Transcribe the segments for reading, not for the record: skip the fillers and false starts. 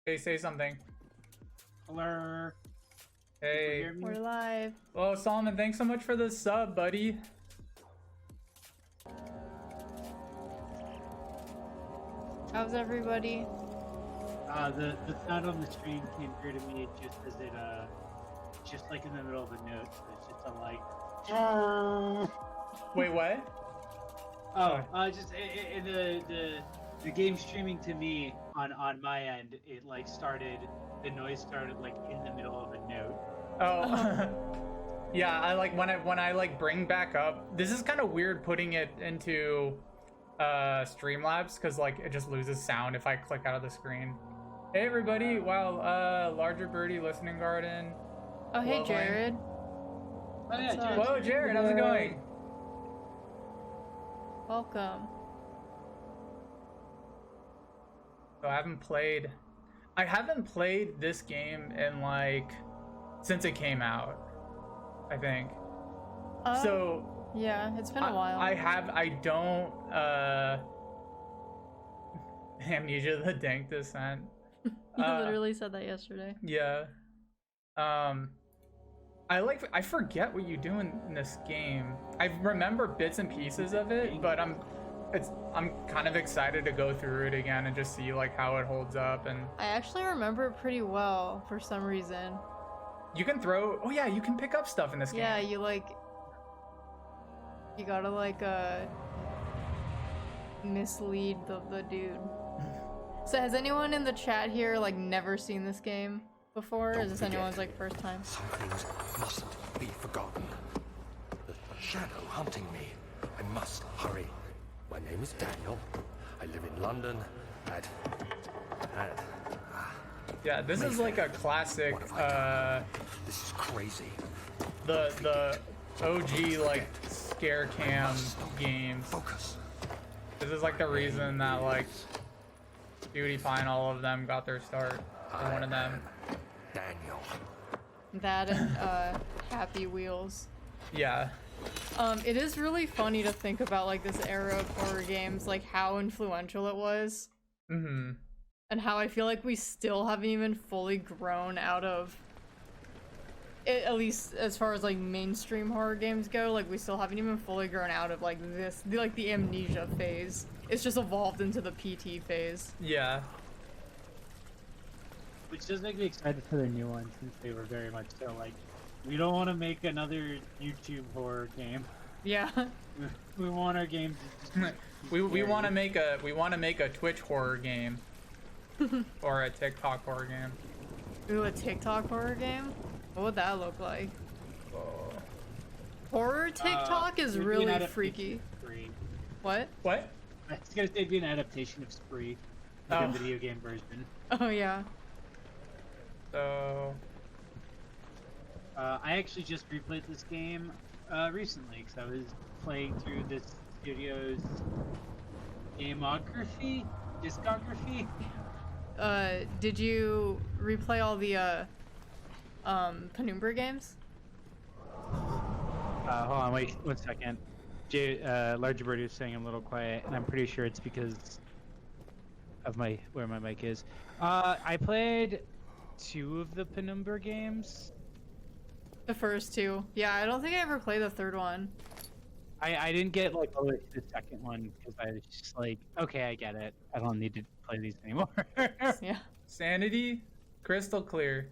Hey, say something. Hello. Hey. We're live. Well, Solomon, thanks so much for the sub, buddy. How's everybody? The sound on the screen came through to me just as it just like in the middle of a note. So it's just a like. Wait, what? Just in the game streaming to me on my end, it like started. The noise started like in the middle of a note. Oh. Yeah, I like when I like bring back up. This is kind of weird putting it into Streamlabs because like it just loses sound if I click out of the screen. Hey everybody! Wow, larger birdie listening garden. Oh hey Lovely. Jared. Oh yeah, What's up? Whoa, Jared, how's it going? Welcome. So I haven't played this game in like since it came out, I think. So yeah, it's been a while. I don't Amnesia the Dank Descent. You literally said that yesterday. Yeah. I forget what you do in this game. I remember bits and pieces of it, but I'm kind of excited to go through it again and just see like how it holds up. And I actually remember it pretty well for some reason. you can throw, oh yeah, you can pick up stuff in this game. Yeah, you gotta like mislead the dude. So has anyone in the chat here like never seen this game before? Don't Is this forget, anyone's like first time? Some things mustn't be forgotten. The shadow hunting me. I must hurry. My name is Daniel. I live in London at Yeah, this is like a classic what have I done? This is crazy. the OG like scare cam games. Focus. This is like the reason that like PewDiePie and all of them got their start. Or one of them. Daniel. That and Happy Wheels. Yeah. It is really funny to think about like this era of horror games, like how influential it was. Mm-hmm. And how I feel like we still haven't even fully grown out of it, at least as far as like mainstream horror games go. Like we still haven't even fully grown out of like the Amnesia phase. It's just evolved into the PT phase. Yeah. Which does make me excited for their new one since they were very much so like, we don't want to make another YouTube horror game. Yeah. We want our games. we want to make a Twitch horror game. Or a TikTok horror game. Ooh, a TikTok horror game? What would that look like? Oh. Horror TikTok is It'd be an really adaptation freaky. of Spree. What? What? I was gonna say it'd be an adaptation of Spree, like a video game version. Oh yeah. So I actually just replayed this game recently because I was playing through this studio's discography. Did you replay all the Penumbra games? Hold on, wait 1 second. Larger Bird is saying I'm a little quiet, and I'm pretty sure it's because of where my mic is. I played 2 of the Penumbra games. The first 2. Yeah, I don't think I ever played the third one. I didn't get like all the way to the second one because I was just like, okay, I get it. I don't need to play these anymore. Yeah. Sanity, crystal clear.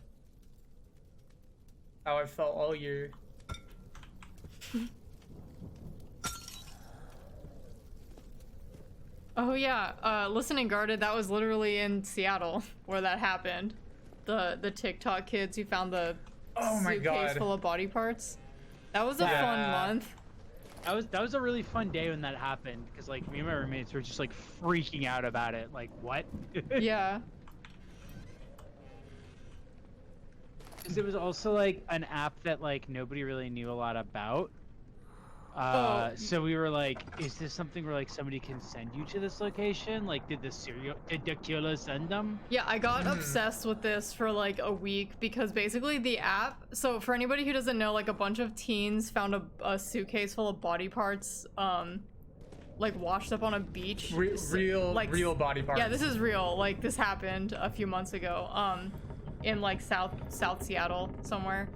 How I felt all year. Oh yeah, Listening Guarded, that was literally in Seattle where that happened. The TikTok kids who found the Oh my suitcase god. full of body parts. That was a Yeah. fun month. That was a really fun day when that happened because like me and my roommates were just like freaking out about it. Like what? Yeah. Because it was also like an app that like nobody really knew a lot about. So we were like, is this something where like somebody can send you to this location? Like, did the killer send them? Yeah, I got obsessed with this for like a week because basically the app, so for anybody who doesn't know, like a bunch of teens found a suitcase full of body parts like washed up on a beach. Real body parts. Yeah, this is real. Like this happened a few months ago. In like South Seattle somewhere.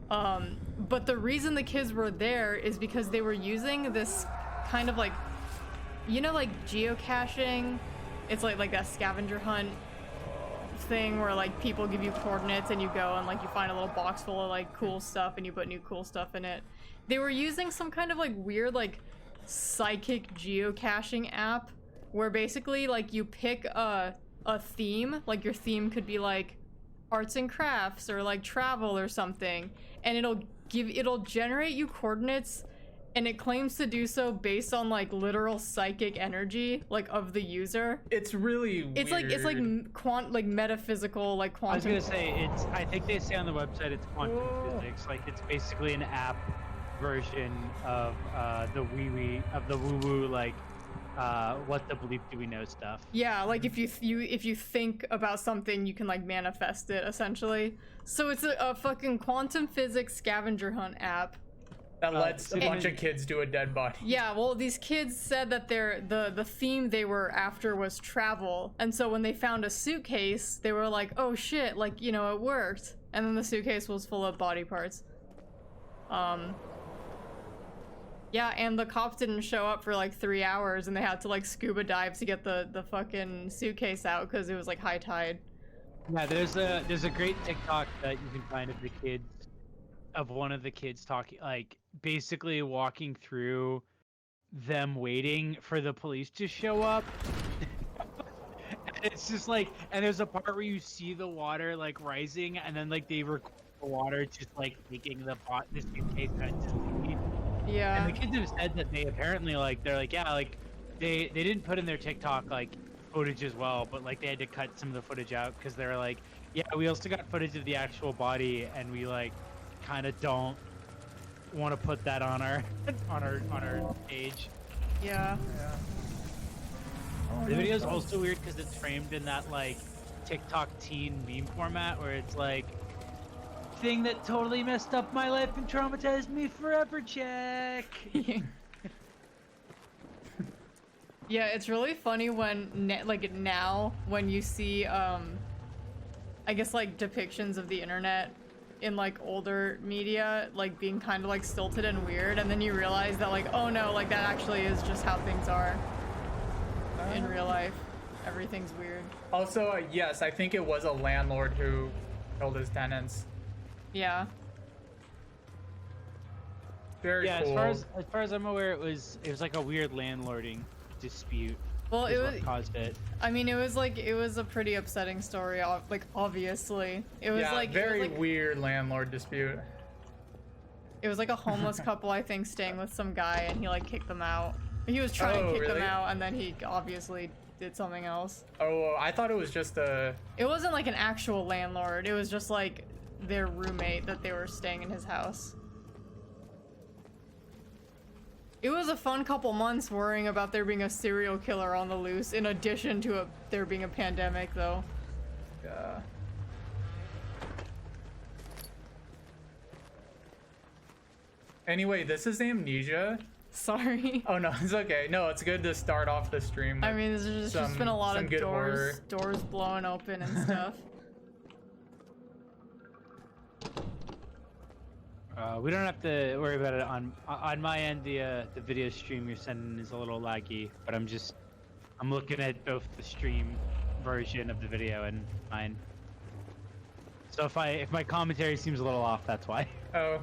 But the reason the kids were there is because they were using this kind of like, you know, like geocaching. It's like that scavenger hunt thing where like people give you coordinates and you go and like you find a little box full of like cool stuff and you put new cool stuff in it. They were using some kind of like weird like psychic geocaching app where basically like you pick a theme, like your theme could be like arts and crafts or like travel or something, and it'll generate you coordinates, and it claims to do so based on like literal psychic energy like of the user. It's really it's weird. like metaphysical, like quantum. I was gonna say I think they say on the website it's quantum physics. Like it's basically an app version of the woo-woo like what the belief do we know stuff. Yeah, like if you think about something, you can like manifest it essentially. So it's a fucking quantum physics scavenger hunt app that lets a bunch of kids do a dead body. Yeah, well, these kids said that the theme they were after was travel, and so when they found a suitcase, they were like, oh shit, like, you know, it worked. And then the suitcase was full of body parts. Yeah, and the cops didn't show up for like 3 hours, and they had to like scuba dive to get the fucking suitcase out because it was like high tide. Yeah, there's a great TikTok that you can find of one of the kids talking, like basically walking through them waiting for the police to show up. It's just like, and there's a part where you see the water like rising, and then like they record the water just like taking the suitcase kind of. Yeah. And the kids have said that they apparently like they're like, yeah, like they didn't put in their TikTok like footage as well, but like they had to cut some of the footage out because they were like, yeah, we also got footage of the actual body, and we like kind of don't want to put that on our on our page. Yeah. The video is also weird because it's framed in that like TikTok teen meme format where it's like, thing that totally messed up my life and traumatized me forever, check. Yeah, it's really funny when like now when you see I guess like depictions of the internet in like older media like being kind of like stilted and weird, and then you realize that like, oh no, like that actually is just how things are in real life. Everything's weird. Also, yes, I think it was a landlord who killed his tenants. Yeah. Very cool. as far as I'm aware, it was like a weird landlording dispute. Well, it was what caused it. I mean, it was a pretty upsetting story. Like obviously, it was like very weird landlord dispute. It was like a homeless couple, I think, staying with some guy, and he like kicked them out. He was trying to kick them out, and then he obviously did something else. Oh, I thought it was just a. It wasn't like an actual landlord. It was just like their roommate that they were staying in his house. It was a fun couple months worrying about there being a serial killer on the loose, in addition to there being a pandemic, though. Yeah. Anyway, this is Amnesia. Sorry. Oh no, it's okay. No, it's good to start off the stream. I mean, there's just been a lot of horror. doors blowing open and stuff. We don't have to worry about it on my end. The video stream you're sending is a little laggy, but I'm looking at both the stream version of the video and mine. So if my commentary seems a little off, that's why. Oh.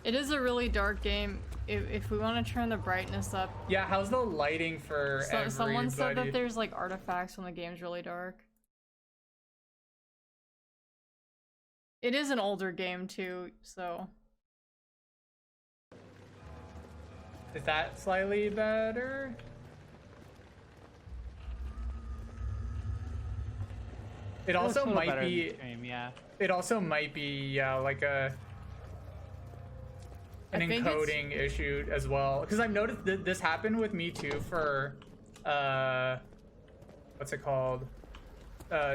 It is a really dark game. If we want to turn the brightness up. Yeah, how's the lighting for everybody? Someone said that there's like artifacts when the game's really dark. It is an older game too, so. Is that slightly better? It also might be. Yeah. It also might be like an encoding issue as well, because I've noticed that this happened with me too for what's it called?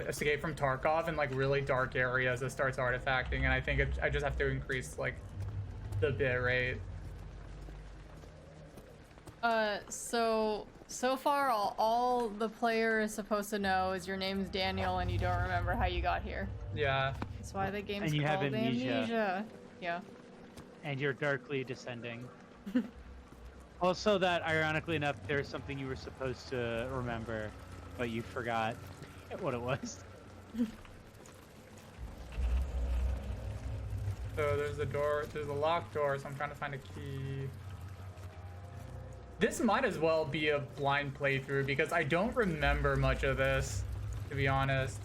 Escape from Tarkov in like really dark areas. It starts artifacting, and I think I just have to increase like the bit rate. So far, all the player is supposed to know is your name's Daniel and you don't remember how you got here. Yeah. That's why the game's And you have called amnesia. Yeah. And you're darkly descending. Also, that ironically enough, there's something you were supposed to remember, but you forgot what it was. So there's a locked door, so I'm trying to find a key. This might as well be a blind playthrough because I don't remember much of this, to be honest.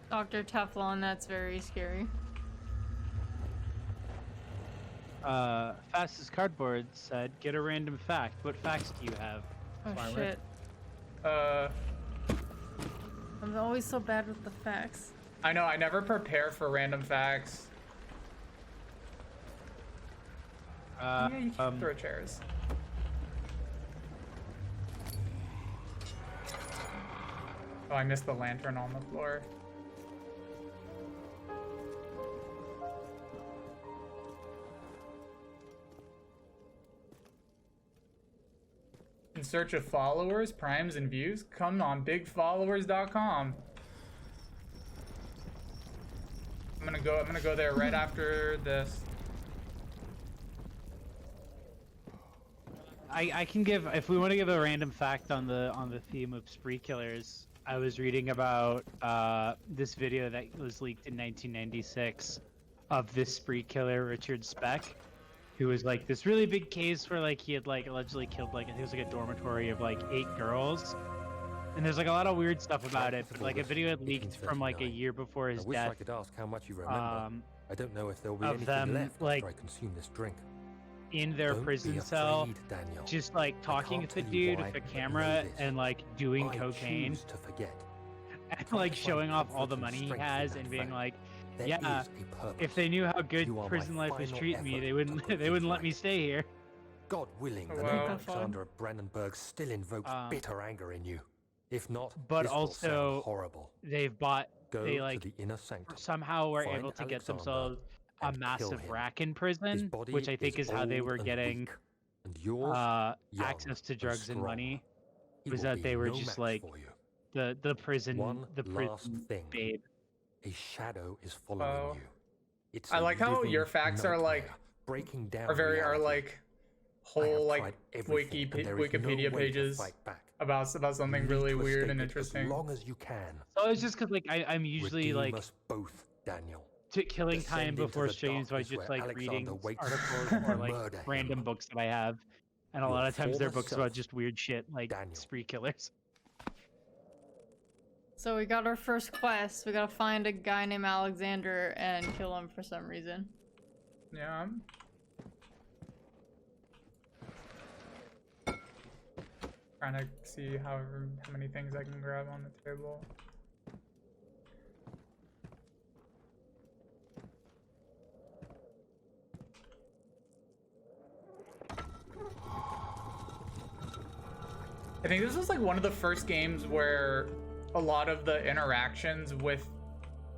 Dr. Teflon, that's very scary. Fastest Cardboard said, get a random fact. What facts do you have? Oh Farmer? shit. I'm always so bad with the facts. I know, I never prepare for random facts. Yeah, you can throw chairs. Oh, I missed the lantern on the floor. In search of followers, primes, and views? Come on bigfollowers.com. I'm gonna go there right after this. I can give, if we want to give a random fact on the theme of spree killers. I was reading about this video that was leaked in 1996 of this spree killer Richard Speck, who was like this really big case where like he had like allegedly killed like I think it was like a dormitory of like 8 girls. And there's like a lot of weird stuff about it, but like a video had leaked from like a year before his I wish death. I could ask how much you remember. I don't know if there'll be of anything them, left like, after I consume this drink. In their Don't prison be cell, afraid, Daniel. just like talking can't to the tell you dude why, with a but I know camera this. and like doing I cocaine choose to forget. and Try like to find showing off all the comfort and money he strength in has that and being fact. like, There yeah, is a purpose. if they knew how good You are my prison life was final treating me, effort they wouldn't to they wouldn't let life. me stay here. God willing, Oh, the wow. name What the Alexander of Brandenburg still invokes bitter anger in you. If not, But this will also, sound horrible. They've bought Go they to like the inner sanctum. somehow were Find able to get Alexander themselves a and kill massive him. rack in His prison, body which I think is how they old were and getting weak, and yours, young access to and drugs and strong. money. He Was will that be they were no just match like for you. the prison One the last prison thing. babe. A shadow is following Oh. you. It's I a like how living your facts are like nightmare, breaking down are reality. like I have whole like tried everything, and there is no Wikipedia way to pages fight back. about something You need really to weird escape and it interesting. As long as you can. So it's just because like I'm usually Redeem like us both, Daniel. killing Descend time into before the streams by darkness just where like Alexander reading waits articles to or like murder him. random books that I have, and a Your lot of times they're former books about self, just weird shit like Daniel. spree killers. So we got our first quest. We gotta find a guy named Alexander and kill him for some reason. Yeah. Trying to see how many things I can grab on the table. I think this was like one of the first games where a lot of the interactions with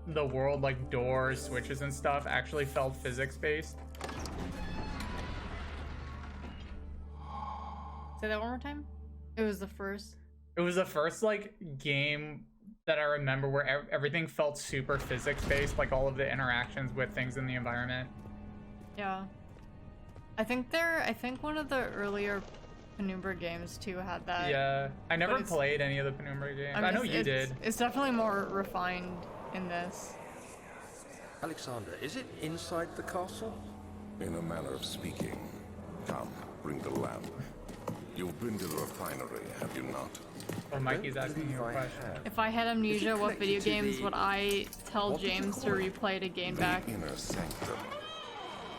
the world, like doors, switches, and stuff, actually felt physics-based. Say that one more time? It was the first. It was the first like game that I remember where everything felt super physics-based, like all of the interactions with things in the environment. Yeah. I think one of the earlier Penumbra games too had that. Yeah, I never it's- played any of the Penumbra games. mean, I know it's- you it's- did. It's definitely more refined in this. Alexander, is it inside the castle? In a manner of speaking. Come, bring the lamp. You've been to the refinery, have you not? Or Mikey's asking you a I question. have. If I had amnesia, what connected video to games the- would I tell what did you James to call it? replay to gain back? The inner sanctum.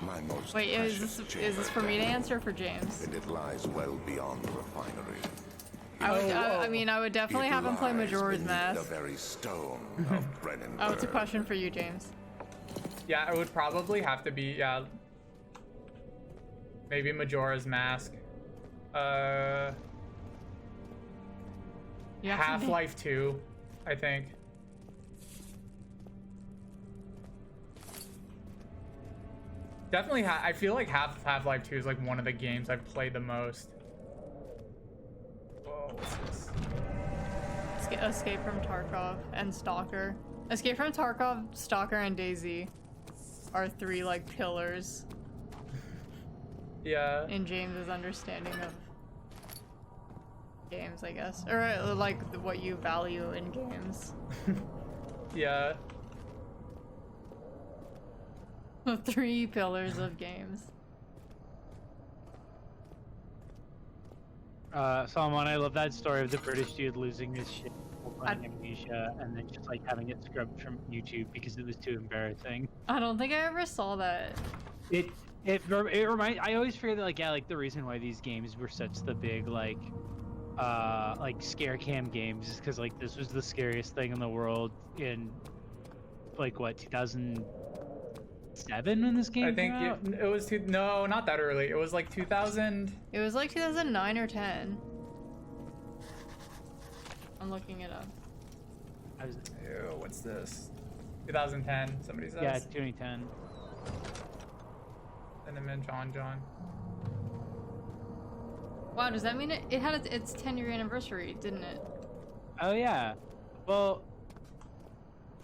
My most Wait, is precious this for me to chamber, answer or for James? and it lies well beyond the refinery. I mean, I would definitely It have him play lies Majora's beneath Mask. The very stone of Brennenburg. Oh, it's a question for you, James. Yeah, it would probably have to be, yeah. Maybe Majora's Mask. You have to be- Half-Life 2, I think. Definitely, I feel like Half-Life 2 is like one of the games I've played the most. Whoa, what's this? Escape from Tarkov and Stalker. Escape from Tarkov, Stalker, and DayZ are 3 like pillars Yeah. in James's understanding of games, I guess, or like what you value in games. Yeah. The 3 pillars of games. Salman, I love that story of the British dude losing his shit playing Amnesia and then just like having it scrubbed from YouTube because it was too embarrassing. I don't think I ever saw that. It reminds. I always fear that like the reason why these games were such the big like scare cam games is because like this was the scariest thing in the world in like what 2007 when this game I think came out? it was no, not that early. It was like 2000. It was like 2009 or 10. I'm looking it up. Ew, what's this? 2010. Somebody says. Yeah, 2010. Cinnamon John. Wow, does that mean it had its 10-year anniversary, didn't it? Oh yeah. Well.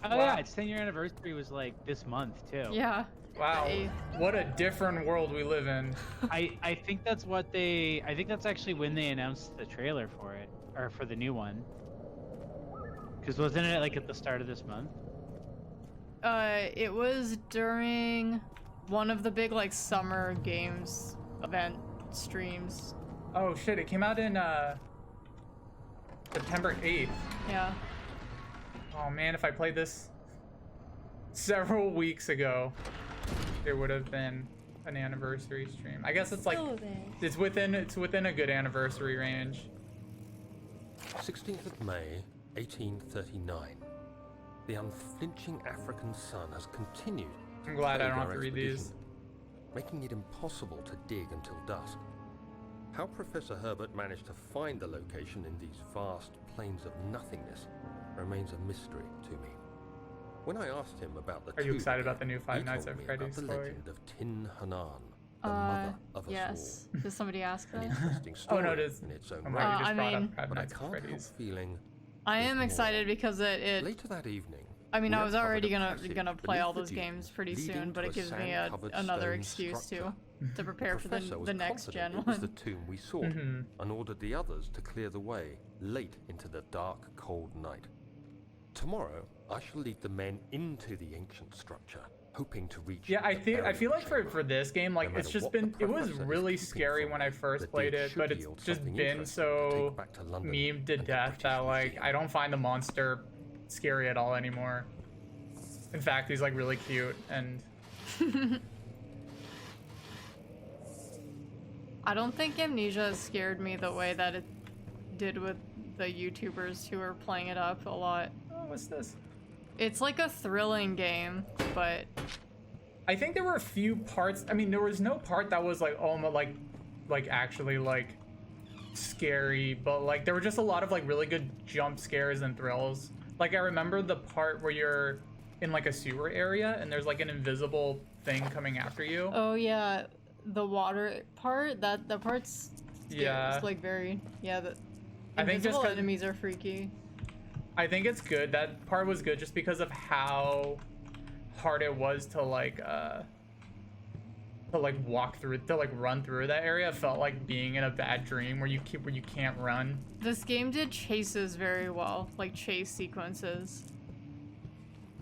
Oh Wow. yeah, its 10-year anniversary was like this month too. Yeah. Wow, I- what a different world we live in. I think that's what I think that's actually when they announced the trailer for it, or for the new one. Because wasn't it like at the start of this month? It was during one of the big like summer games event streams. Oh shit, it came out in September 8th. Yeah. Oh man, if I played this several weeks ago, there would have been an anniversary stream. I guess it's like it's within a good anniversary range. 16th of May, 1839. The unflinching African sun has continued. I'm glad I don't have our to read these. expedition, making it impossible to dig until dusk. How Professor Herbert managed to find the location in these vast plains of nothingness remains a mystery to me. When I asked him about the Are you tomb, excited about the new he Five Nights told at me Freddy's about the story? legend of Tin Hanan, the mother of us Yes. all. Did somebody ask An that? interesting Oh story no, it is. in its own I'm right. right, you just I brought mean- up Five But I Nights at can't help Freddy's. feeling I there's am more. excited because it Later that evening, I mean, we I was uncovered already a gonna passage play all beneath those the dune, games pretty leading soon, but to it a gives me sand-covered another stone excuse structure. to prepare for Professor was the next confident gen it was the one. tomb we sought, and ordered the others to clear the way late into the dark, cold night. Tomorrow, I shall lead the men into the ancient structure, hoping to reach. Yeah, I the feel burial like chamber. for this game, like No it's matter just what the been it was professor is really keeping scary from when me, I first the played deed it, should but it's yield just something been interesting to so take back to London memed to and the death British that like Museum. I don't find the monster scary at all anymore. In fact, he's like really cute and I don't think Amnesia scared me the way that it did with the YouTubers who were playing it up a lot. oh, what's this? It's like a thrilling game, but I think there were a few parts. I mean, there was no part that was like almost like actually like scary, but like there were just a lot of like really good jump scares and thrills. Like I remember the part where you're in like a sewer area and there's like an invisible thing coming after you. oh yeah, the water part, the part's scary. Yeah. It's like very, yeah, the I think just invisible 'cause- enemies are freaky. I think it's good. That part was good just because of how hard it was to like walk through, to like run through that area. It felt like being in a bad dream where you can't run. This game did chases very well, like chase sequences.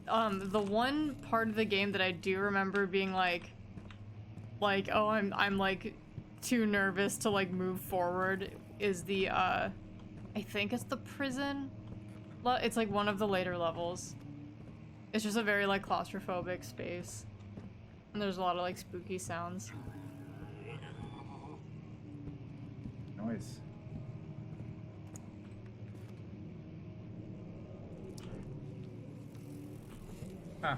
The one part of the game that I do remember being like oh, I'm like too nervous to like move forward is the I think it's the prison. It's like one of the later levels. It's just a very like claustrophobic space, and there's a lot of like spooky sounds. Noise. Huh.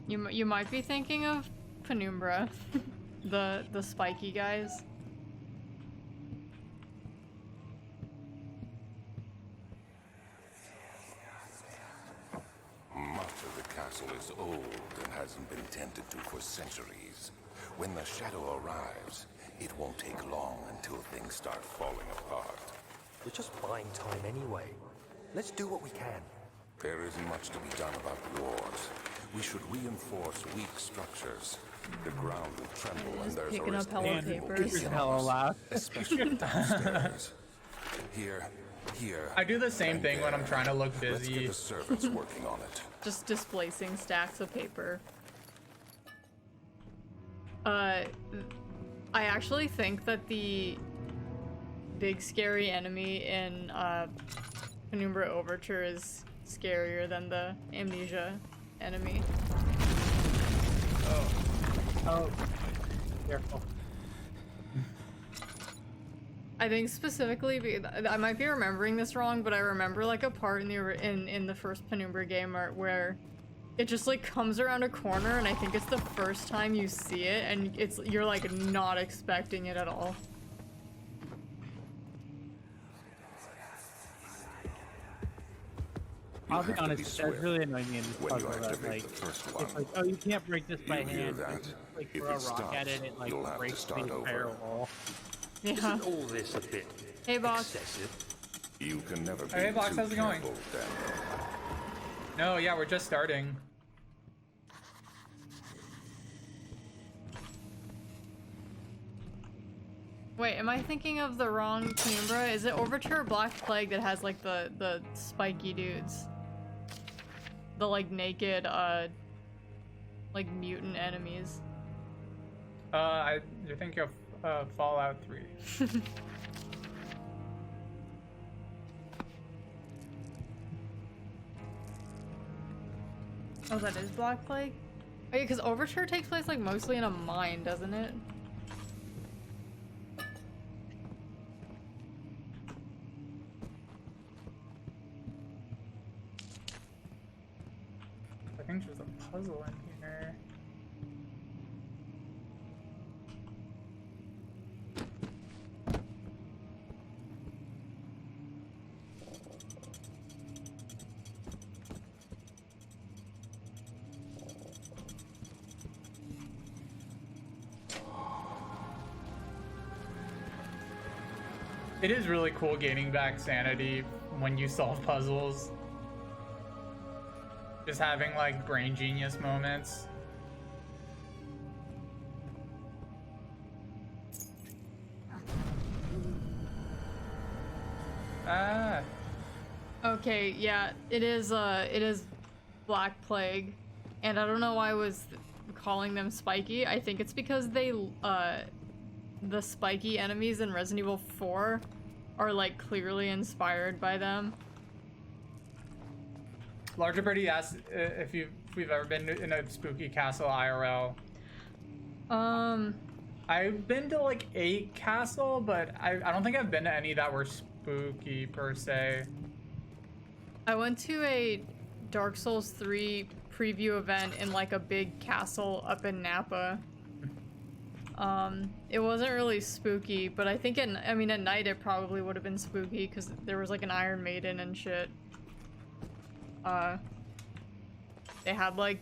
You might be thinking of Penumbra, the spiky guys. castle is old and hasn't been tended to for centuries. When the shadow arrives, it won't take long until things start falling apart. We're just buying time anyway. Let's do what we can. There isn't much to be done about wars. We should reinforce weak structures. The ground will tremble and there's a picking up risk hella that people will papers. begin Hella on us, loud. especially downstairs. Here. I do the same and thing when I'm there. trying to look Let's get busy. the servants working on it. Just displacing stacks of paper. I actually think that the big scary enemy in Penumbra Overture is scarier than the Amnesia enemy. Oh, careful. I think specifically, I might be remembering this wrong, but I remember like a part in the first Penumbra game where it just like comes around a corner, and I think it's the first time you see it, and you're like not expecting it at all. I'll be have to honest, be that's swift really annoying me in this when you puzzle. That, activate like, the first it's one. like, oh, you can't break this by You hear hand. that? You just, like, If throw a it rock at stops, it, and like you'll have to breaks the start entire over. wall. Yeah. Isn't all this a bit Hey, boss. excessive? You can never be Hey, Box, too how's it going? careful, Dan. No, yeah, we're just starting. Wait, am I thinking of the wrong Penumbra? Is it Overture or Black Plague that has like the spiky dudes? The like naked like mutant enemies. You think of Fallout 3. Oh, that is Black Plague? Oh yeah, because Overture takes place like mostly in a mine, doesn't it? I think there's a puzzle in here. It is really cool gaining back sanity when you solve puzzles. Just having like brain genius moments. Ah. Okay, yeah, it is Black Plague, and I don't know why I was calling them spiky. I think it's because the spiky enemies in Resident Evil 4 are like clearly inspired by them. Larger Birdie asked if we've ever been in a spooky castle IRL. I've been to like 8 castle, but I don't think I've been to any that were spooky per se. I went to a Dark Souls 3 preview event in like a big castle up in Napa. It wasn't really spooky, but I think at night it probably would have been spooky because there was like an Iron Maiden and shit. They had like,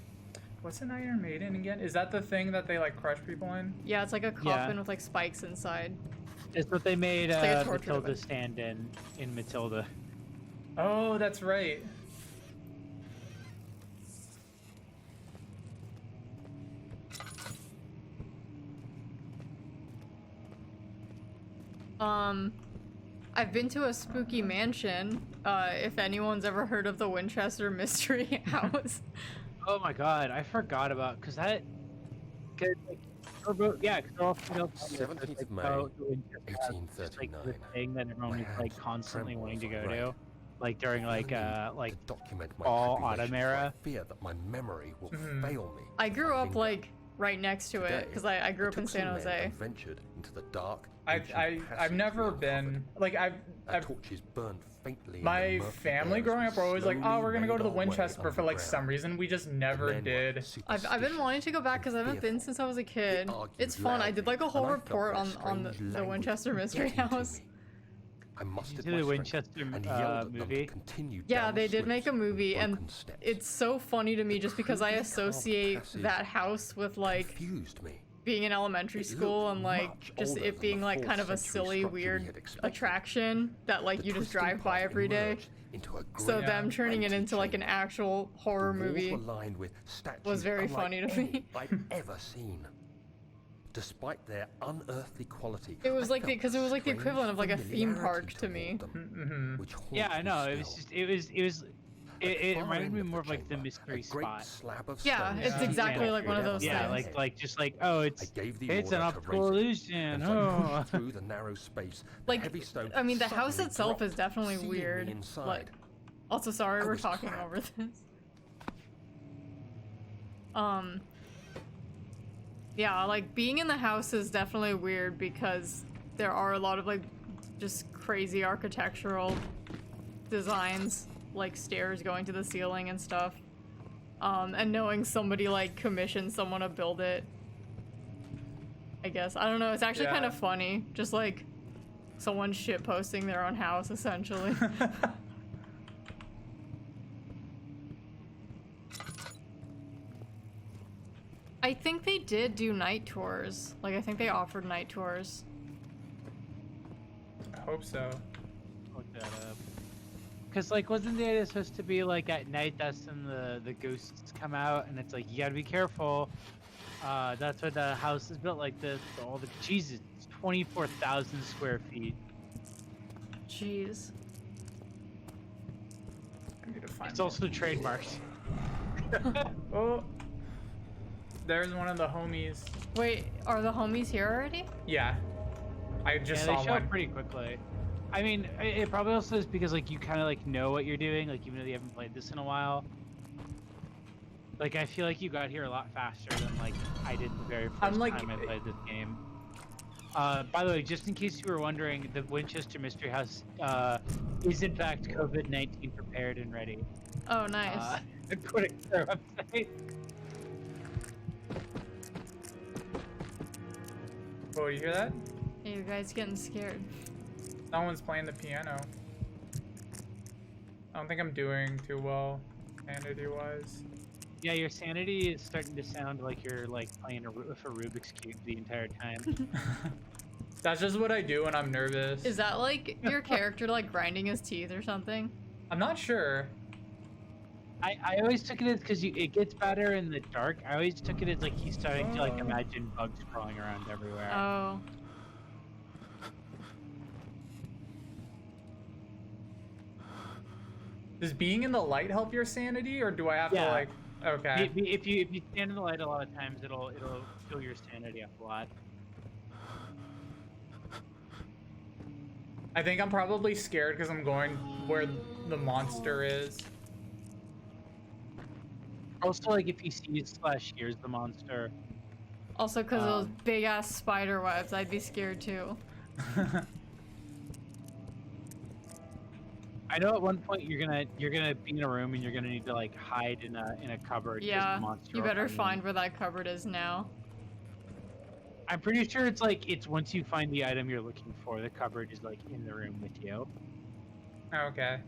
What's an Iron Maiden again? Is that the thing that they like crush people in? yeah, it's like a coffin with like spikes inside. It's what they made like a torture Matilda device. stand in Matilda. Oh, that's right. I've been to a spooky mansion. If anyone's ever heard of the Winchester Mystery House. Oh my god, I forgot about because that. Cause, like, yeah, because they're all put up on 17th of May, it's like the 1839. thing that everyone My was like hands constantly tremble wanting as to I go read. to, like during like To document my fall tribulations, autumn era. I fear that my memory will Mhm. fail me. I grew up Finger. like right next to it Today, because I grew up in took some San men Jose. and ventured into the dark. I've ancient never passage we been uncovered. like Our I've torches burned faintly. in the my murky family airs growing we up were always like, oh, slowly we're gonna go to the made our way Winchester, but for like some underground. reason we just The never men were did. I've been superstitious wanting to go back because I haven't been fearful. since I was a kid. argued It's fun. I did like a loudly, whole and I felt report their on strange the language Winchester Mystery getting to House. me. I mustered see my the strength Winchester and yelled at them to movie? continue Yeah, down they the did make a slopes with movie, and broken steps. it's so funny to me just because I crudely carved associate passage that house with like confused me. being in elementary It school looked and like much just older it than being the like kind of a 4th century silly structure we weird had expected. attraction that like The you just twisting drive by path every day. emerged into a So great them turning it into like an antechamber. actual horror The walls movie were lined with statues was very unlike funny to any me. I'd ever seen. Despite their unearthly quality, It was I like felt because it was like the strange equivalent of like a theme park familiarity to me. toward them, Mm-hmm. which haunts Yeah, I me know. It was still. just it At the far reminded end me of more of like the chamber, mystery a great spot. slab of Yeah, stone it's Yeah. exactly like one of those Yeah, things. like just like oh, I it's gave the an order to optical raise it, illusion. and as I Oh. pushed through the narrow space, the Like, heavy stone I mean, the house suddenly itself dropped, is definitely seeing me weird. inside. Like, also sorry I we're was talking trapped. over this. Yeah, like being in the house is definitely weird because there are a lot of like just crazy architectural designs, like stairs going to the ceiling and stuff. And knowing somebody like commissioned someone to build it, I guess. I don't know, it's actually kind Yeah. of funny. Just like someone shit posting their own house essentially. I think they did do night tours. Like, I think they offered night tours. I hope so. Look that up. Cause like wasn't the idea supposed to be like at night that's when the ghosts come out and it's like you gotta be careful. That's why the house is built like this. All the Jesus, it's 24,000 square feet. Jeez. I need to find It's also trademarked. Oh, there's one of the homies. Wait, are the homies here already? Yeah, I just Yeah, they saw show one. up pretty quickly. I mean, it probably also is because like you kind of like know what you're doing, like even though you haven't played this in a while. Like I feel like you got here a lot faster than like I did the very 1st like- time I played this game. By the way, just in case you were wondering, the Winchester Mystery House is in fact COVID-19 prepared and ready. Oh, nice. According to their website. Oh, you hear that? Hey, you guys getting scared. Someone's playing the piano. I don't think I'm doing too well, sanity-wise. Yeah, your sanity is starting to sound like you're like playing with a Rubik's Cube the entire time. That's just what I do when I'm nervous. Is that like your character like grinding his teeth or something? I'm not sure. I always took it as because it gets better in the dark. I always took it as like he's starting to like imagine bugs crawling around everywhere. Oh. Does being in the light help your sanity, or do I have to Yeah. like? Okay. If you stand in the light a lot of times, it'll fill your sanity up a lot. I think I'm probably scared because I'm going where the monster is. Also, like if he sees/hears the monster. Also, because of those big ass spider webs, I'd be scared too. I know at one point you're gonna be in a room and you're gonna need to like hide in a cupboard. 'cause Yeah, the monster you will better come in. find where that cupboard is now. I'm pretty sure it's once you find the item you're looking for, the cupboard is like in the room with you. Okay.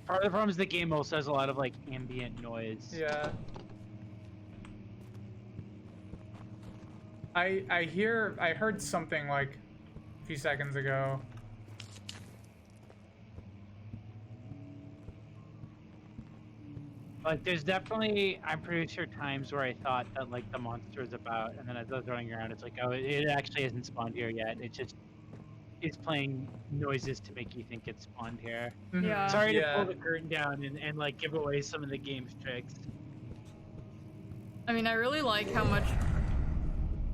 Part of the problem is the game also has a lot of like ambient noise. Yeah. I heard something like a few seconds ago. Like there's definitely, I'm pretty sure times where I thought that like the monster is about, and then as I was running around, it's like, oh, it actually hasn't spawned here yet. It's playing noises to make you think it's spawned here. Mhm. Yeah. Sorry to Yeah. pull the curtain down and like give away some of the game's tricks. I mean, I really like how much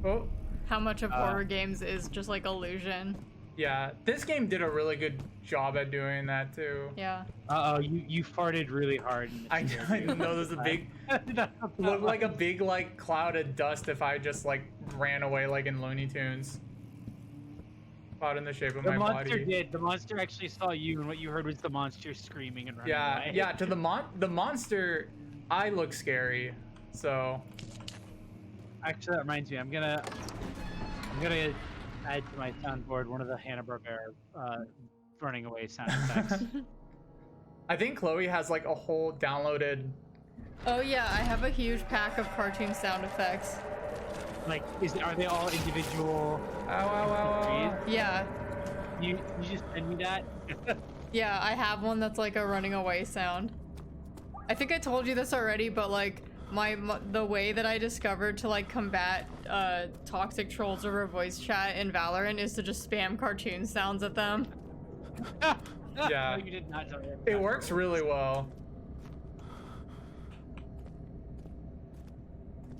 Oh, of horror games is just like illusion. yeah. This game did a really good job at doing that too. Yeah. Uh-oh, you farted really hard. And I know there's a big, looked like a big like cloud of dust if I just like ran away like in Looney Tunes. Spot in the shape of The my monster body. did. The monster actually saw you, and what you heard was the monster screaming and running Yeah, away. yeah. To the monster, I look scary. So Actually, that reminds me. I'm gonna add to my soundboard one of the Hanna-Barbera running away sound effects. I think Chloe has like a whole downloaded. Oh yeah, I have a huge pack of cartoon sound effects. Like, are they all individual? Ow, ow, ow, ow. Yeah. You just send me that? Yeah, I have one that's like a running away sound. I think I told you this already, but like the way that I discovered to like combat toxic trolls over voice chat in Valorant is to just spam cartoon sounds at them. Yeah. No, you did not tell me that. It works really well.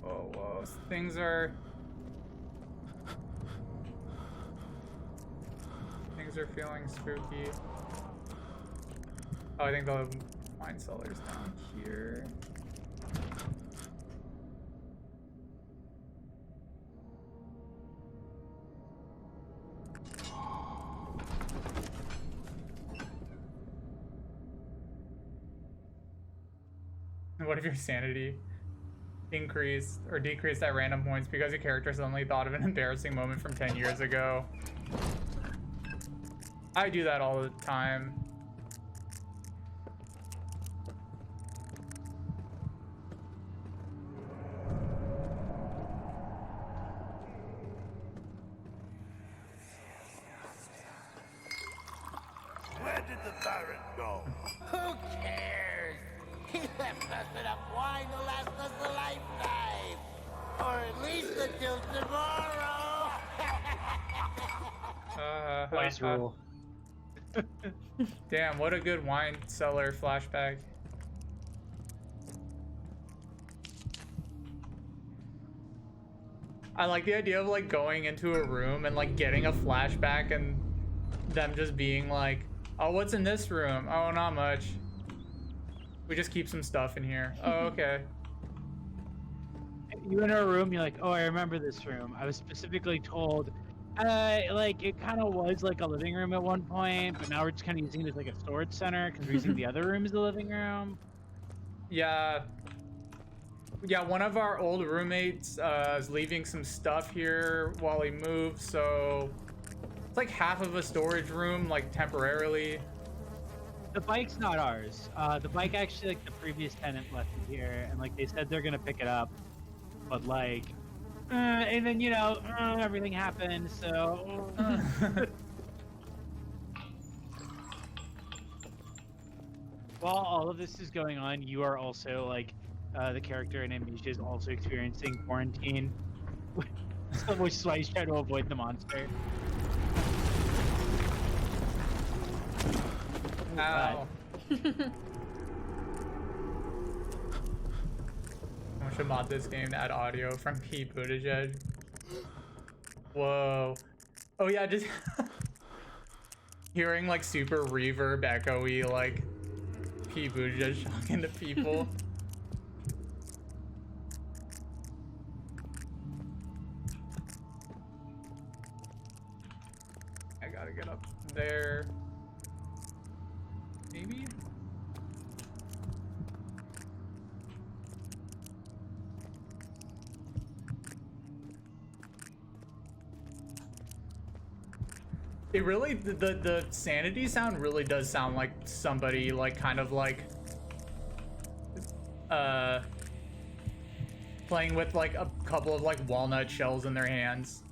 Oh, whoa. Things are feeling spooky. Oh, I think the wine cellar's down here. What if your sanity increased or decreased at random points because your character suddenly thought of an embarrassing moment from 10 years ago? I do that all the time. Where did the Baron go? Who cares? He left us enough wine to last us a lifetime. Or at least until tomorrow. Wise rule. Damn, what a good wine cellar flashback. I like the idea of like going into a room and like getting a flashback and them just being like, oh, what's in this room? Oh, not much. We just keep some stuff in here. Oh, okay. You enter a room, you're like, oh, I remember this room. I was specifically told, like, it kind of was like a living room at one point, but now we're just kind of using it as like a storage center because we're using the other room as a living room. Yeah. Yeah, one of our old roommates is leaving some stuff here while he moves, so it's like half of a storage room, like temporarily. The bike's not ours. The bike actually, like, the previous tenant left it here, and like they said they're gonna pick it up, but like, and then you know, everything happened, so. While all of this is going on, you are also like, the character in Amnesia is also experiencing quarantine, which is why he's trying to avoid the monster. Ow. I should mod this game to add audio from Pete Buttigieg. Whoa. Oh yeah, just hearing like super reverb echoey like Pete Buttigieg talking to people. I gotta get up there. Maybe? It really, the sanity sound really does sound like somebody like kind of like playing with like a couple of like walnut shells in their hands.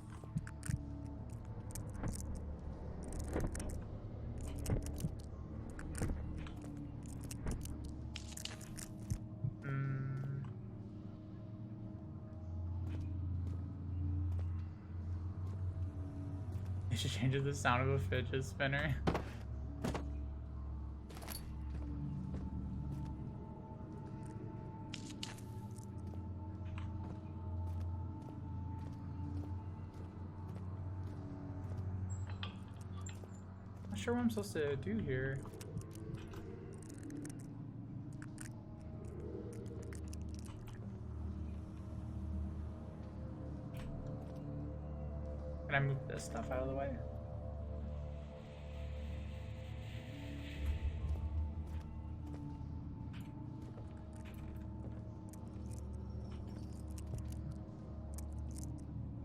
It should change the sound of a fidget spinner. Not sure what I'm supposed to do here. Can I move this stuff out of the way?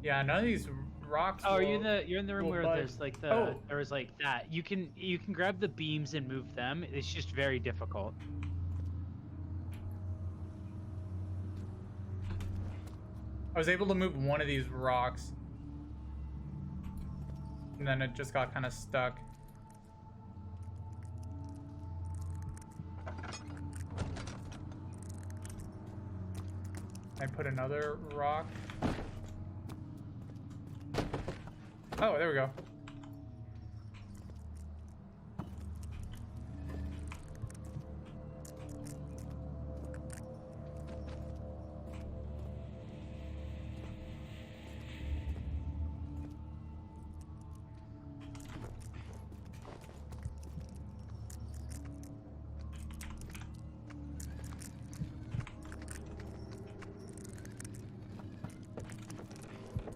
Yeah, none of these rocks. Oh, you're in the room will where budge. there's like Oh. there was like that. You can grab the beams and move them. It's just very difficult. I was able to move one of these rocks. And then it just got kind of stuck. I put another rock. Oh, there we go.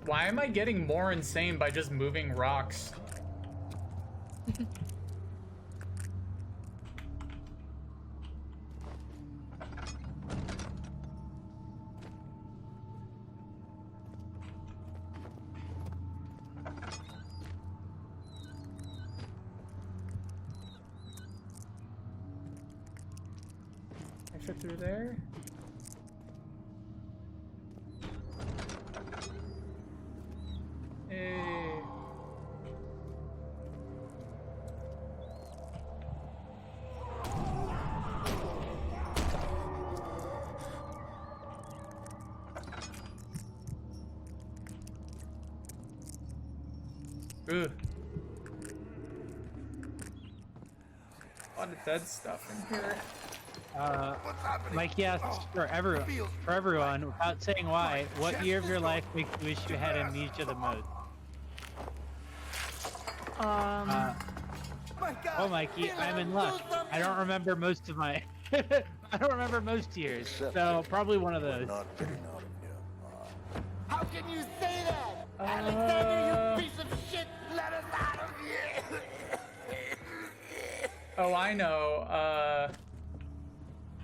Why am I getting more insane by just moving rocks? I fit through there? Hey. Ugh. A lot of dead stuff in here. Mike asks for everyone, without saying why, what year of your life makes you wish you had amnesia the most? Oh, Mikey, I'm in luck. I don't remember most of my. I don't remember most years, so probably one of those. Not getting out of here. How can you say that? Alexander, you piece of shit! Let us out of here! Oh, I know.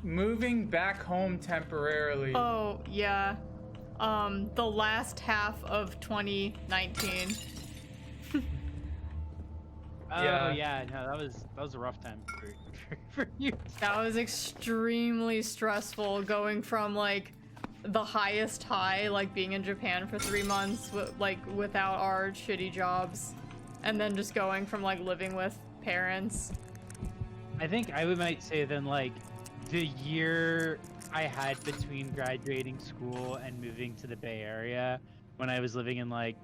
Moving back home temporarily. Oh, yeah. The last half of 2019. Oh yeah, no, that was a rough time for you. That was extremely stressful, going from like the highest high, like being in Japan for 3 months, like without our shitty jobs, and then just going from like living with parents. I think I might say then like the year I had between graduating school and moving to the Bay Area, when I was living in like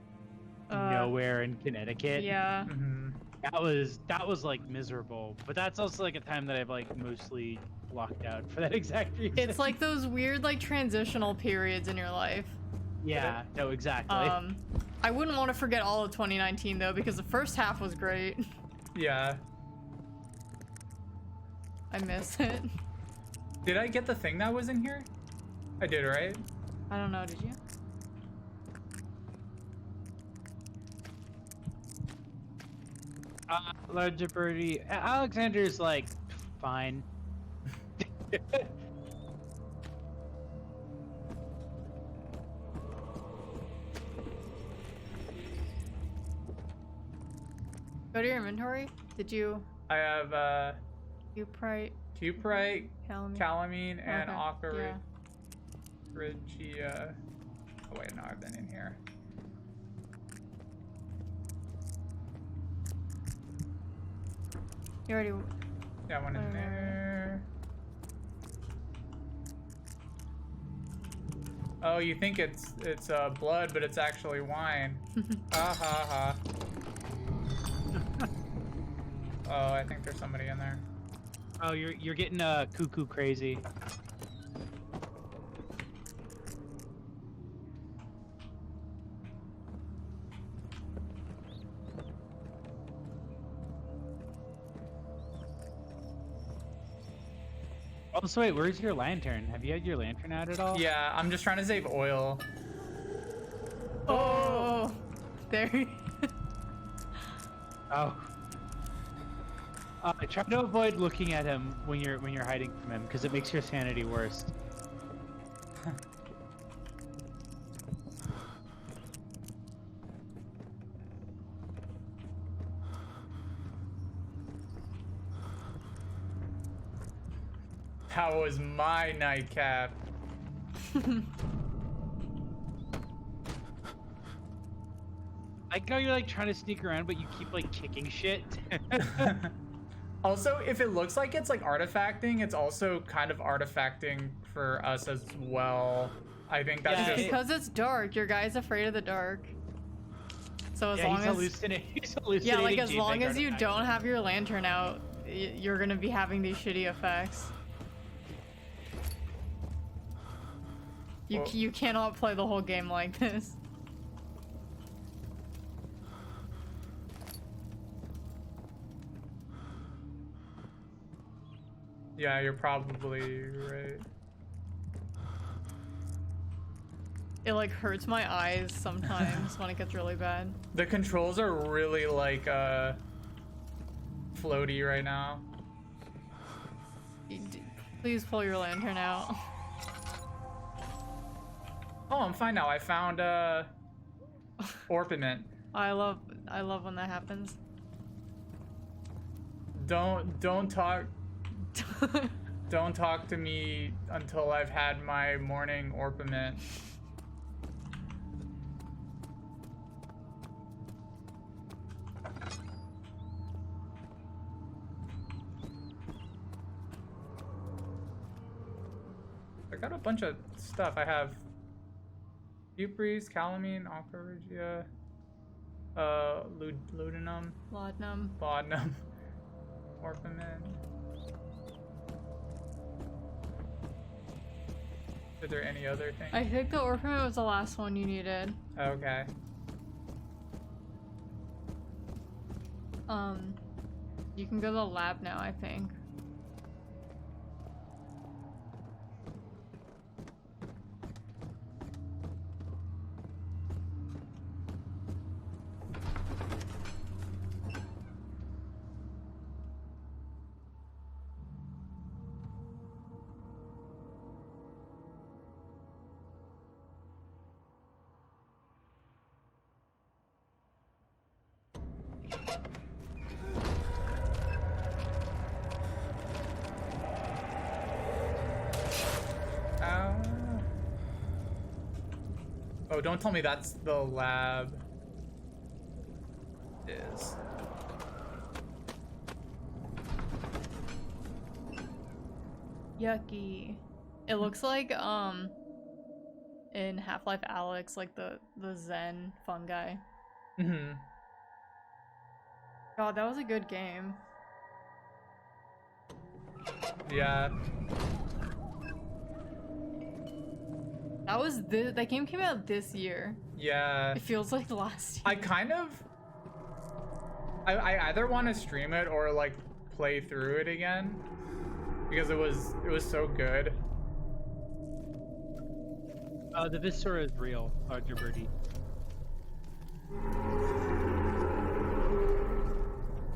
nowhere in Connecticut. Yeah. Mhm. That was like miserable, but that's also like a time that I've like mostly locked out for that exact reason. It's like those weird like transitional periods in your life. Yeah, no, exactly. I wouldn't want to forget all of 2019 though, because the first half was great. Yeah. I miss it. Did I get the thing that was in here? I did, right? I don't know, did you? Larger birdie. Alexander's like fine. Go to your inventory. Did you? I have Cuprite, cuprite, calamine, and Okay, ochregia. Oh wait, no, I've been in here. You already. That one in there. Oh, you think it's blood, but it's actually wine. Ha ha ha. Oh, I think there's somebody in there. Oh, you're getting cuckoo crazy. Also, wait, where's your lantern? Have you had your lantern out at all? Yeah, I'm just trying to save oil. Oh, there. Oh. Try to avoid looking at him when you're hiding from him, because it makes your sanity worse. That was my nightcap. I like how you're like trying to sneak around, but you keep like kicking shit. Also, if it looks like it's like artifacting, it's also kind of artifacting for us as well. I think that's Yeah, just Because it's dark. Your guy's afraid of the dark. So as Yeah, long he's as he's hallucinating. yeah, like as JPEG long as you artifacts. don't have your lantern out, you're gonna be having these shitty effects. Well- You cannot play the whole game like this. yeah, you're probably right. It like hurts my eyes sometimes when it gets really bad. The controls are really like floaty right now. Please pull your lantern out. Oh, I'm fine now. I found orpiment. I love when that happens. Don't talk don't talk to me until I've had my morning orpiment. I got a bunch of stuff. I have Cupres, Calamine, Aquaregia, Ludinum, Laudanum. Laudanum, Orpiment. Is there any other thing? I think the orpiment was the last one you needed. Okay. You can go to the lab now, I think. Oh, don't tell me that's the lab. Is. Yucky. It looks like in Half-Life Alyx, like the Zen fungi. Mm-hmm. God, that was a good game. Yeah. That game came out this year. Yeah. It feels like last year. I kind of I either want to stream it or like play through it again because it was so good. The Viscera is real, Roger Birdie.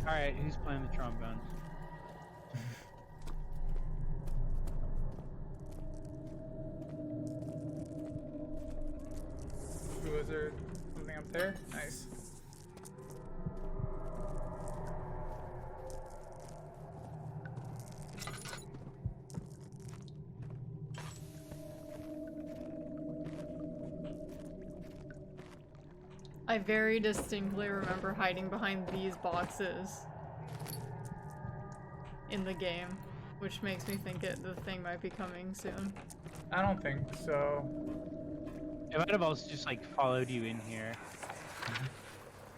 Alright, who's playing the trombone? Was there something up there? Nice. I very distinctly remember hiding behind these boxes in the game, which makes me think the thing might be coming soon. I don't think so. It might have also just like followed you in here.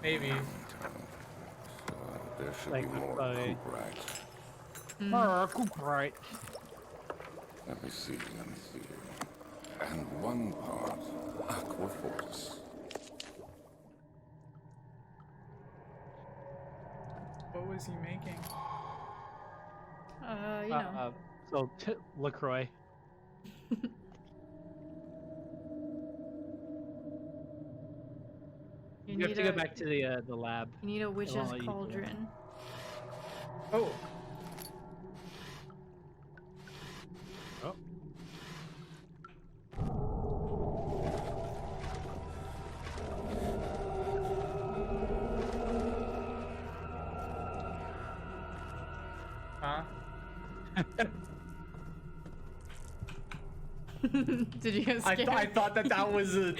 Maybe. So there should Like be more Chloi. coop rats. Right. Let me see. And one part Aquaforce. What was he making? You know. So LaCroix. You have to go back to the lab. You need a witch's let you do it. cauldron. Oh. Oh. Huh? Did you get scared? I thought that was a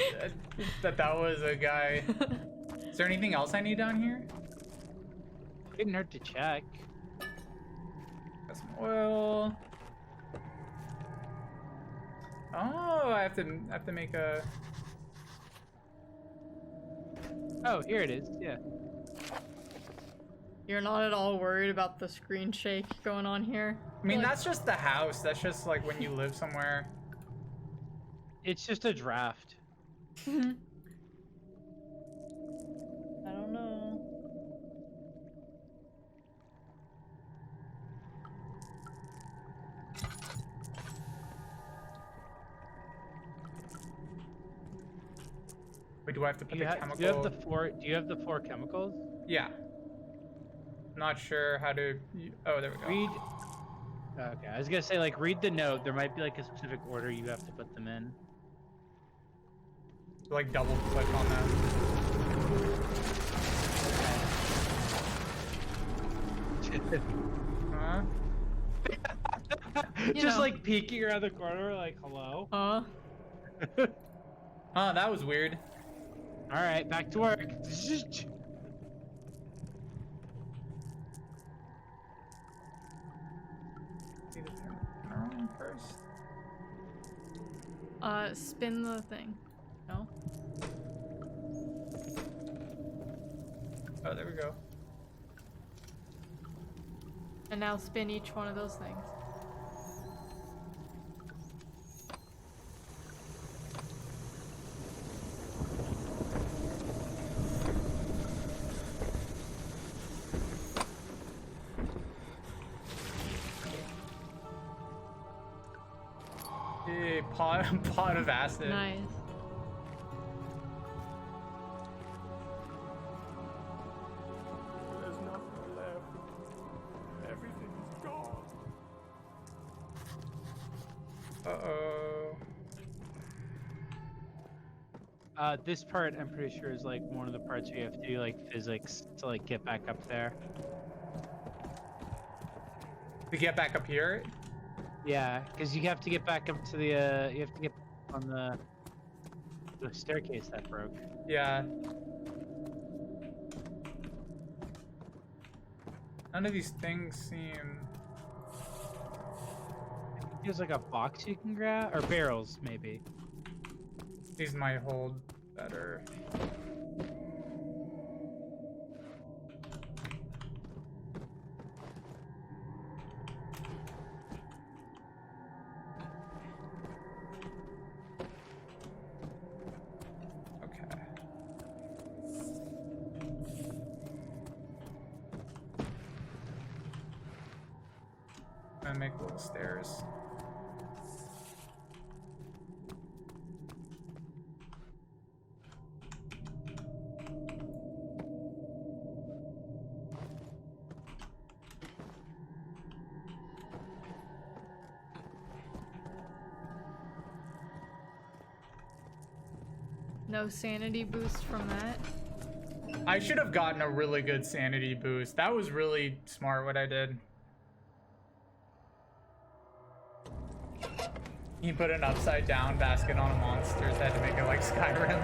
that was a guy. Is there anything else I need down here? Didn't hurt to check. Got some oil. Oh, I have to make a. Oh, here it is. Yeah. You're not at all worried about the screen shake going on here? I mean, Like- that's just the house. That's just like when you live somewhere. It's just a draft. I don't know. Wait, do I have to put the chemical? Do you have the four chemicals? Yeah. Not sure how to. Oh, there we go. Read. Okay, I was gonna say like read the note. There might be like a specific order you have to put them in. Like double click on that. Huh? Just know. like peeking around the corner, like hello. Huh? Oh, that was weird. All right, back to work. Need to turn it around first. Spin the thing. No? Oh, there we go. And now spin each one of those things. Hey, pot of acid. Nice. There's nothing left. Everything's gone. Uh-oh. This part I'm pretty sure is like one of the parts where you have to do like physics to like get back up there. To get back up here? Yeah, because you have to get back up to the you have to get on the staircase that broke. Yeah. None of these things seem... There's like a box you can grab, or barrels maybe. These might hold better. Okay. I'm gonna make little stairs. No sanity boost from that. I should have gotten a really good sanity boost. That was really smart what I did. You put an upside down basket on a monster's head to make it like Skyrim.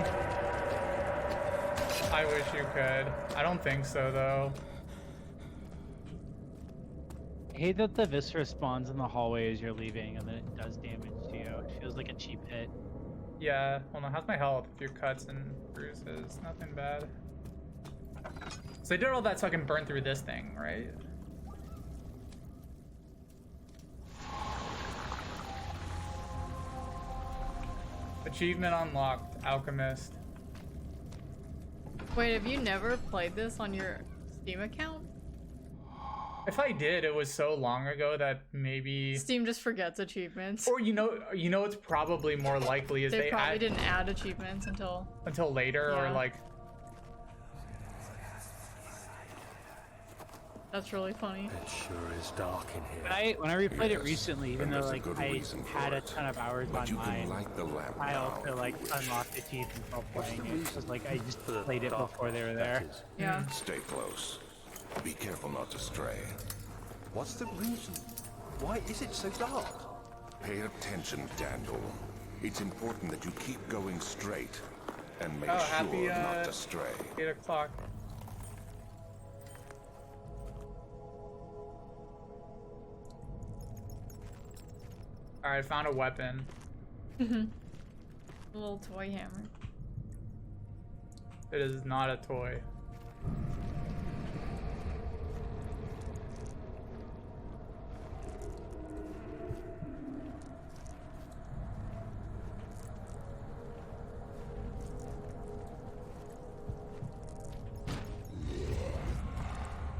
I wish you could. I don't think so though. I hate that the Viscera spawns in the hallway as you're leaving and then it does damage to you. It feels like a cheap hit. Yeah, hold on, how's my health? A few cuts and bruises, nothing bad. So I did all that so I can burn through this thing, right? Achievement unlocked, Alchemist. Wait, have you never played this on your Steam account? If I did, it was so long ago that maybe... Steam just forgets achievements. Or you know it's probably more likely is They they probably add didn't add achievements until... later or Yeah. like... That's really funny. It sure is dark in here. When I replayed it Yes, recently, even and though there's a like good I reason for had a it. ton of hours But you online, can light the lamp I now also if like you wish. unlocked achievements while What's the playing it. reason Because like I just for the played it dark before they were that there. is? Yeah. Stay close. Be careful not to stray. What's the reason? Why is it so dark? Pay attention, Dandel. It's important that you keep going straight and make Oh, sure happy, not to stray. 8 o'clock. Alright, I found a weapon. A little toy hammer. It is not a toy.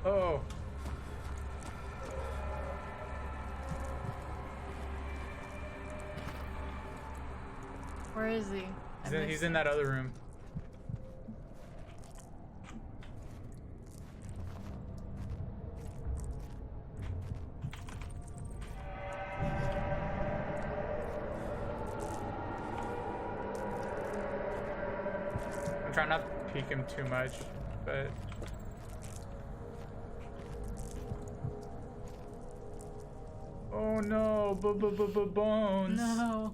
Oh. Where is he? He's in that other room. I'm trying not to peek him too much, but oh no, bones. No.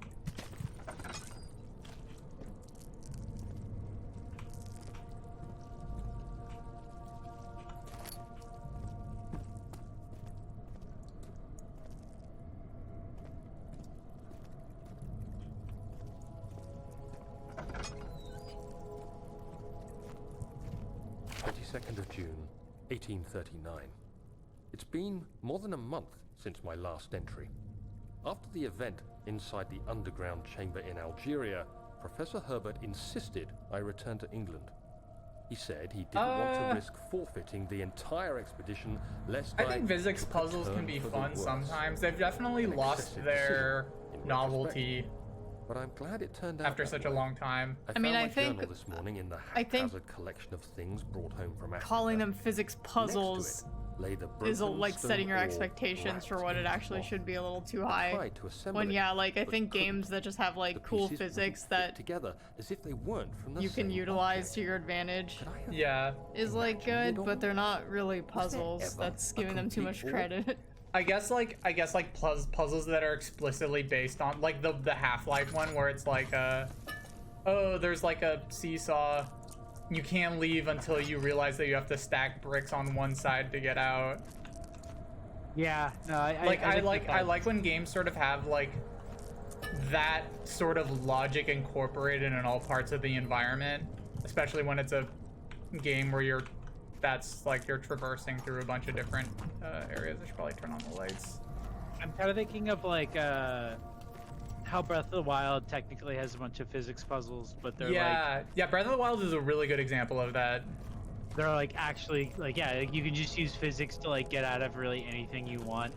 Of June, 1839. It's been more than a month since my last entry. After the event inside the underground chamber in Algeria, Professor Herbert insisted I return to England. He said he didn't want to risk forfeiting the entire expedition lest I think physics puzzles can be fun sometimes. They've definitely lost their novelty but I'm glad it turned out after such a long time. I mean, I think this morning in the haphazard collection of things brought home from Africa. Calling them physics puzzles is like setting your expectations for what it actually should be a little too high. When yeah, like I think games that just have like cool physics that together as if they weren't from the you can utilize to your advantage Yeah, is like good, but they're not really puzzles. That's giving them too much credit. I guess like puzzles that are explicitly based on like the Half-Life one where it's like oh, there's like a seesaw. You can't leave until you realize that you have to stack bricks on one side to get out. Yeah, no, I like when games sort of have like that sort of logic incorporated in all parts of the environment, especially when it's a game where you're traversing through a bunch of different areas. I should probably turn on the lights. I'm kind of thinking of like how Breath of the Wild technically has a bunch of physics puzzles, but they're Breath of the Wild is a really good example of that. They're like actually like you can just use physics to like get out of really anything you want.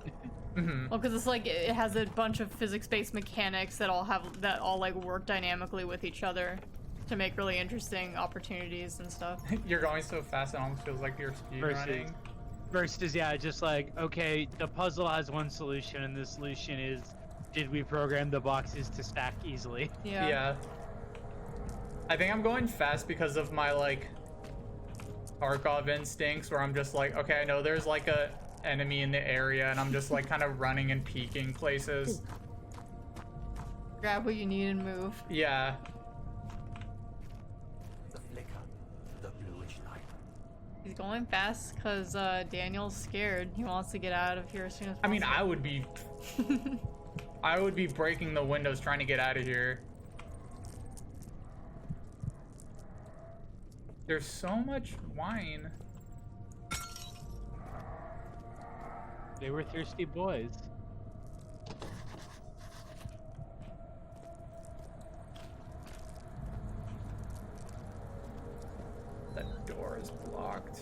Well, because it's like it has a bunch of physics-based mechanics that all like work dynamically with each other to make really interesting opportunities and stuff. You're going so fast it almost feels like you're speedrunning. Versus just like, okay, the puzzle has one solution and the solution is, did we program the boxes to stack easily? Yeah. I think I'm going fast because of my like Tarkov instincts where I'm just like, okay, I know there's like a enemy in the area and I'm just like kind of running and peeking places. Grab what you need and move. Yeah. He's going fast because Daniel's scared. He wants to get out of here as soon as possible. I mean, I would be breaking the windows trying to get out of here. There's so much wine. They were thirsty boys. That door is blocked.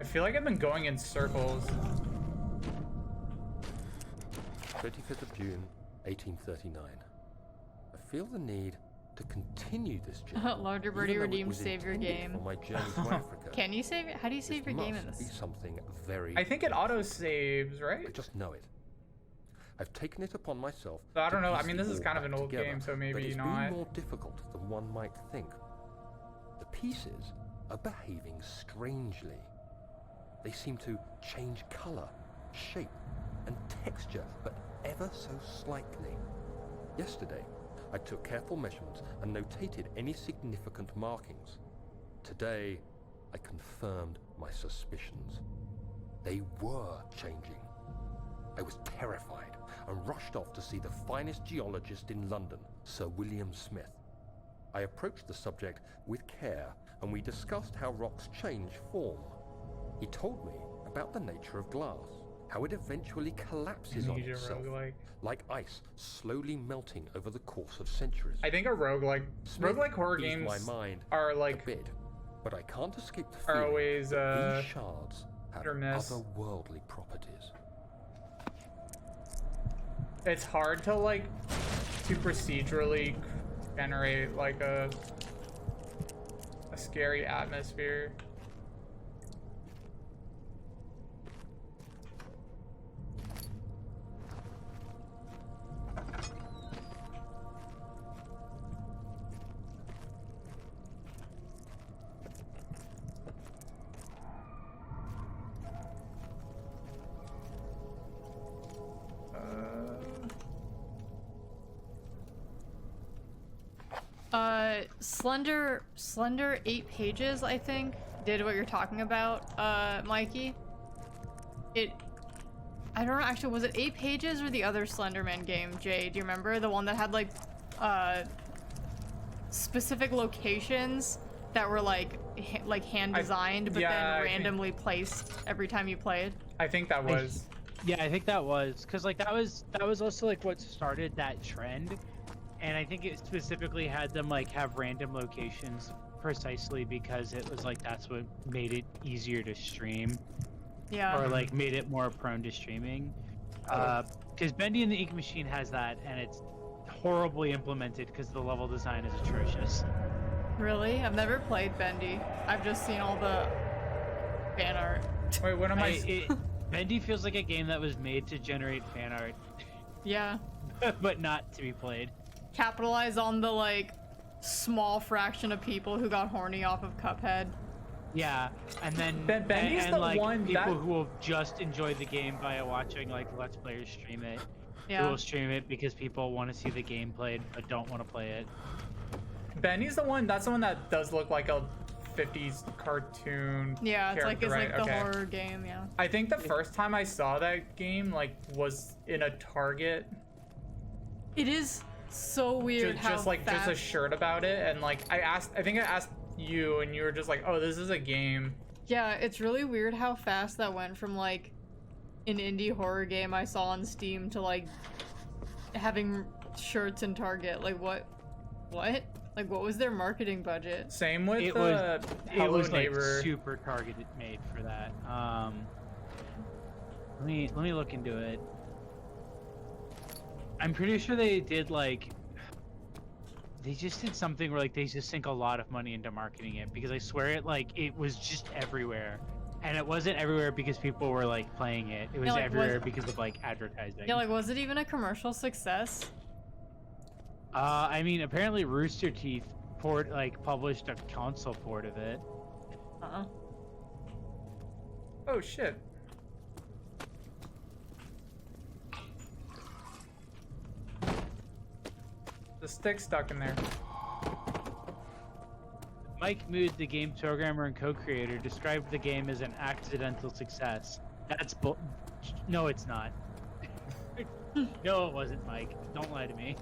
I feel like I've been going in circles. 25th of June, 1839. I feel the need to continue this journey. Larger Birdie redeemed save your game. For my journey to Africa. Can you save it? How do you save your game in this? Be something very I think it auto saves, right? I just know it. I've taken it upon myself. So I don't know. I piece mean, the this is all kind of an back old together, game, so maybe but it's not. been more difficult than one might think. The pieces are behaving strangely. They seem to change color, shape, and texture, but ever so slightly. Yesterday, I took careful measurements and notated any significant markings. Today, I confirmed my suspicions. They were changing. I was terrified and rushed off to see the finest geologist in London, Sir William Smith. I approached the subject with care, and we discussed how rocks change form. He told me about the nature of glass, how it eventually collapses on Amnesia itself, roguelike. like ice slowly melting over the course of centuries. I think a roguelike horror eased games my mind are a like bit, but I can't escape the are feeling always that these shards have hit or miss. otherworldly properties. it's hard to like to procedurally generate like a scary atmosphere. Slender 8 pages, I think, did what you're talking about, Mikey. I don't know, actually, was it 8 pages or the other Slenderman game, Jay? Do you remember? The one that had, like, specific locations that were, like, hand-designed, but then randomly placed every time you played? I think that was. Yeah, I think that was, because, like, that was also, like, what started that trend. And I think it specifically had them like have random locations precisely because it was like that's what made it easier to stream. Yeah. Or like made it more prone to streaming. Because Bendy and the Ink Machine has that, and it's horribly implemented because the level design is atrocious. Really? I've never played Bendy. I've just seen all the fan art. Wait, what am Bendy feels like a game that was made to generate fan art. Yeah. But not to be played. Capitalize on the like small fraction of people who got horny off of Cuphead. Yeah, and then Bendy's and the like one people that... who will just enjoy the game by watching like Let's Players stream it. Yeah. Who will stream it because people want to see the game played but don't want to play it. Bendy's the one. That's the one that does look like a 50s cartoon. Yeah, it's like right? the horror game. Yeah. I think the first time I saw that game like was in a Target. It is so weird how just fast... a shirt about it, and like I think I asked you, and you were just like, "Oh, this is a game." Yeah, it's really weird how fast that went from like an indie horror game I saw on Steam to like having shirts in Target. Like what? Like what was their marketing budget? Same with It Hello was like Neighbor. super targeted made for that. Let me look into it. I'm pretty sure they did like they just did something where like they just sink a lot of money into marketing it, because I swear it was just everywhere. And it wasn't everywhere because people were like playing it. It was everywhere because of like advertising. Yeah, like was it even a commercial success? I mean, apparently Rooster Teeth published a console port of it. Oh shit. The stick stuck in there. Mike Mood, the game programmer and co-creator, described the game as an accidental success. That's No, it's not. No, it wasn't, Mike. Don't lie to me.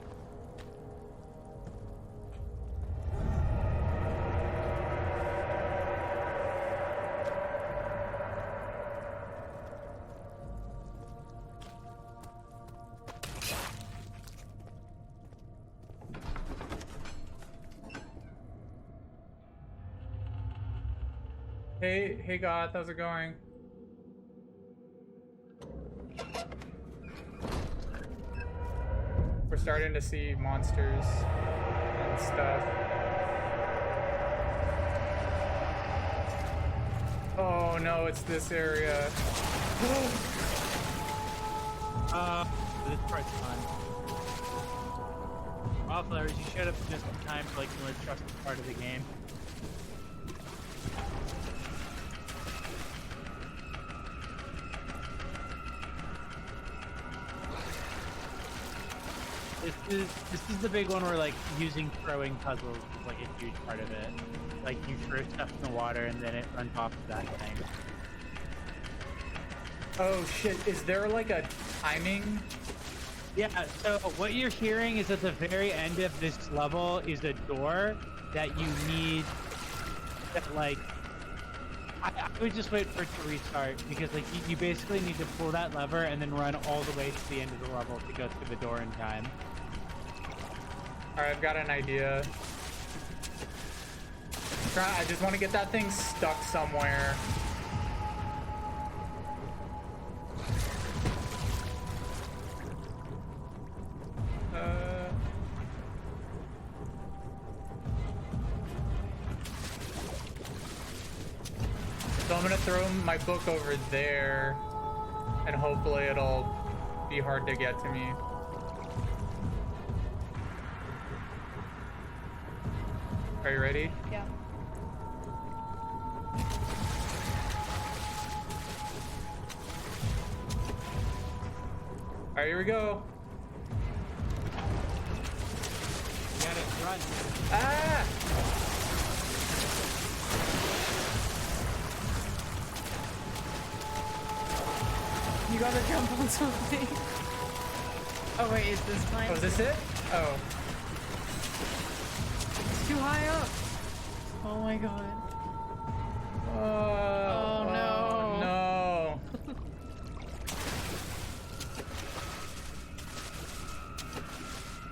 Hey God, how's it going? We're starting to see monsters and stuff. Oh no, it's this area. This part's fun. Wildflowers, you showed up just in time for like the most trusted part of the game. This is the big one where like using throwing puzzles is like a huge part of it. Like you throw stuff in the water and then it runs off to that thing. Oh shit, is there like a timing? Yeah, so what you're hearing is at the very end of this level is a door that you need that like I would just wait for it to restart because like you basically need to pull that lever and then run all the way to the end of the level to go through the door in time. Alright, I've got an idea. I just want to get that thing stuck somewhere. So I'm gonna throw my book over there, and hopefully it'll be hard to get to me. Are you ready? Yeah. Alright, here we go. Get it, run. Ah! You gotta jump on something. Oh wait, is this time? Oh, is this it? Oh. It's too high up. Oh my god. Oh no. No.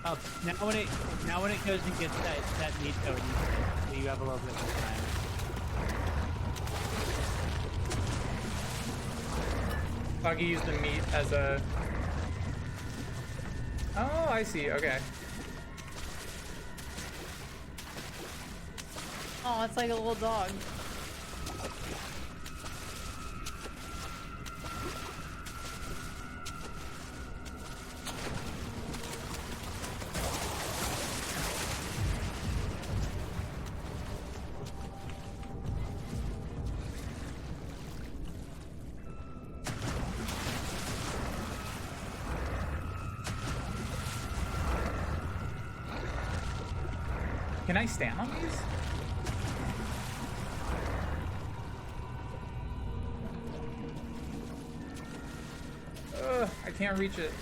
Oh, now when it goes and gets that meat totem, so you have a little bit more time. Foggy used the meat as a... Oh, I see. Okay. Oh, it's like a little dog. Can I stand on these? Ugh, I can't reach it.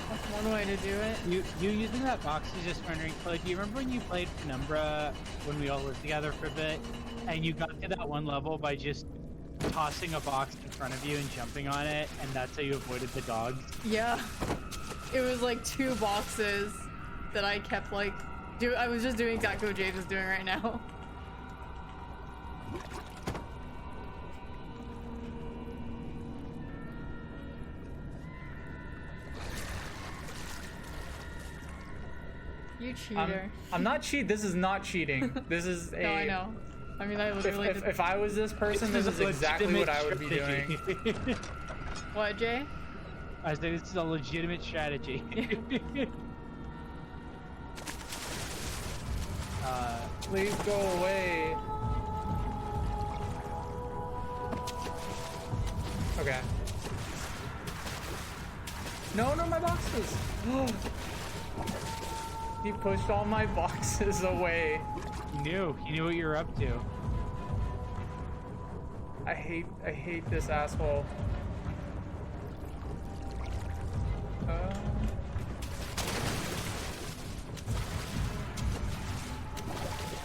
That's one way to do it. You using that box is just wondering, like, do you remember when you played Penumbra when we all lived together for a bit, and you got to that one level by just tossing a box in front of you and jumping on it, and that's how you avoided the dogs? Yeah. It was like 2 boxes that I kept like I was just doing exactly what Jade is doing right now. You cheater. I'm not cheating. This is not cheating. This is a... No, I know. I mean, I literally did. If I was this person, this is exactly what I would be doing. What, Jay? I think this is a legitimate strategy. Please go away. Okay. No, my boxes. He pushed all my boxes away. You knew what you were up to. I hate this asshole.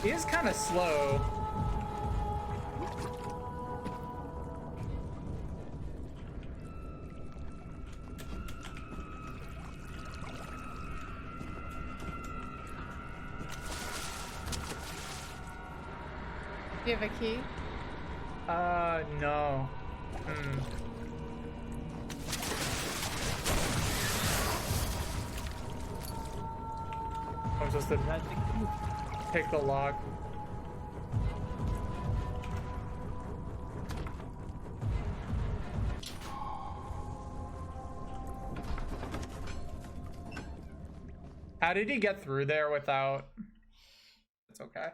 He is kind of slow. Do you have a key? No. I'm supposed to pick the lock. How did he get through there without? It's okay.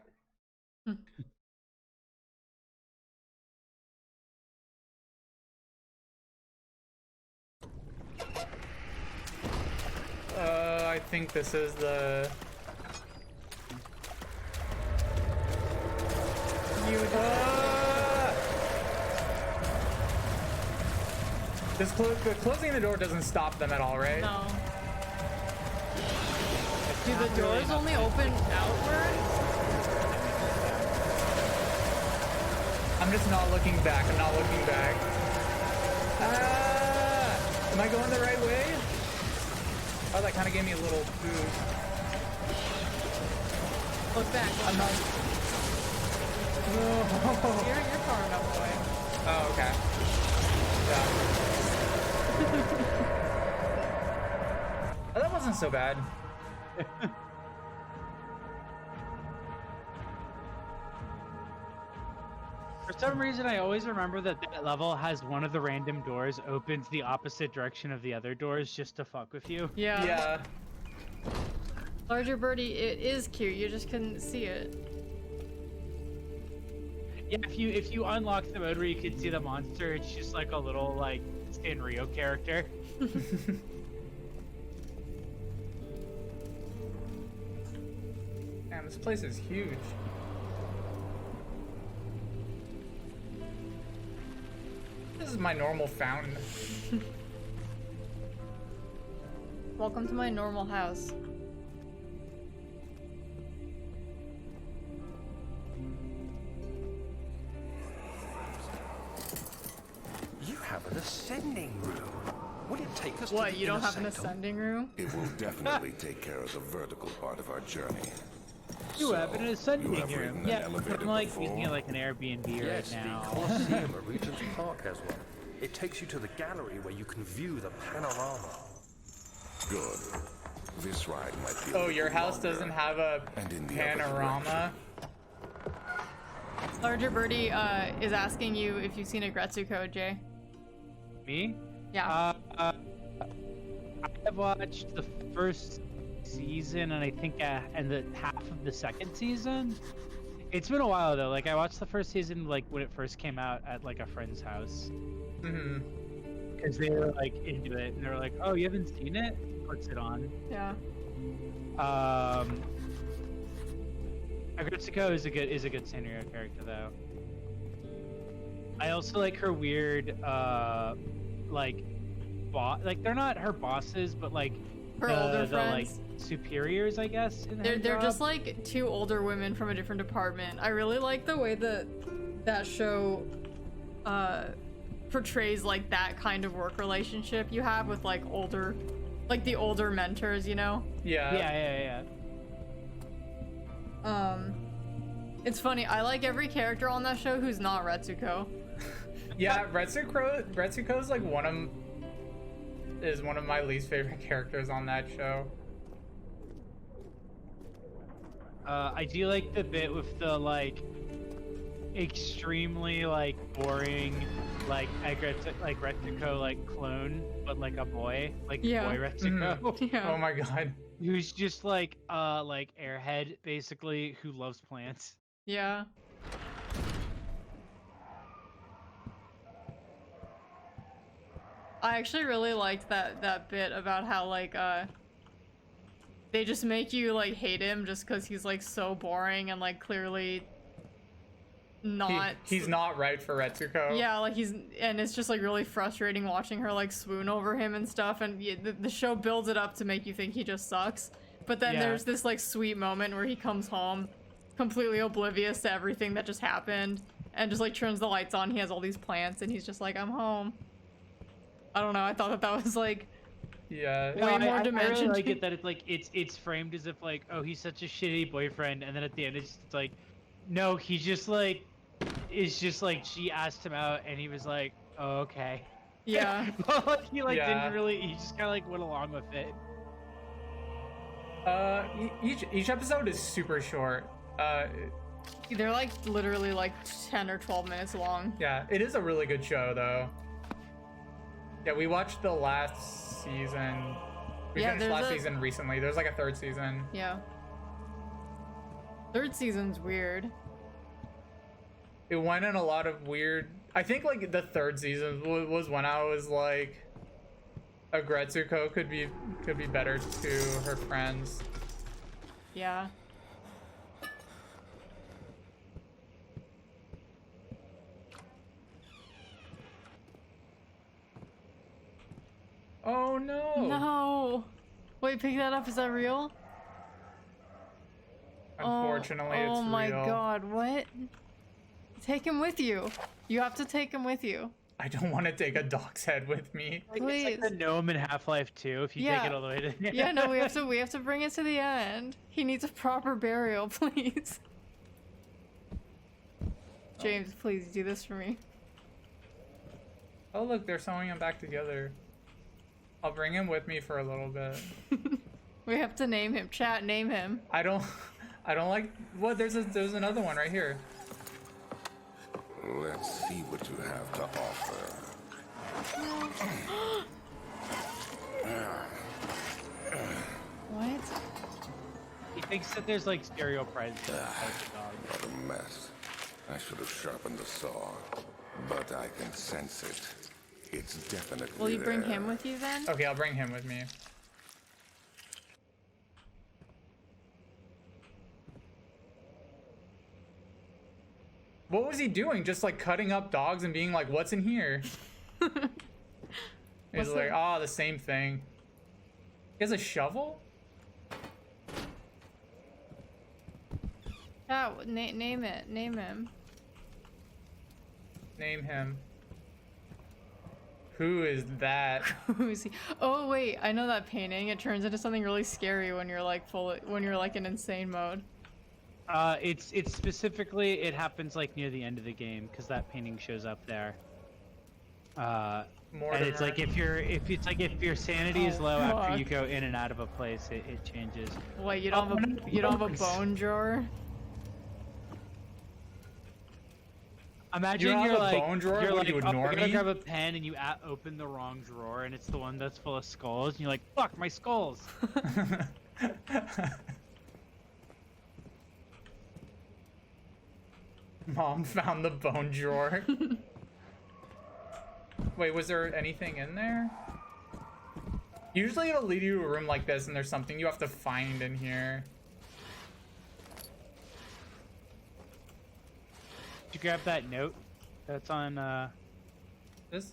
I think this is the. Closing the door doesn't stop them at all, right? No. Do the doors only open outward? I'm just not looking back. I'm not looking back. Am I going the right way? Oh, that kind of gave me a little boost. Look back. I'm not. No. You're far enough away. Oh, okay. Yeah. Oh, that wasn't so bad. For some reason, I always remember that that level has one of the random doors opens the opposite direction of the other doors just to fuck with you. Yeah. Yeah. Larger birdie, it is cute. You just couldn't see it. Yeah, if you unlock the mode where you can see the monster, it's just like a little like Sanrio character. Man, this place is huge. This is my normal fountain. Welcome to my normal house. You have an ascending room. Would it take us to What, the you don't inner have an sanctum? ascending room? It will definitely take care of the vertical part of our journey. You have an So, ascending you have room. ridden an Yeah, elevator I'm like before? using it like an Airbnb Yes, right the now. Colosseum at Regent's Park has one. It takes you to the gallery where you can view the panorama. Good. This ride might be. Oh, your house doesn't have a And in the other panorama? Larger birdie is asking you if you've seen a Gretsuko, Jay. Me? Yeah. I've watched the first season and I think and the half of the second season. It's been a while though. Like I watched the first season like when it first came out at like a friend's house. Mm-hmm. Because they were like into it and they were like, "Oh, you haven't seen it?" Puts it on. Yeah. Agretsuko is a good Sanrio character though. I also like her weird like they're not her bosses but like Her older friends. like superiors I guess in They're her just job. like two older women from a different department. I really like the way that show portrays like that kind of work relationship you have with like the older mentors, you know? Yeah. It's funny, I like every character on that show who's not Retsuko. Yeah, Retsuko's like one of my least favorite characters on that show. I do like the bit with the like extremely like boring like Retsuko like clone but like a boy like Yeah. boy Retsuko. Yeah. Oh my god. Who's just like airhead basically who loves plants. Yeah. I actually really liked that bit about how like they just make you like hate him just because he's like so boring and like clearly not He's not right for Retsuko. yeah, like and it's just like really frustrating watching her like swoon over him and stuff, and the show builds it up to make you think he just sucks, but then Yeah. there's this like sweet moment where he comes home completely oblivious to everything that just happened and just like turns the lights on. He has all these plants and he's just like, I'm home. I don't know, I thought that was like Yeah. way more I dimension really like to- it that it's like it's framed as if like, oh, he's such a shitty boyfriend, and then at the end it's like, no, he just like is just like she asked him out and he was like, oh, okay. yeah. Like, he like Yeah. didn't really, he just kind of like went along with it. Each episode is super short. They're like literally like 10 or 12 minutes long. Yeah, it is a really good show though. Yeah, we watched the last season We Yeah, finished there's last a- season recently. There's like a third season. Yeah. Third season's weird. It went in a lot of weird. I think like the third season was when I was like, Agretsuko could be better to her friends. Yeah. Oh no! No. Wait, pick that up. Is that real? Unfortunately, oh, it's oh my real. god, what? Take him with you. You have to take him with you. I don't want to take a dog's head with me. Like, Please. it's like the gnome in Half-Life 2, if you take it all the way to the end. Yeah, no, we have to bring it to the end. He needs a proper burial, please. James, please do this for me. Oh look, they're sewing him back together. I'll bring him with me for a little bit. We have to name him. Chat, name him. I don't like. What? There's another one right here. Let's see what you have to offer. What? He thinks that there's like stereo prizes for the dog. What a mess. I should have sharpened the saw, but I can sense it. It's definitely Will you bring there. him with you then? Okay, I'll bring him with me. What was he doing? Just like cutting up dogs and being like, "What's in here?" He's What's like, the- "Ah, the same thing." He has a shovel? Chat, name it. Name him. Name him. Who is that? Who's he? Oh wait, I know that painting. It turns into something really scary when you're like when you're like in insane mode. It's specifically, it happens like near the end of the game, because that painting shows up there. And it's like if your sanity is low after you fuck. go in and out of a place, it changes. Wait, you don't have a bone drawer? Imagine You don't you're have a like, bone drawer? you're What, like, you oh, I gotta normie? grab a pen, and you open the wrong drawer, and it's the one that's full of skulls, and you're like, fuck, my skulls! Mom found the bone drawer. Wait, was there anything in there? Usually it'll lead you to a room like this and there's something you have to find in here. Did you grab that note that's on, This?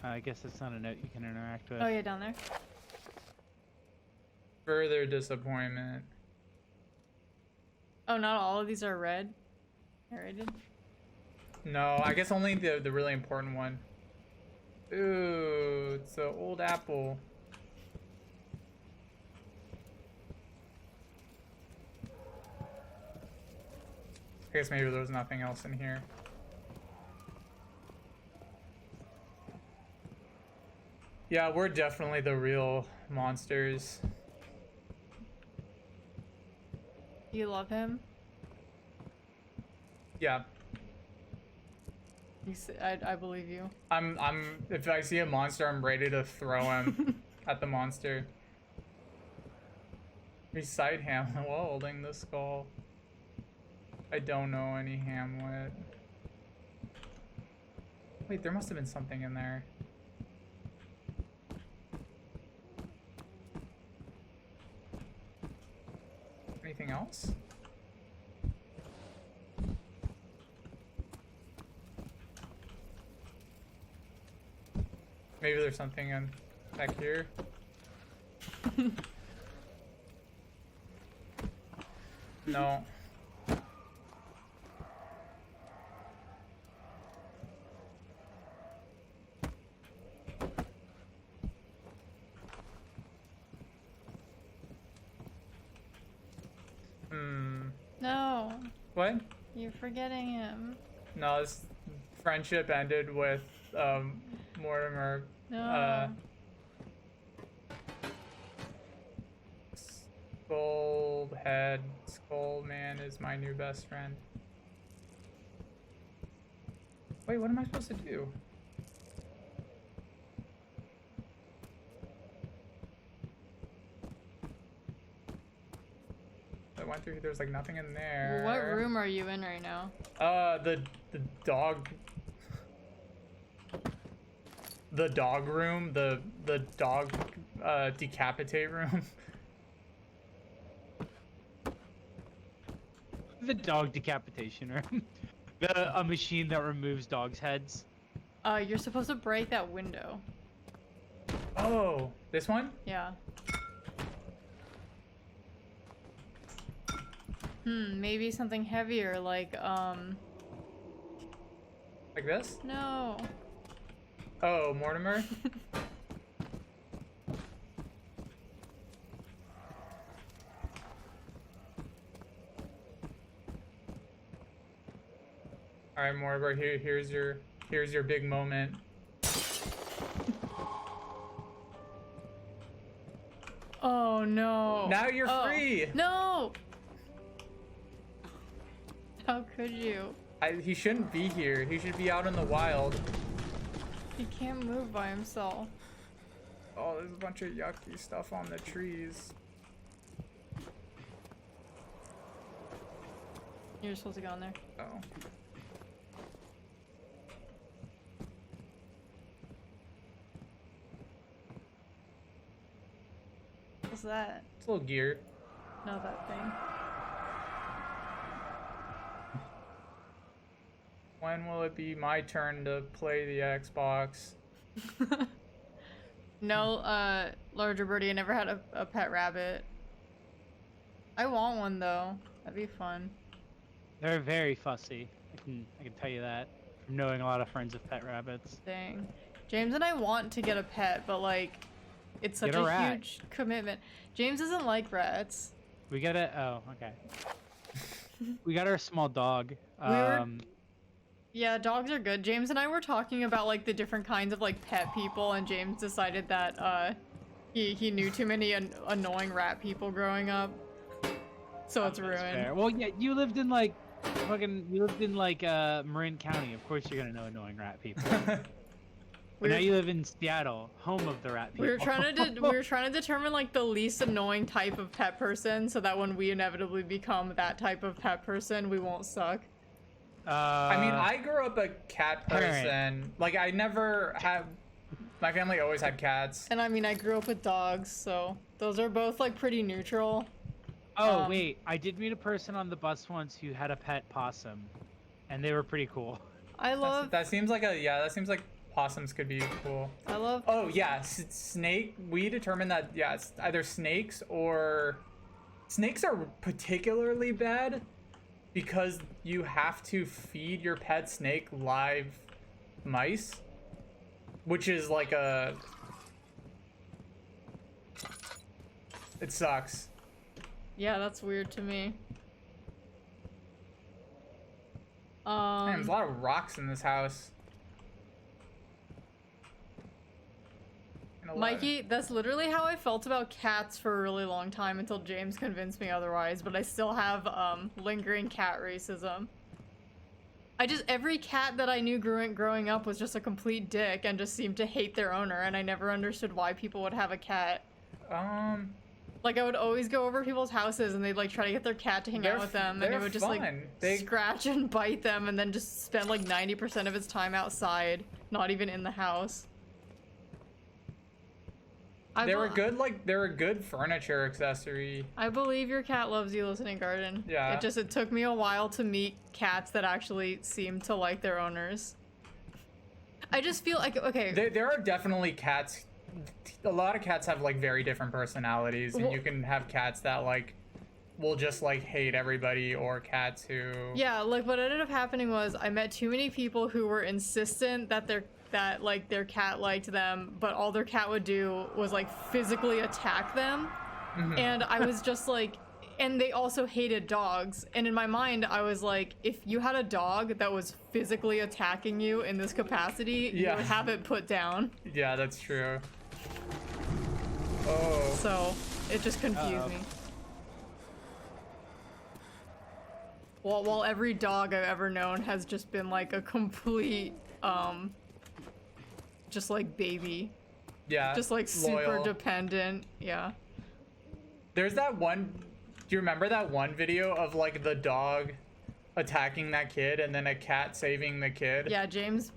I guess it's not a note you can interact with. Oh yeah, down there. Further disappointment. Oh, not all of these are red. Narrated. No, I guess only the really important one. Ooh, it's an old apple. I guess maybe there's nothing else in here. Yeah, we're definitely the real monsters. Do you love him? Yeah, I believe you. if I see a monster, I'm ready to throw him at the monster. Recite Hamlet while holding the skull. I don't know any Hamlet. Wait, there must have been something in there. Anything else? Maybe there's something in back here. No. No, What? you're forgetting him. No, this friendship ended with Mortimer. No. Skull man is my new best friend. Wait, what am I supposed to do? I went through. There's like nothing in there. What room are you in right now? The dog. The dog room. The dog decapitate room. The dog decapitation room. A machine that removes dogs' heads. You're supposed to break that window. Oh, this one? Yeah. Maybe something heavier, like, Like this? No. Oh, Mortimer? Alright, Mortimer, here's your big moment. Oh, no. Now you're free! No! How could you? He shouldn't be here. He should be out in the wild. He can't move by himself. Oh, there's a bunch of yucky stuff on the trees. You're supposed to go in there. Oh. What's that? It's a little gear. No, that thing. When will it be my turn to play the Xbox? No, larger birdie, I never had a pet rabbit. I want one though. That'd be fun. They're very fussy. I can tell you that from knowing a lot of friends of pet rabbits. Dang. James and I want to get a pet, but like, it's such Get a a rat. huge commitment. James doesn't like rats. We got a okay. We got our small dog. Yeah, dogs are good. James and I were talking about like the different kinds of like pet people, and James decided that he knew too many annoying rat people growing up, so it's ruined. Fair. Well, yeah, you lived in like Marin County. Of course, you're gonna know annoying rat people. But now you live in Seattle, home of the rat people. We were trying to determine like the least annoying type of pet person, so that when we inevitably become that type of pet person, we won't suck. I mean, I grew up a cat person. Like, I never had... My family always had cats. And I mean, I grew up with dogs, so those are both like pretty neutral. Oh, wait. I did meet a person on the bus once who had a pet possum, and they were pretty cool. I love... That seems like that seems like possums could be cool. I love... Oh, yeah, snake. We determined that, yeah, it's either snakes or... Snakes are particularly bad because you have to feed your pet snake live mice, which is like a... It sucks. Yeah, that's weird to me. Man, there's a lot of rocks in this house. Mikey, that's literally how I felt about cats for a really long time until James convinced me otherwise, but I still have lingering cat racism. Every cat that I knew growing up was just a complete dick and just seemed to hate their owner, and I never understood why people would have a cat. Like, I would always go over people's houses and they'd like try to get their cat to hang out with them, and it would just like scratch and bite them and then just spend like 90% of its time outside, not even in the house. They were a good furniture accessory. I believe your cat loves you, listening garden. Yeah. It took me a while to meet cats that actually seemed to like their owners. I just feel like, okay. There are definitely cats. A lot of cats have like very different personalities, and you can have cats that like will just like hate everybody, or cats who... Yeah, like what ended up happening was I met too many people who were insistent that their cat liked them, but all their cat would do was like physically attack them. And I was just like, and they also hated dogs, and in my mind I was like, if you had a dog that was physically attacking you in this capacity, you would have it put down. Yeah, that's true. Oh. So it just confused me. While every dog I've ever known has just been like a complete just like baby. Yeah. Just like super loyal. dependent. Yeah. There's that one Do you remember that one video of like the dog attacking that kid and then a cat saving the kid? Yeah, James.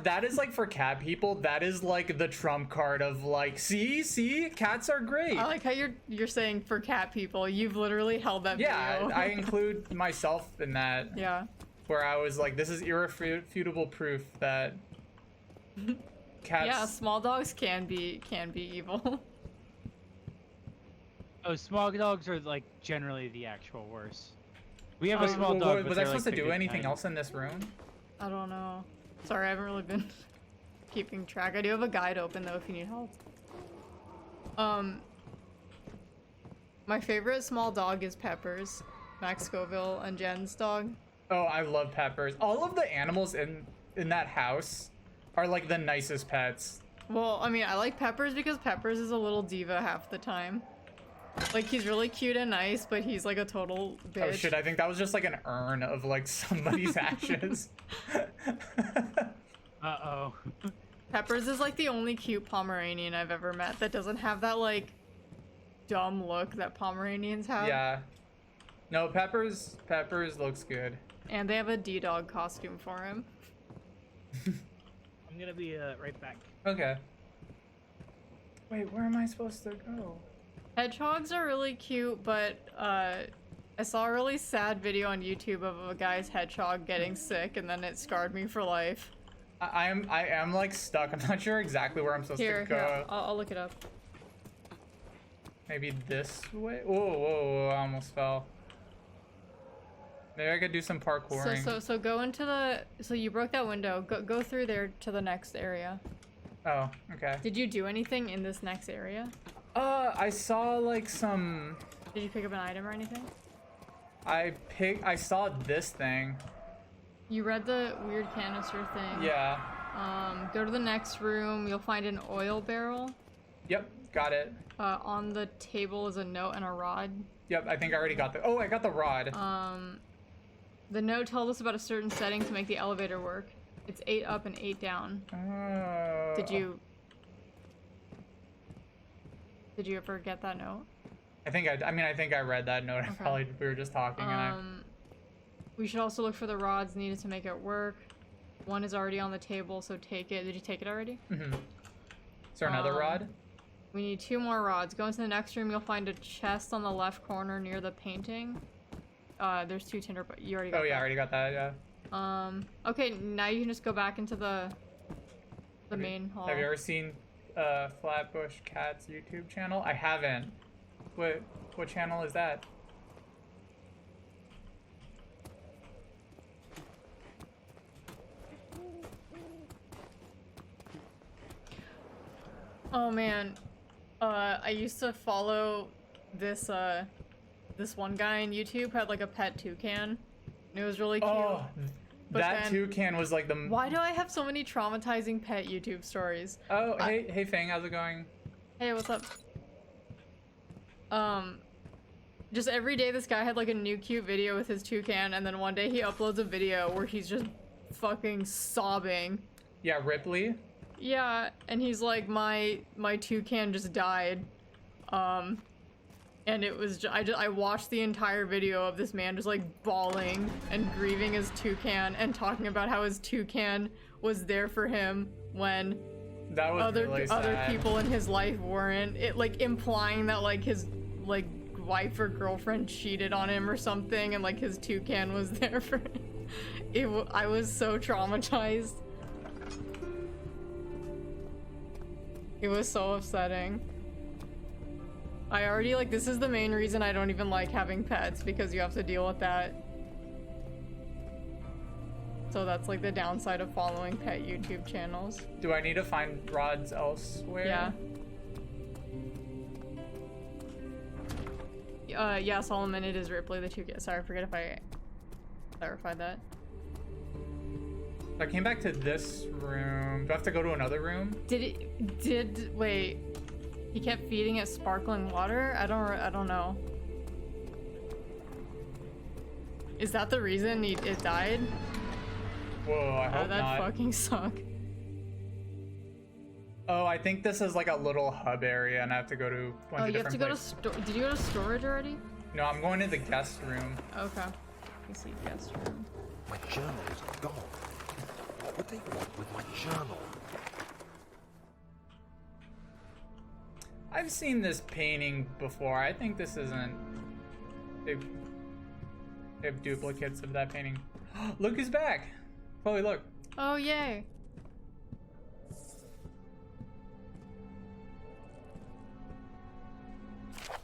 That is like for cat people. That is like the trump card of like, see, cats are great. I like how you're saying for cat people. You've literally held that Yeah, video. I include myself in that. Yeah. Where I was like, this is irrefutable proof that cats. Yeah, small dogs can be evil. Oh, small dogs are like generally the actual worst. We have a small dog. Was I supposed to do anything else in this room? I don't know. Sorry, I haven't really been keeping track. I do have a guide open though if you need help. My favorite small dog is Peppers, Max Scoville and Jen's dog. Oh, I love Peppers. All of the animals in that house are like the nicest pets. Well, I mean, I like Peppers because Peppers is a little diva half the time. Like, he's really cute and nice, but he's like a total bitch. Oh shit, I think that was just like an urn of like somebody's ashes. Uh-oh. Peppers is like the only cute Pomeranian I've ever met that doesn't have that like dumb look that Pomeranians have. Yeah. No, Peppers looks good. And they have a D-Dog costume for him. I'm gonna be right back. Okay. Wait, where am I supposed to go? Hedgehogs are really cute, but I saw a really sad video on YouTube of a guy's hedgehog getting sick, and then it scarred me for life. I am like stuck. I'm not sure exactly where I'm supposed to go. Here, I'll look it up. Maybe this way? Whoa, I almost fell. Maybe I could do some parkouring. So go into the. So you broke that window. Go through there to the next area. Oh, okay. Did you do anything in this next area? I saw like some. Did you pick up an item or anything? I saw this thing. You read the weird canister thing. Yeah. Go to the next room. You'll find an oil barrel. Yep, got it. On the table is a note and a rod. Yep, I think I already got the. Oh, I got the rod. The note tells us about a certain setting to make the elevator work. It's 8 up and 8 down. Did you ever get that note? I think I think I read that note. Okay. Probably we were just talking and We should also look for the rods needed to make it work. One is already on the table, so take it. Did you take it already? Mm-hmm. Is there another rod? We need 2 more rods. Go into the next room. You'll find a chest on the left corner near the painting. There's 2 tinder, but you already got Oh yeah, that. I already got that. Yeah. Okay, now you can just go back into the main hall. Have you ever seen Flatbush Cat's YouTube channel? I haven't. What channel is that? Oh man, I used to follow this this one guy on YouTube who had like a pet toucan. And it was really cute. Oh, But that then- toucan was like the. Why do I have so many traumatizing pet YouTube stories? Oh, hey Fang, how's it going? Hey, what's up? Just every day this guy had like a new cute video with his toucan, and then one day he uploads a video where he's just fucking sobbing. Yeah, Ripley. Yeah, and he's like, my toucan just died. And it was I watched the entire video of this man just like bawling and grieving his toucan and talking about how his toucan was there for him when That was really sad. other people in his life weren't. It like implying that like his like wife or girlfriend cheated on him or something, and like his toucan was there for him. I was so traumatized. It was so upsetting. I already like this is the main reason I don't even like having pets, because you have to deal with that. So that's like the downside of following pet YouTube channels. Do I need to find rods elsewhere? Yeah. Yeah, Solomon, it is Ripley the toucan. Sorry, I forget if I clarified that. I came back to this room. Do I have to go to another room? Wait, he kept feeding it sparkling water? I don't know. Is that the reason it died? Whoa, I hope That not. fucking suck. Oh, I think this is like a little hub area, and I have to go to a bunch of You have different to go places. to did you go to storage already? No, I'm going to the guest room. Okay. You see guest room. My journal is gone. What would they want with my journal? I've seen this painting before. I think this isn't. They have duplicates of that painting. Look who's back! Chloe, look. Oh, yay.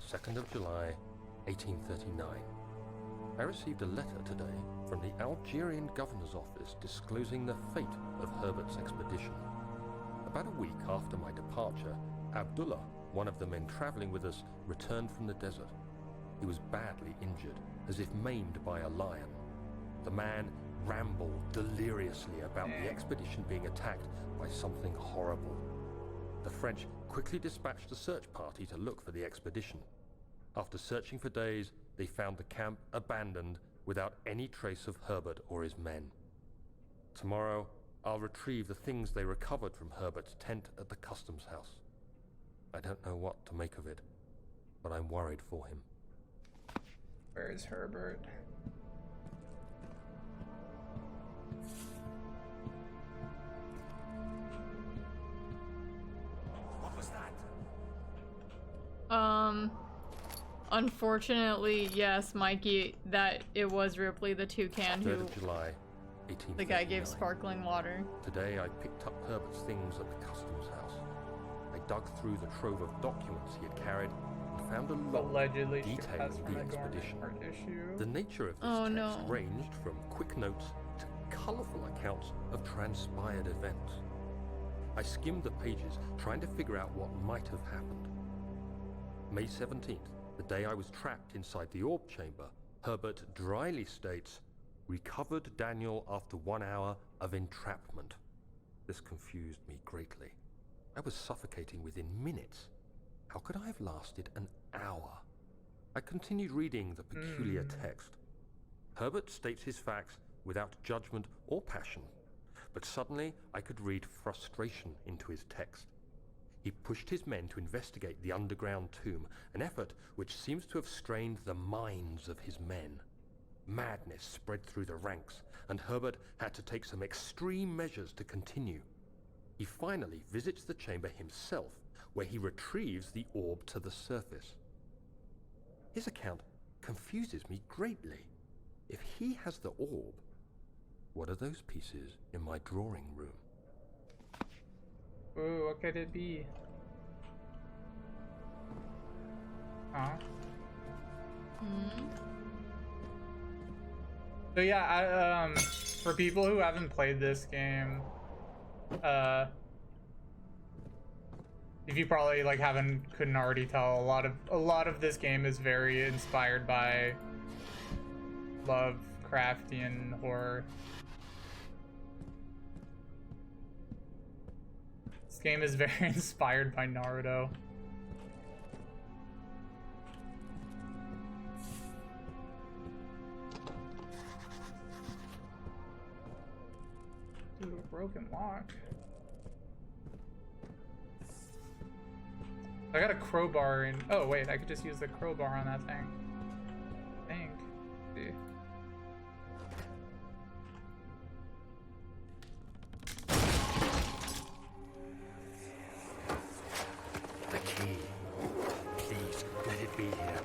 2nd of July, 1839. I received a letter today from the Algerian governor's office disclosing the fate of Herbert's expedition. About a week after my departure, Abdullah, one of the men traveling with us, returned from the desert. He was badly injured, as if maimed by a lion. The man rambled deliriously about the expedition being attacked by something horrible. The French quickly dispatched a search party to look for the expedition. After searching for days, they found the camp abandoned without any trace of Herbert or his men. Tomorrow, I'll retrieve the things they recovered from Herbert's tent at the customs house. I don't know what to make of it, but I'm worried for him. Where is Herbert? What was that? Unfortunately, yes, Mikey, that it was Ripley the toucan 3rd who of July, 1839. the guy gave sparkling water. Today I picked up Herbert's things at the customs house. I dug through the trove of documents he had carried and found a log Allegedly, she detailing passed from the a dormant expedition. heart issue. The nature of this Oh, text no. ranged from quick notes to colourful accounts of transpired events. I skimmed the pages, trying to figure out what might have happened. May 17th, the day I was trapped inside the orb chamber, Herbert dryly states, "Recovered Daniel after 1 hour of entrapment." This confused me greatly. I was suffocating within minutes. How could I have lasted an hour? I continued reading the peculiar text. Herbert states his facts without judgment or passion, but suddenly I could read frustration into his text. He pushed his men to investigate the underground tomb, an effort which seems to have strained the minds of his men. Madness spread through the ranks, and Herbert had to take some extreme measures to continue. He finally visits the chamber himself, where he retrieves the orb to the surface. His account confuses me greatly. If he has the orb, what are those pieces in my drawing room? Ooh, what could it be? Huh? So yeah, for people who haven't played this game, if you probably like couldn't already tell, a lot of this game is very inspired by Lovecraftian horror. This game is very inspired by Naruto. Dude, a broken lock. I got a crowbar in. Oh wait, I could just use the crowbar on that thing. I think. Let's see. The key. Please, let it be here.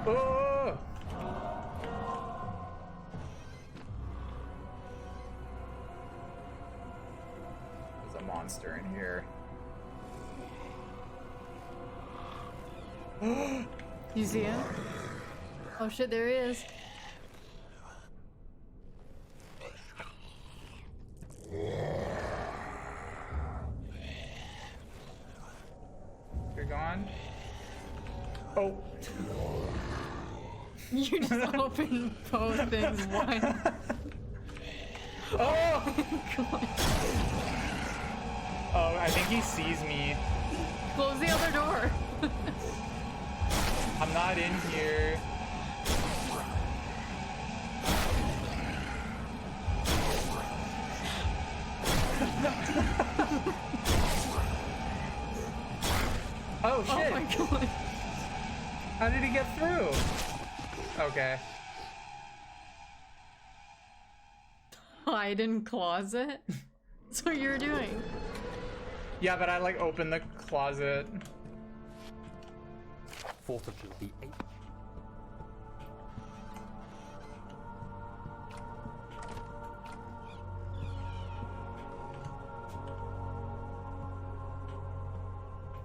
Oh! There's a monster in here. You see him? Oh shit, there he is. You're gone? Oh. You just opened both things wide. Oh! Oh, I think he sees me. Close the other door. I'm not in here. Oh Oh shit! my god. How did he get through? Okay. Hide in closet? That's what you're doing. Yeah, but I like opened the closet. 4th of July, the 8th.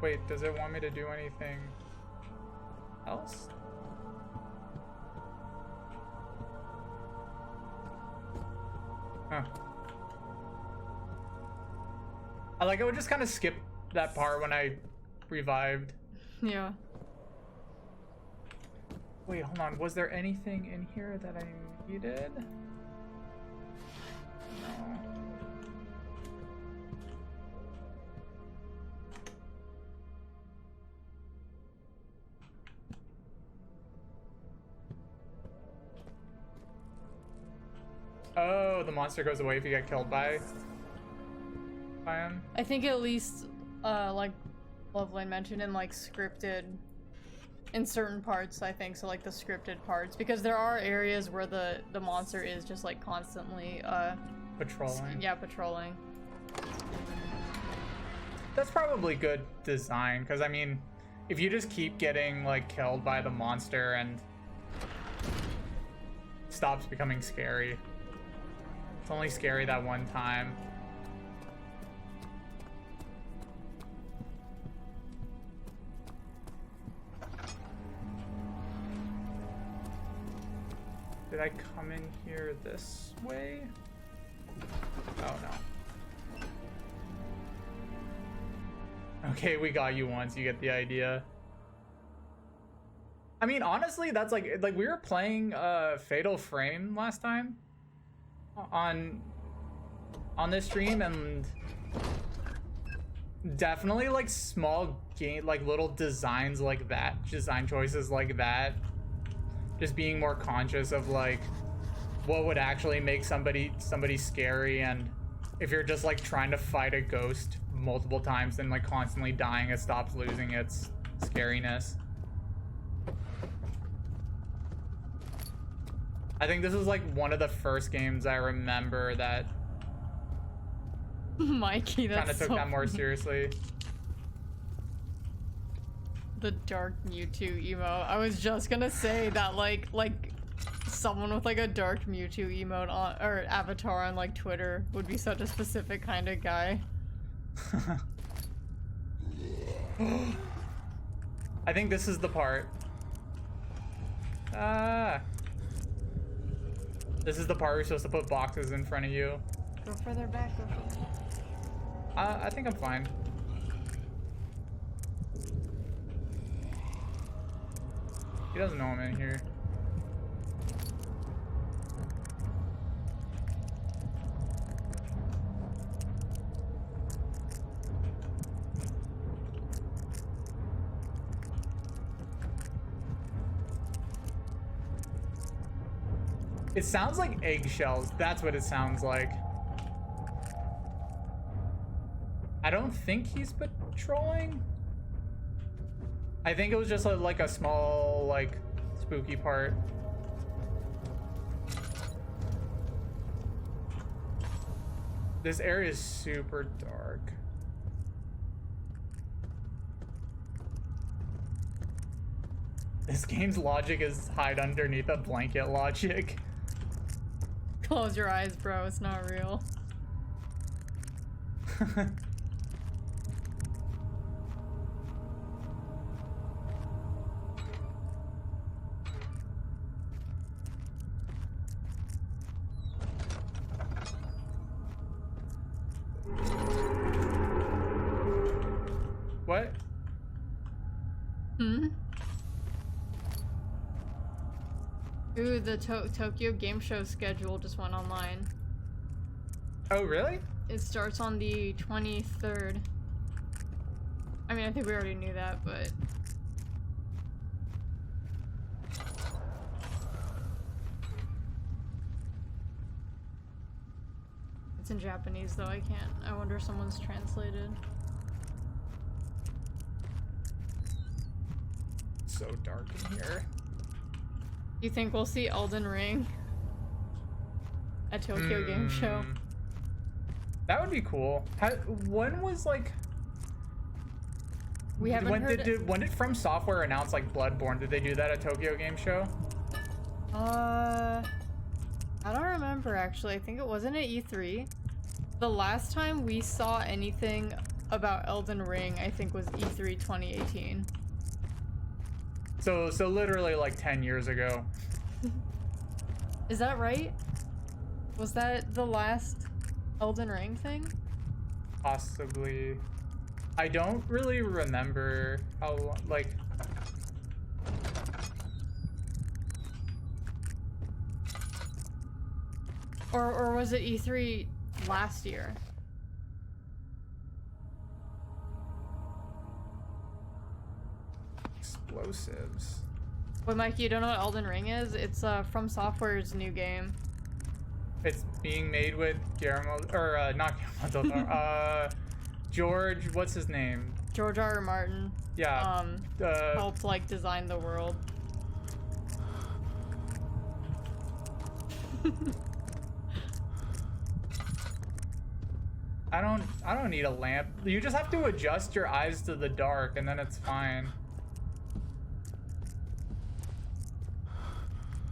Wait, does it want me to do anything else? Huh. I would just kind of skip that part when I revived. Yeah. Wait, hold on. Was there anything in here that I needed? No. Oh, the monster goes away if you get killed by him. I think at least, like Loveline mentioned, in like scripted, in certain parts, I think, so like the scripted parts, because there are areas where the monster is just like constantly, Patrolling. yeah, patrolling. That's probably good design, because I mean, if you just keep getting like killed by the monster and stops becoming scary. It's only scary that one time. Did I come in here this way? Oh no. Okay, we got you once, you get the idea. I mean, honestly, that's like we were playing Fatal Frame last time on this stream, and definitely like small game, like little designs like that, design choices like that, just being more conscious of like what would actually make somebody scary, and if you're just like trying to fight a ghost multiple times and like constantly dying, it stops losing its scariness. I think this is like one of the first games I remember that Mikey, that's kind of took so that more funny. seriously. The dark Mewtwo emo. I was just gonna say that like someone with like a dark Mewtwo emote on or avatar on like Twitter would be such a specific kind of guy. I think this is the part. This is the part where you're supposed to put boxes in front of you. Go further back. Go further back. I think I'm fine. He doesn't know I'm in here. It sounds like eggshells. That's what it sounds like. I don't think he's patrolling. I think it was just like a small, like, spooky part. This area is super dark. This game's logic is hide underneath a blanket logic. Close your eyes, bro. It's not real. What? Hmm? Ooh, the Tokyo Game Show schedule just went online. Oh, really? It starts on the 23rd. I mean, I think we already knew that, but... It's in Japanese, though. I wonder if someone's translated. so dark in here. You think we'll see Elden Ring at Tokyo Game Show? That would be cool. When was like? We haven't heard. When did From Software announce like Bloodborne? Did they do that at Tokyo Game Show? I don't remember actually. I think it wasn't at E3. The last time we saw anything about Elden Ring, I think, was E3 2018. So literally like 10 years ago. Is that right? Was that the last Elden Ring thing? Possibly. I don't really remember how long, like. Or was it E3 last year? Explosives. Wait, Mike, you don't know what Elden Ring is? It's From Software's new game. It's being made with Guillermo, or not Guillermo del Toro, George, what's his name? George R.R. Martin. Yeah. Helped like design the world. I don't need a lamp. You just have to adjust your eyes to the dark and then it's fine.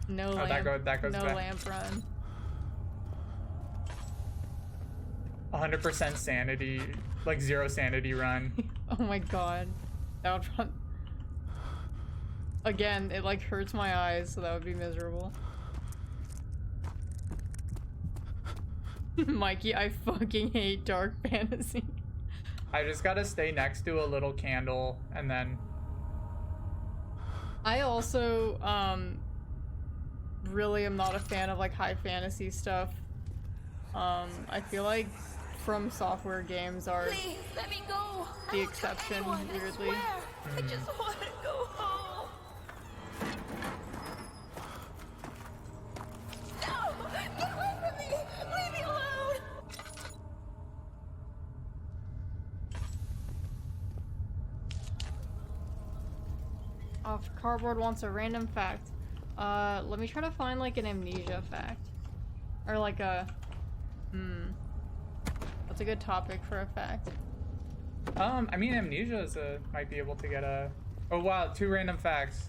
No Oh, lamp. that goes no back. lamp run. 100% sanity, like 0 sanity run. Oh my god. That would run. Again, it like hurts my eyes, so that would be miserable. Mikey, I fucking hate dark fantasy. I just gotta stay next to a little candle and then. I also really am not a fan of like high fantasy stuff. I feel like From Software games are Please, let me go. the exception, weirdly. I just want to go home. No! Get away from me! Leave me alone! Off Cardboard wants a random fact. Let me try to find like an Amnesia fact. Or like a... That's a good topic for a fact. I mean, Amnesia is might be able to get a. Oh wow, 2 random facts.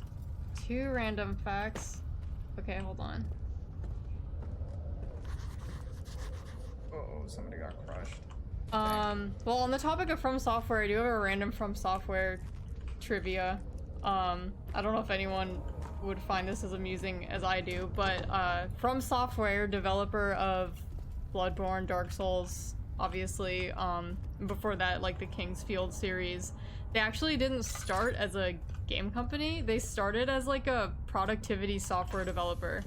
2 random facts. Okay, hold on. Oh, somebody got crushed. Well, on the topic of From Software, I do have a random From Software trivia. I don't know if anyone would find this as amusing as I do, but From Software, developer of Bloodborne, Dark Souls, obviously, before that, like the Kingsfield series, they actually didn't start as a game company. They started as like a productivity software developer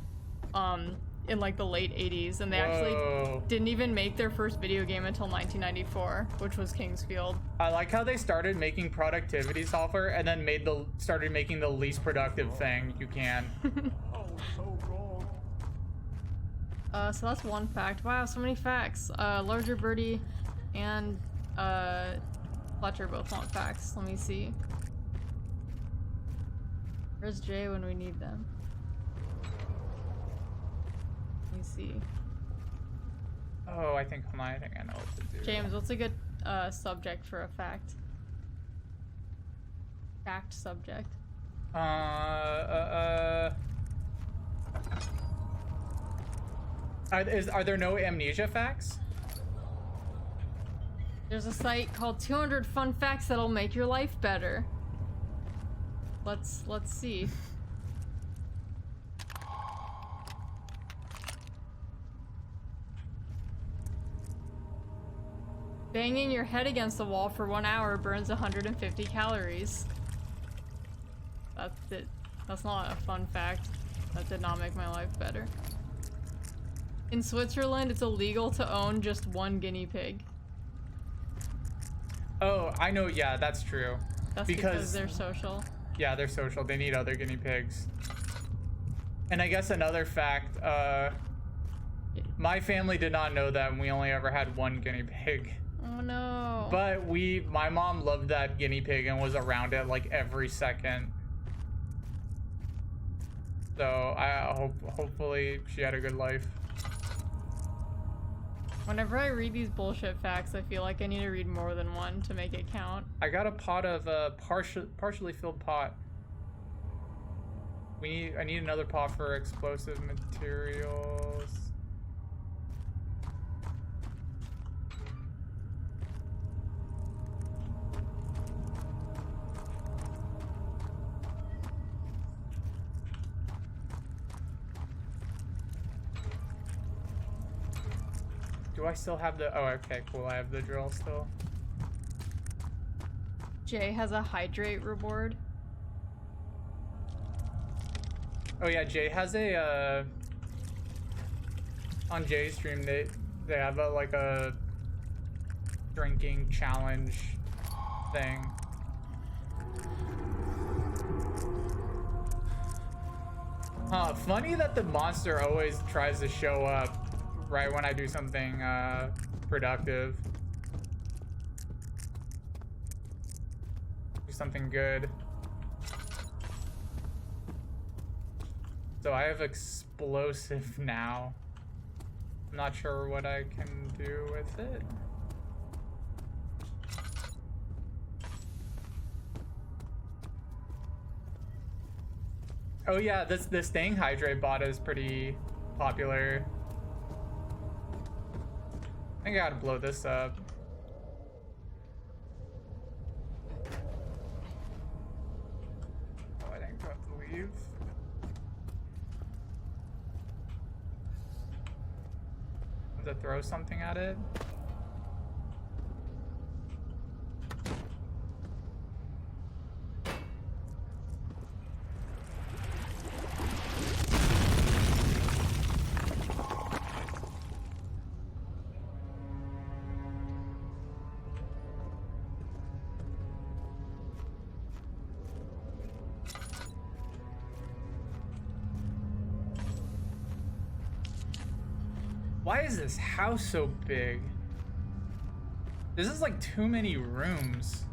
in like the late 80s, and they actually didn't even make their first video game until 1994, which was Kingsfield. I like how they started making productivity software and then started making the least productive thing you can. Oh, so wrong. So that's one fact. Wow, so many facts. Larger Birdie and Fletcher both want facts. Let me see. Where's Jay when we need them? Let me see. Oh, I think I know what to do. James, what's a good subject for a fact? Fact subject. Are there no Amnesia facts? There's a site called 200 Fun Facts That'll Make Your Life Better. Let's see. Banging your head against the wall for 1 hour burns 150 calories. That's it. That's not a fun fact. That did not make my life better. In Switzerland, it's illegal to own just 1 guinea pig. Oh, I know. Yeah, that's true. That's because they're social. Yeah, they're social. They need other guinea pigs. And I guess another fact, my family did not know that, and we only ever had 1 guinea pig. Oh no. But my mom loved that guinea pig and was around it like every second. So hopefully she had a good life. Whenever I read these bullshit facts, I feel like I need to read more than one to make it count. I got a pot of partially filled pot. I need another pot for explosive materials. Do I still have the... Oh, okay, cool. I have the drill still. Jay has a hydrate reward. Oh yeah, Jay has a... on Jay's stream, they have a, like a drinking challenge thing. Funny that the monster always tries to show up right when I do something productive. Do something good. So I have explosive now. I'm not sure what I can do with it. Oh yeah, this staying hydrate bot is pretty popular. I think I gotta blow this up. Oh, I think I have to leave. To throw something at it. Why is this house so big? This is like too many rooms.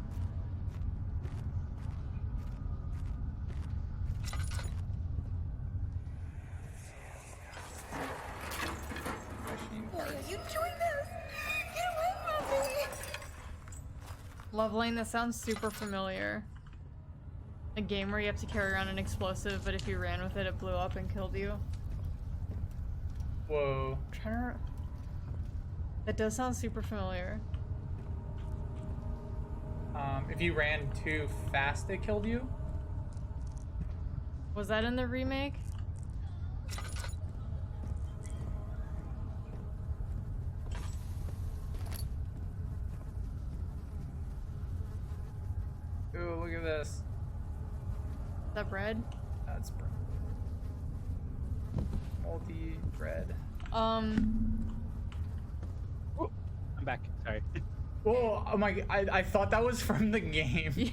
Why are you doing this? Get away from me! Loveline, that sounds super familiar. A game where you have to carry around an explosive, but if you ran with it, it blew up and killed you. Whoa. That does sound super familiar. If you ran too fast, it killed you? Was that in the remake? Ooh, look at this. Is that bread? That's bread. Multi-bread. I'm back. Sorry. Whoa, oh my, I thought that was from the game Yeah.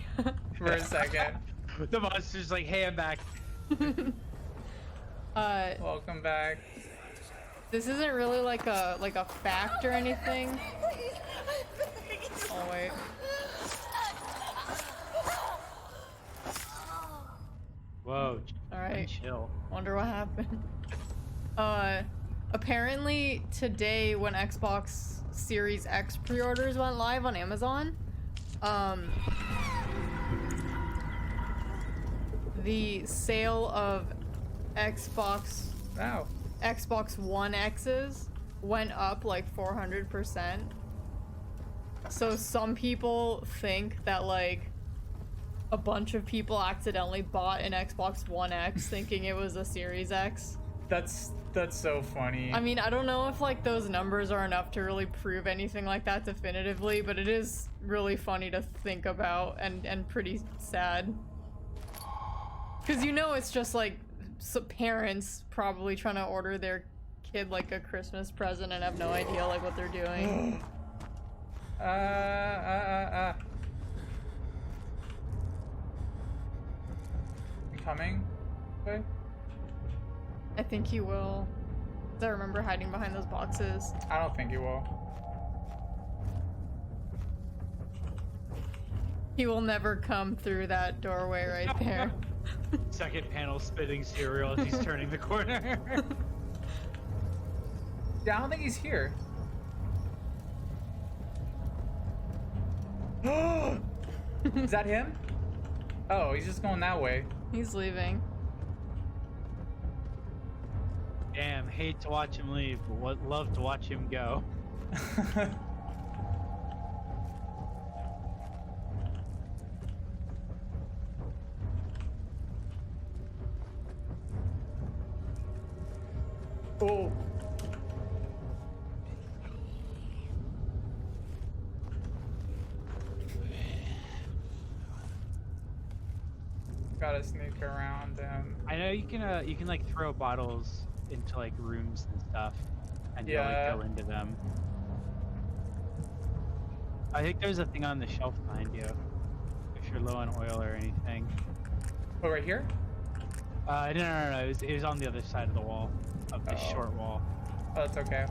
for a second. The monster's like, hey, I'm back. Welcome back. This isn't really like a fact or anything. Oh wait. Whoa. All right. Chill. Wonder what happened. Apparently today when Xbox Series X pre-orders went live on Amazon, the sale of Xbox One X's went up like 400%. So some people think that like a bunch of people accidentally bought an Xbox One X thinking it was a Series X. That's so funny. I mean, I don't know if like those numbers are enough to really prove anything like that definitively, but it is really funny to think about and pretty sad. Cause you know it's just like parents probably trying to order their kid like a Christmas present and have no idea like what they're doing. You coming? Okay. I think he will. 'Cause I remember hiding behind those boxes. I don't think you will. He will never come through that doorway right there. Second panel spitting cereal as he's turning the corner. Yeah, I don't think he's here. Is that him? Oh, he's just going that way. He's leaving. Damn, hate to watch him leave, but love to watch him go. Oh. Gotta sneak around him. I know you can like throw bottles into like rooms and stuff, and you'll Yeah. like go into them. I think there's a thing on the shelf behind you, if you're low on oil or anything. Oh, right here? No. It was on the other side of the wall, of the Oh. short wall. Oh, that's okay.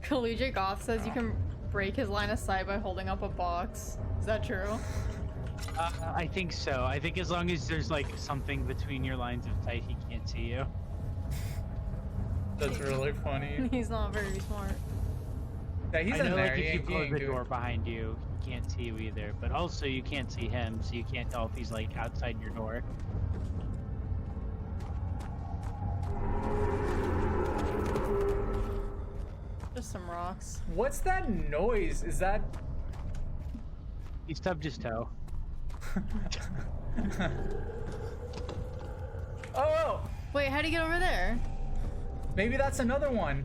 Collegiate Goth says you can break his line of sight by holding up a box. Is that true? I think so. I think as long as there's like something between your lines of sight, he can't see you. That's really funny. He's not very smart. Yeah, he's I in know, there. like, He if you ain't- he close ain't the good. door behind you, he can't see you either. But also, you can't see him, so you can't tell if he's like outside your door. Just some rocks. What's that noise? Is that... He stubbed his toe. Oh! Wait, how'd he get over there? Maybe that's another one.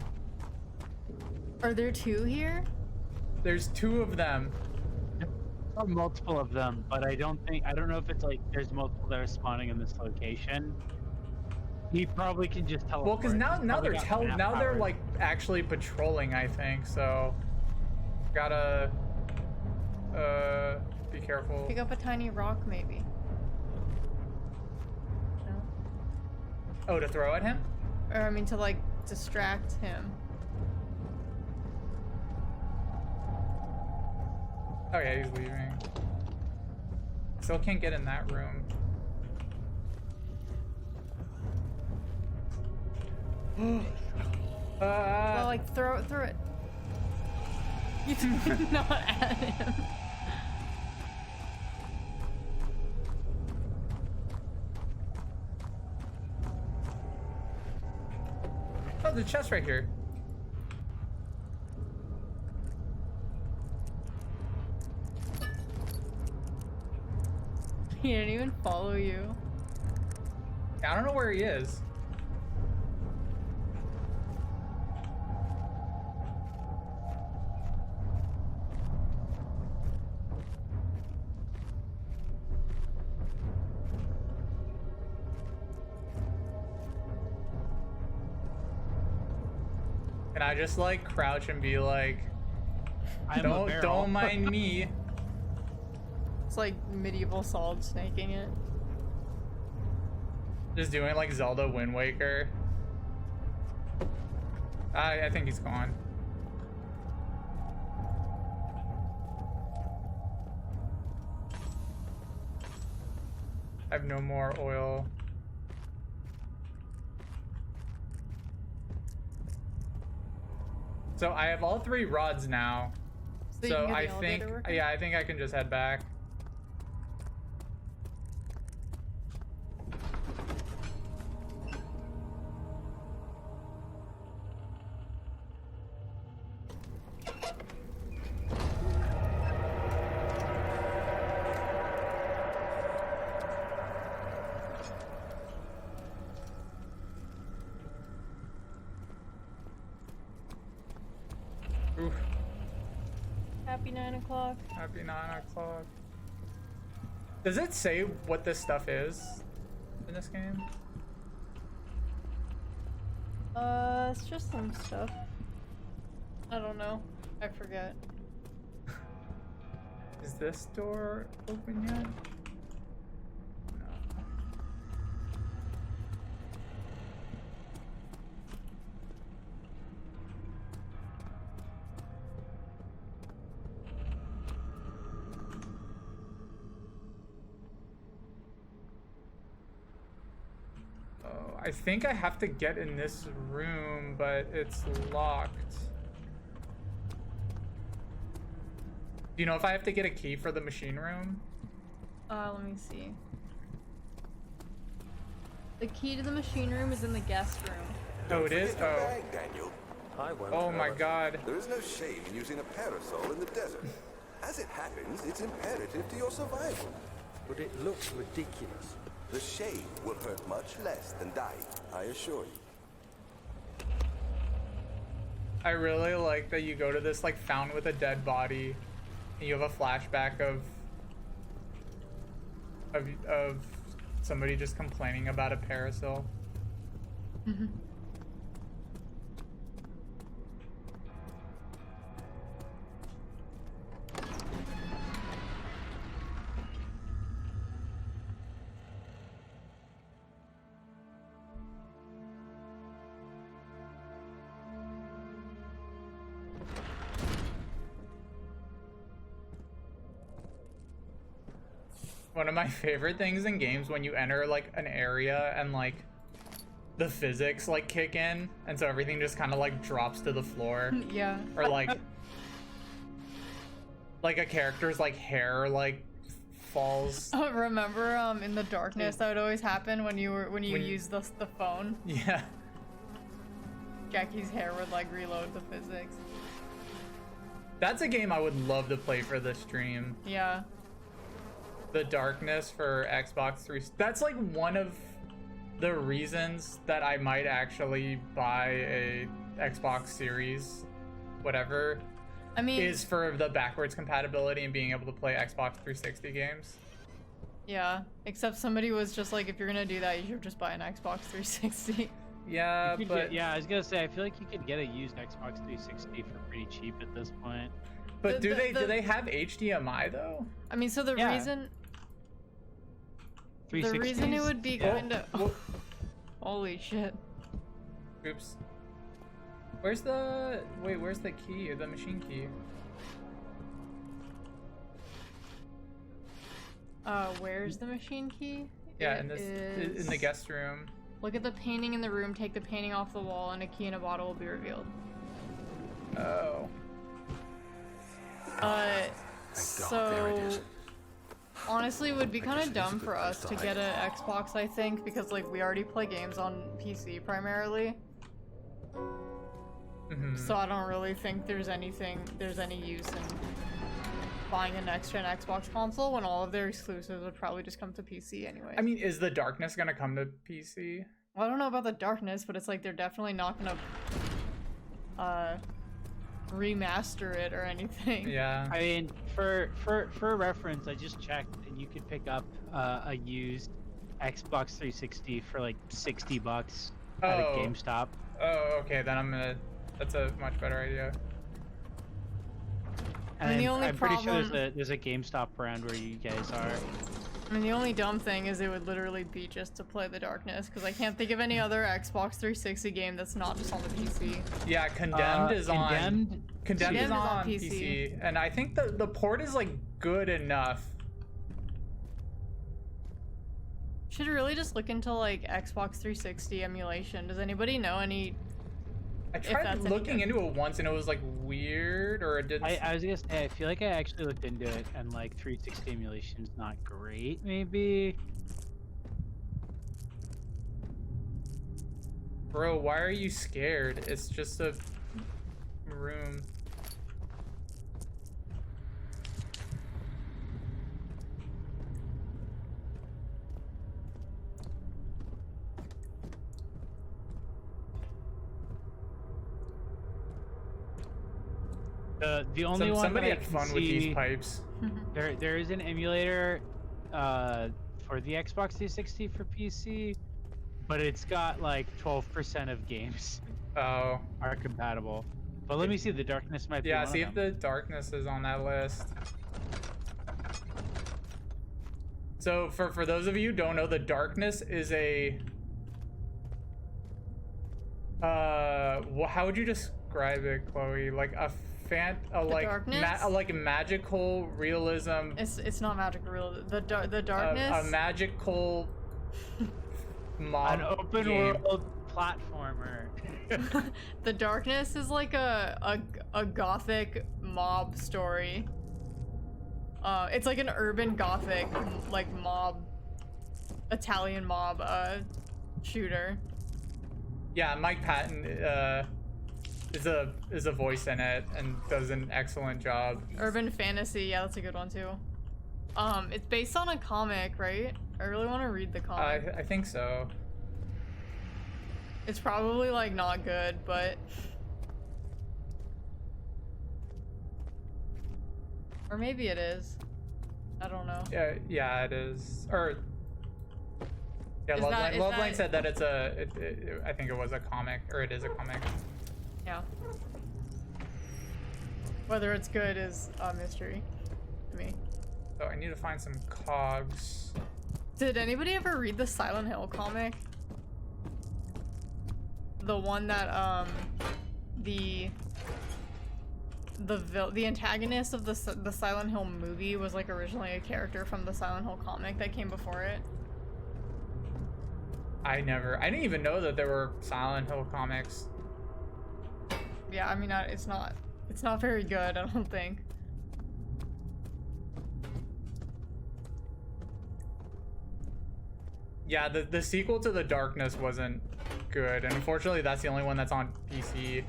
Are there two here? There's two of them. Or multiple of them, but I don't know if it's like there's multiple that are spawning in this location. He probably can just teleport. Well, because now He's probably they're got map now they're power. like actually patrolling, I think. So gotta be careful. Pick up a tiny rock, maybe. No? Oh, to throw at him? Or I mean, to like distract him. Oh yeah, he's leaving. Still can't get in that room. Well, like throw it. You not at him. Oh, the chest right here. He didn't even follow you. I don't know where he is. Can I just like crouch and be like, I'm a barrel. don't mind me. It's like medieval solid snaking it. Just doing like Zelda Wind Waker. I think he's gone. I have no more oil. So I have all 3 rods now. So you So can get I the think, elevator working? yeah, I think I can just head back. Oof. Happy 9 o'clock. Happy 9 o'clock. Does it say what this stuff is in this game? It's just some stuff. I don't know. I forget. Is this door open yet? No. I think I have to get in this room, but it's locked. Do you know if I have to get a key for the machine room? Let me see. The key to the machine room is in the guest room. Oh, it is? Forget your Oh. bag, Daniel. I won't. Oh my Herbert. god. There is no shame in using a parasol in the desert. As it happens, it's imperative to your survival. But it looks ridiculous. The shade will hurt much less than dying, I assure you. I really like that you go to this like found with a dead body and you have a flashback of somebody just complaining about a parasol. One of my favorite things in games when you enter like an area and like the physics like kick in and so everything just kind of like drops to the floor, Yeah. or like a character's like hair like falls. Oh, remember in the darkness that would always happen when you used the phone? Yeah. Jackie's hair would like reload the physics. That's a game I would love to play for the stream. Yeah. The Darkness for Xbox 3. That's like one of the reasons that I might actually buy a Xbox Series, whatever, I mean, is for the backwards compatibility and being able to play Xbox 360 games. yeah. Except somebody was just like, if you're gonna do that, you should just buy an Xbox 360. Yeah, You could but get- yeah, I was gonna say, I feel like you could get a used Xbox 360 for pretty cheap at this point. but do the- they have HDMI though? I mean, so the Yeah. reason 360s? it would be Yeah. kind of holy shit. Oops. Where's the where's the key? The machine key? Where's the machine key? Yeah, It in this is- in the guest room. Look at the painting in the room, take the painting off the wall, and a key in a bottle will be revealed. Oh. There it So is. honestly, it would be I kind guess of it is a dumb good for place us to to hide. get an Xbox, I think, because like we already play games on PC primarily. So I don't really think there's any use in buying a next-gen Xbox console when all of their exclusives would probably just come to PC anyway. I mean, is the Darkness gonna come to PC? Well, I don't know about the darkness, but it's like they're definitely not gonna remaster it or anything. Yeah. I mean, for reference, I just checked, and you could pick up a used Xbox 360 for like $60 at a Oh. GameStop. Oh, okay, then that's a much better idea. I mean, the only I'm pretty sure problem- there's a GameStop around where you guys are. I mean, the only dumb thing is it would literally be just to play the darkness, because I can't think of any other Xbox 360 game that's not just on the PC. Yeah, Condemned is on. Condemned is on PC. PC, and I think the port is like good enough. Should really just look into like Xbox 360 emulation. Does anybody know any? I If tried that's any looking good. into it once, and it was like weird, or it didn't. I was gonna say, I feel like I actually looked into it, and like 360 emulation's not great, maybe. Bro, why are you scared? It's just a room. The only one Somebody that I had can fun with these see- pipes. There is an emulator for the Xbox 360 for PC, but it's got like 12% of games Oh. are compatible. But let me see, the Darkness might be Yeah, one see of if them. the Darkness is on that list. So for those of you who don't know, the Darkness is a how would you describe it, Chloe? Like a Darkness? like a magical realism. It's not magical real. The darkness. A magical mob An open game. world platformer. The Darkness is like a gothic mob story. It's like an urban gothic like mob, Italian mob shooter. Yeah, Mike Patton is a voice in it and does an excellent job. Urban fantasy, yeah, that's a good one too. It's based on a comic, right? I really want to read the comic. I think so. It's probably like not good, but or maybe it is. I don't know. Yeah, it is. Or yeah, Is Loveline that- said that it's I think it was a comic, or it is a comic. Yeah. Whether it's good is a mystery to me. So I need to find some cogs. Did anybody ever read the Silent Hill comic? The one that the antagonist of the Silent Hill movie was like originally a character from the Silent Hill comic that came before it. I didn't even know that there were Silent Hill comics. Yeah, I mean it's not very good, I don't think. Yeah, the sequel to The Darkness wasn't good, and unfortunately that's the only one that's on PC.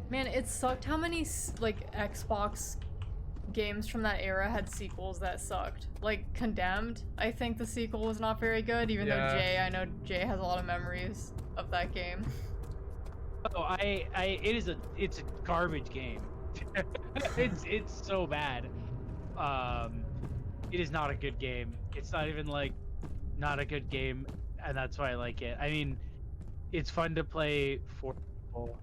Man, it sucked how many like Xbox games from that era had sequels that sucked. Like Condemned, I think the sequel was not very good, even though I know Jay has a lot of memories of that game. Oh, it's a garbage game. it's so bad. It is not a good game. It's not even like not a good game, and that's why I like it. I mean, it's fun to play for people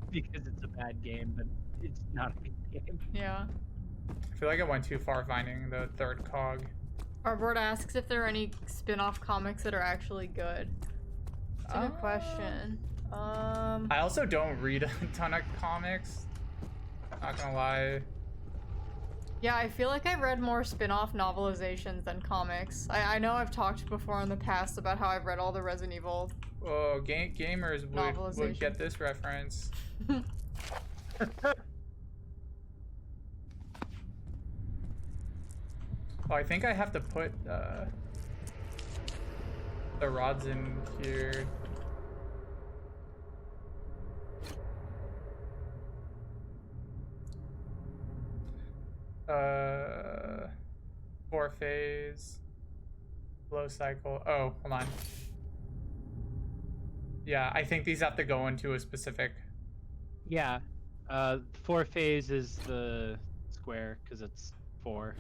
because it's a bad game, but it's not a good game. Yeah. I feel like I went too far finding the third cog. Cardboard asks if there are any spin-off comics that are actually good. That's a good question. I also don't read a ton of comics. Not gonna lie. Yeah, I feel like I've read more spin-off novelizations than comics. I know I've talked before in the past about how I've read all the Resident Evil. Oh, gamers would get this reference. Oh, I think I have to put the rods in here. Four phase, flow cycle. Oh, hold on. Yeah, I think these have to go into a specific. Yeah, 4 phase is the square because it's 4.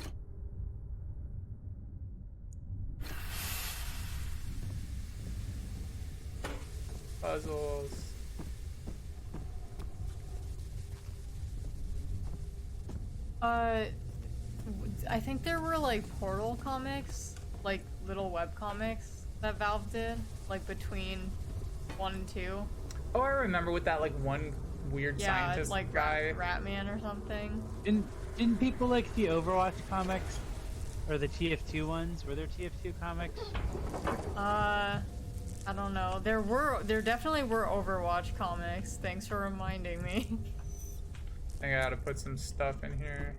Puzzles. I think there were like Portal comics, like little web comics that Valve did, like between 1 and 2. Oh, I remember with that like one weird scientist like guy. Ratman or something. Didn't people like the Overwatch comics or the TF2 ones? Were there TF2 comics? I don't know. There definitely were Overwatch comics. Thanks for reminding me. I think I gotta put some stuff in here.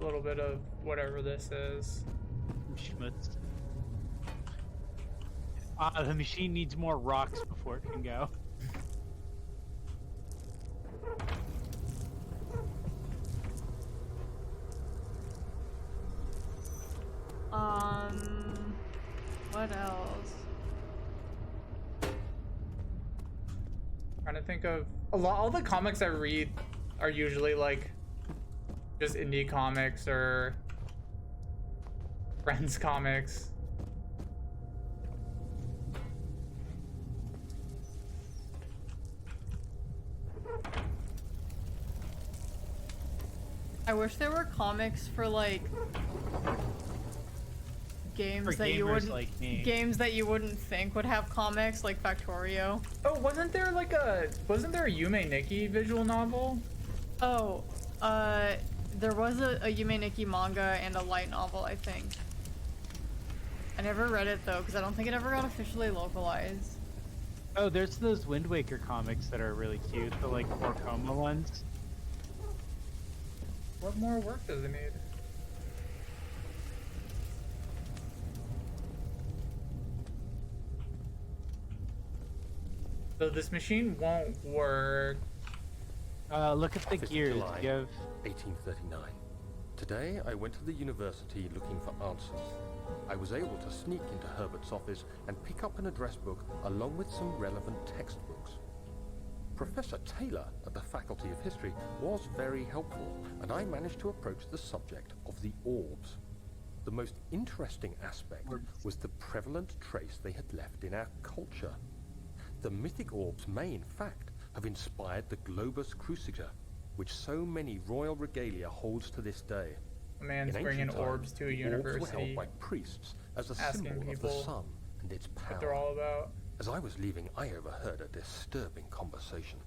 A little bit of whatever this is. Schmutz. The machine needs more rocks before it can go. What else? Trying to think of all the comics I read are usually like just indie comics or friends comics. I wish there were comics for like games For that you gamers wouldn't like me. games that you wouldn't think would have comics, like Factorio. Oh, wasn't there a Yume Nikki visual novel? Oh, There was a Yume Nikki manga and a light novel, I think. I never read it though, because I don't think it ever got officially localized. Oh, there's those Wind Waker comics that are really cute, the like Orkoma ones. What more work does it need? So this machine won't work. Look at the 5th of gears. July, You have 1839. Today, I went to the university looking for answers. I was able to sneak into Herbert's office and pick up an address book along with some relevant textbooks. Professor Taylor at the Faculty of History was very helpful, and I managed to approach the subject of the orbs. The most interesting aspect was the prevalent trace they had left in our culture. The mythic orbs may, in fact, have inspired the Globus Cruciger, which so many royal regalia holds to this day. A man's In bringing ancient orbs times, to a the orbs were held university, by priests as a asking symbol of the people sun and its what they're power. all about. As I was leaving, I overheard a disturbing conversation.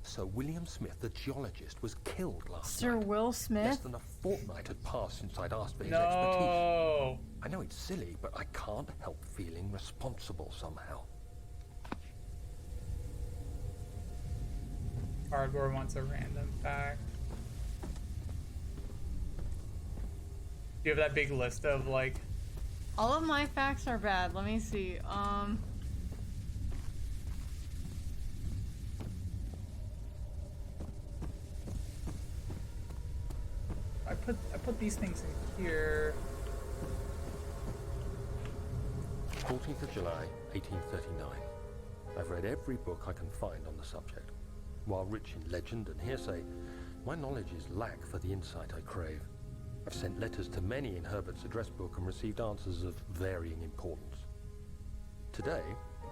Sir William Smith, the geologist, was killed last Sir night. Will Less Smith? than a fortnight had passed since I'd asked for his expertise. No. I know it's silly, but I can't help feeling responsible somehow. Cardboard wants a random fact. Do you have that big list of like? All of my facts are bad. Let me see. I put these things in here. 14th of July, 1839. I've read every book I can find on the subject. While rich in legend and hearsay, my knowledge is lack for the insight I crave. I've sent letters to many in Herbert's address book and received answers of varying importance. Today,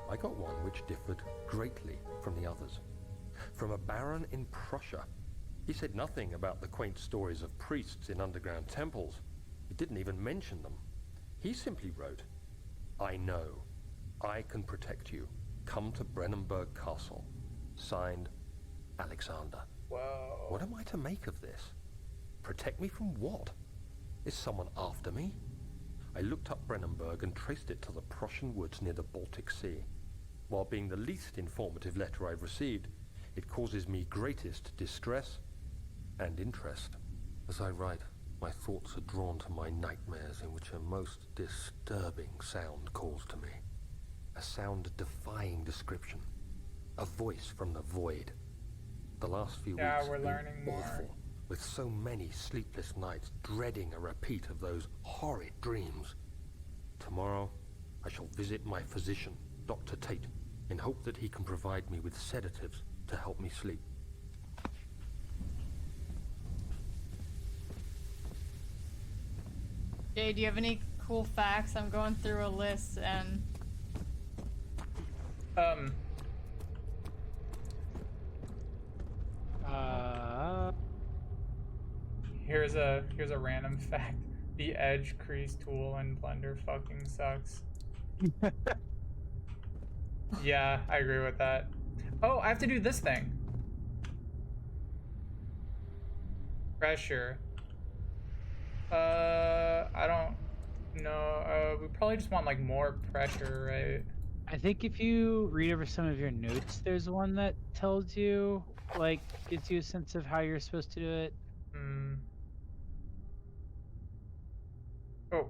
I got one which differed greatly from the others. From a baron in Prussia. He said nothing about the quaint stories of priests in underground temples. He didn't even mention them. He simply wrote, "I know. I can protect you. Come to Brennenburg Castle. Signed, Alexander." Whoa. What am I to make of this? Protect me from what? Is someone after me? I looked up Brennenburg and traced it to the Prussian woods near the Baltic Sea. While being the least informative letter I've received, it causes me greatest distress and interest. As I write, my thoughts are drawn to my nightmares in which a most disturbing sound calls to me. A sound defying description. A voice from the void. The last few Yeah, weeks we're have been learning more. awful, with so many sleepless nights dreading a repeat of those horrid dreams. Tomorrow, I shall visit my physician, Dr. Tate, in hope that he can provide me with sedatives to help me sleep. Jay, do you have any cool facts? I'm going through a list and Here's a random fact. The edge crease tool in Blender fucking sucks. Yeah, I agree with that. Oh, I have to do this thing. Pressure. I don't know. We probably just want like more pressure, right? I think if you read over some of your notes, there's one that tells you, like, gives you a sense of how you're supposed to do it. Hmm. Oh.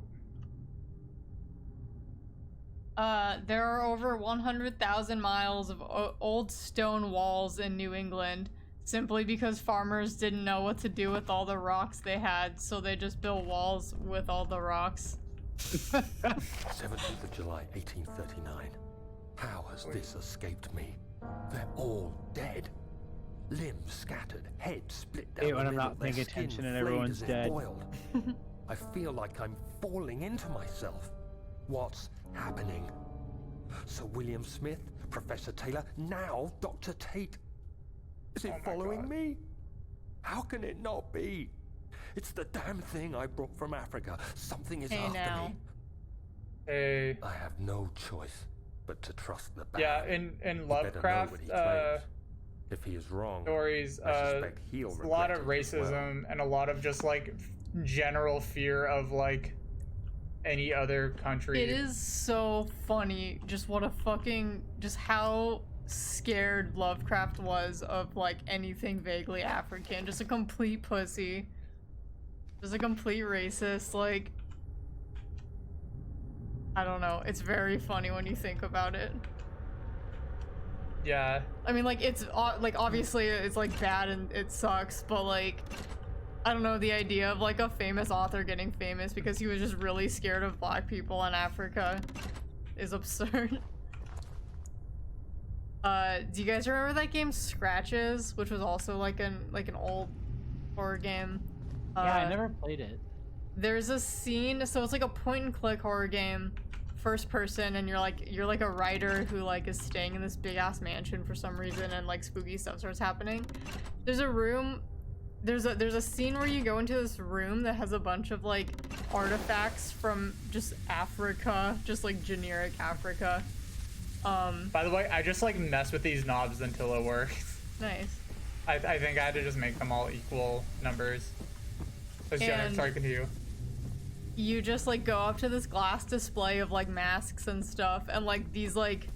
there are over 100,000 miles of old stone walls in New England simply because farmers didn't know what to do with all the rocks they had, so they just built walls with all the rocks. 17th of July, 1839. How has this escaped me? They're all dead. Limbs scattered, heads split down Hey, the when I'm middle, not their paying skin attention and flayed everyone's as if dead. boiled. I feel like I'm falling into myself. What's happening? Sir William Smith, Professor Taylor, now Dr. Tate. Is it Oh my following God. me? How can it not be? It's the damn thing I brought from Africa. Something is Hey, after now. me. Hey. I have no choice but to trust the Yeah, Baron. in He better know Lovecraft, what he claims. If he is wrong, stories, I suspect he'll a lot of regret it as well. racism and a lot of just like general fear of like any other country. It is so funny just what a fucking, just how scared Lovecraft was of like anything vaguely African. Just a complete pussy. Just a complete racist, like, I don't know. It's very funny when you think about it. Yeah. I mean, like, it's like obviously it's like bad and it sucks, but like, I don't know, the idea of like a famous author getting famous because he was just really scared of black people in Africa is absurd. Do you guys remember that game Scratches, which was also like an old horror game? Yeah, I never played it. There's a scene, so it's like a point and click horror game, first person, and you're like a writer who like is staying in this big ass mansion for some reason, and like spooky stuff starts happening. There's a room, there's a scene where you go into this room that has a bunch of like artifacts from just Africa, just like generic Africa. By the way, I just like mess with these knobs until it works. Nice. I think I had to just make them all equal numbers. And sorry, continue. you just like go up to this glass display of like masks and stuff, and like these like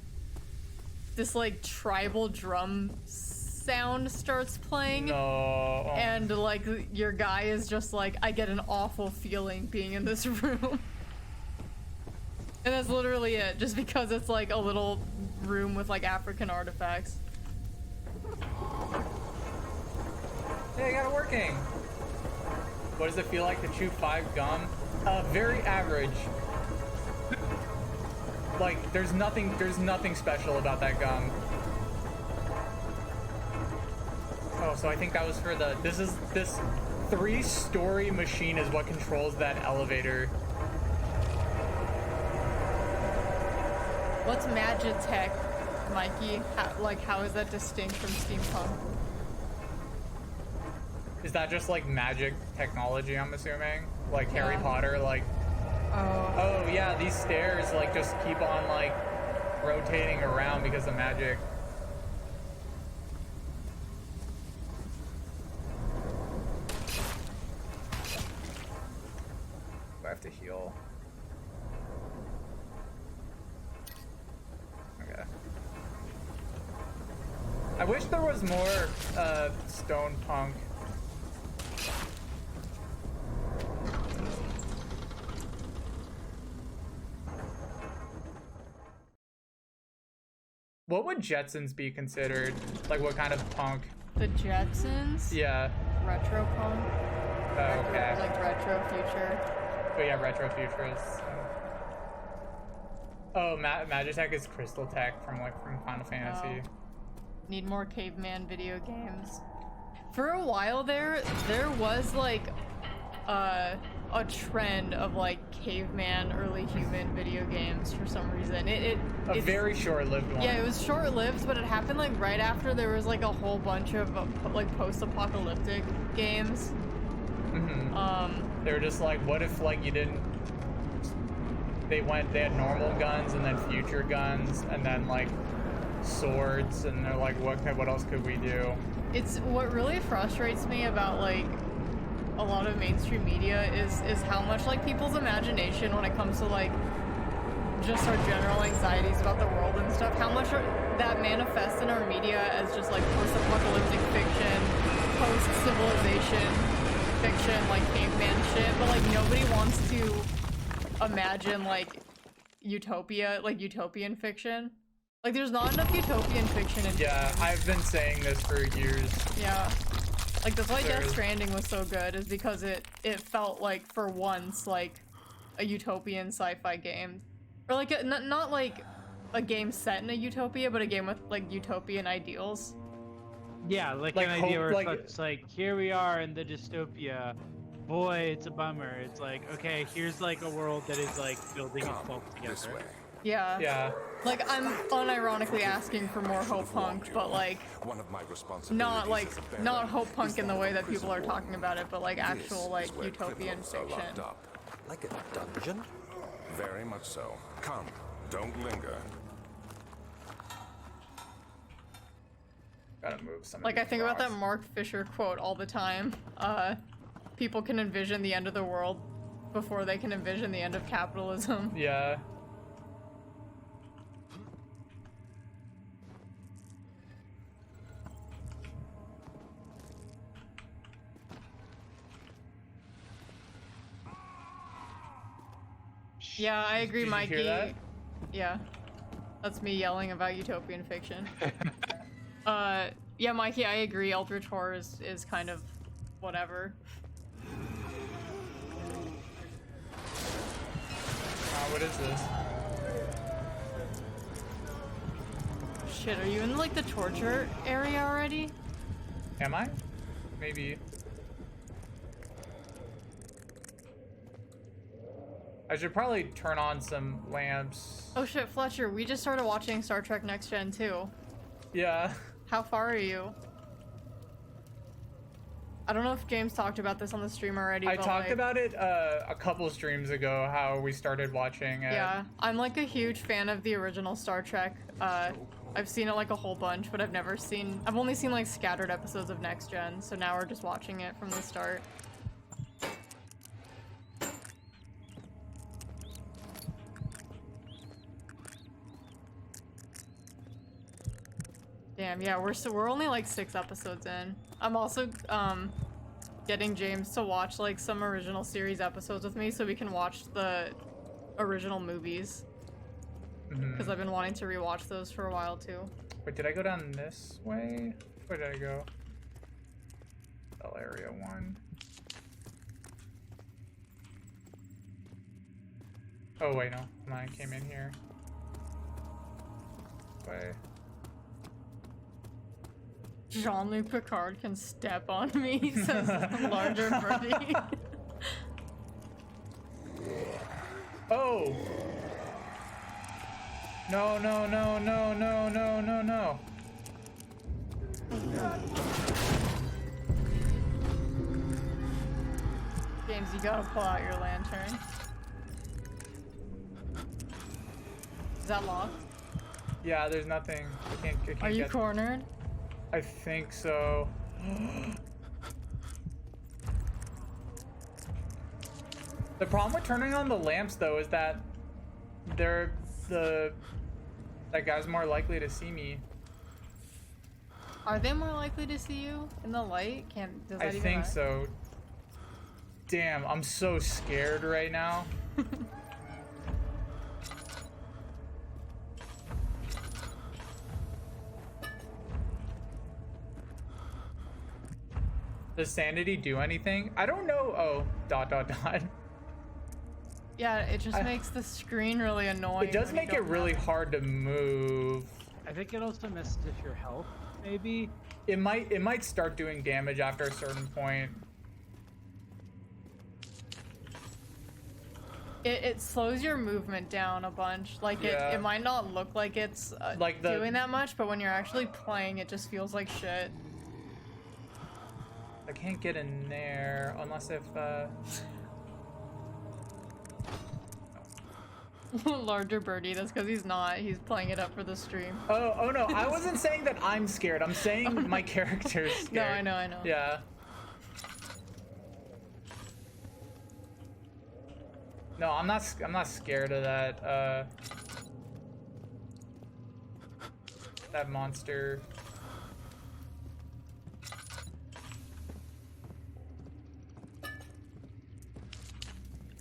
this like tribal drum sound starts playing. No. And like your guy is just like, I get an awful feeling being in this room. And that's literally it, just because it's like a little room with like African artifacts. Hey, I got it working. What does it feel like to chew 5 gum? Very average. Like, there's nothing special about that gum. Oh, so I think that was for the, this 3-story machine is what controls that elevator. What's Magitech, Mikey? How is that distinct from steampunk? Is that just like magic technology, I'm assuming? Like Harry Yeah. Potter, like, oh yeah, these stairs like just keep on like rotating around because of magic. I have to heal. Okay. I wish there was more stone punk. What would Jetsons be considered? Like what kind of punk? The Jetsons? Yeah. Retro punk? Oh, okay. Like retro future. But yeah, retro futurists. Oh, Magitech is Crystal Tech from Final Fantasy. Oh. Need more caveman video games. For a while there was like a trend of like caveman, early human video games for some reason. It's very short-lived one. Yeah, it was short-lived, but it happened like right after there was like a whole bunch of like post-apocalyptic games. They were just like, what if like you didn't? They had normal guns and then future guns and then like swords, and they're like, what else could we do? It's what really frustrates me about like a lot of mainstream media is how much like people's imagination when it comes to like just our general anxieties about the world and stuff, how much that manifests in our media as just like post-apocalyptic fiction, post-civilization fiction, like caveman shit, but like nobody wants to imagine like utopia, like utopian fiction. Like there's not enough utopian fiction in games. I've been saying this for years. Yeah. Like that's why Death Stranding was so good, is because it felt like for once like a utopian sci-fi game. Or like not like a game set in a utopia, but a game with like utopian ideals. Yeah, like an idea where it's like, here we are in the dystopia. Boy, it's a bummer. It's like, okay, here's like a world that is like building itself together. Yeah. Yeah. Like I'm unironically asking for more hope punk, but like not hope punk in the way that people are talking about it, but like actual like utopian fiction. Like a dungeon? Very much so. Come, don't linger. Gotta move some. Like, I think about that Mark Fisher quote all the time. People can envision the end of the world before they can envision the end of capitalism. Yeah. Yeah, I agree, Did you Mikey. hear that? Yeah. That's me yelling about utopian fiction. Yeah, Mikey, I agree. Eldritch Horror is kind of whatever. What is this? Shit, are you in like the torture area already? Am I? Maybe. I should probably turn on some lamps. Oh shit, Fletcher, we just started watching Star Trek Next Gen too. Yeah. How far are you? I don't know if James talked about this on the stream already. I but talked like, about it a couple streams ago, how we started watching it. Yeah, I'm like a huge fan of the original Star Trek. I've seen it like a whole bunch, but I've only seen like scattered episodes of Next Gen, so now we're just watching it from the start. Damn, yeah, we're only like 6 episodes in. I'm also getting James to watch like some original series episodes with me so we can watch the original movies. Because I've been wanting to rewatch those for a while too. Wait, did I go down this way? Where did I go? Cell area 1. Oh wait, no. Mine came in here. Way. Jean-Luc Picard can step on me, says larger birdie. Oh! No, no, no, no, no, no, no, no. James, you gotta pull out your lantern. Is that locked? Yeah, there's nothing. I can't Are you get... cornered? I think so. The problem with turning on the lamps though is that that guy's more likely to see me. Are they more likely to see you in the light? Does that I even think matter? so. Damn, I'm so scared right now. Does Sanity do anything? I don't know. Oh, ... Yeah, it just makes the screen really annoying. It does when you make it don't really have- hard to move. I think it also messes with your health, maybe. It might start doing damage after a certain point. It slows your movement down a bunch. Like Yeah. it might not look like it's Like doing that much, but when you're actually playing, it just feels like shit. I can't get in there unless if Larger birdie, that's because he's not. He's playing it up for the stream. Oh no, I wasn't saying that I'm scared. I'm saying my character's scared. No, I know. Yeah. No, I'm not scared of that monster.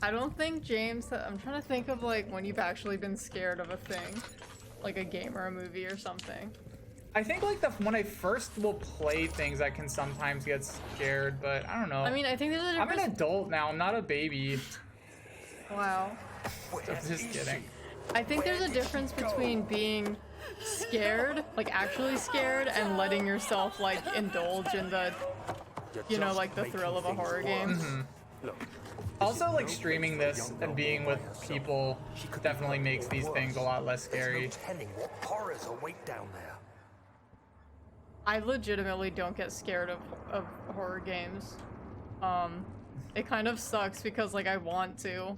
I don't think, James, I'm trying to think of like when you've actually been scared of a thing. Like a game or a movie or something. I think like when I first will play things, I can sometimes get scared, but I don't know. I mean, I think there's a I'm difference. an adult now. I'm not a baby. Wow. I'm just kidding. I think there's a difference between being scared, like actually scared, and letting yourself like indulge in the, you know, like the thrill of a horror game. Also, like streaming this and being with people definitely makes these things a lot less scary. There's no telling what horrors await down there. I legitimately don't get scared of horror games. It kind of sucks because like I want to,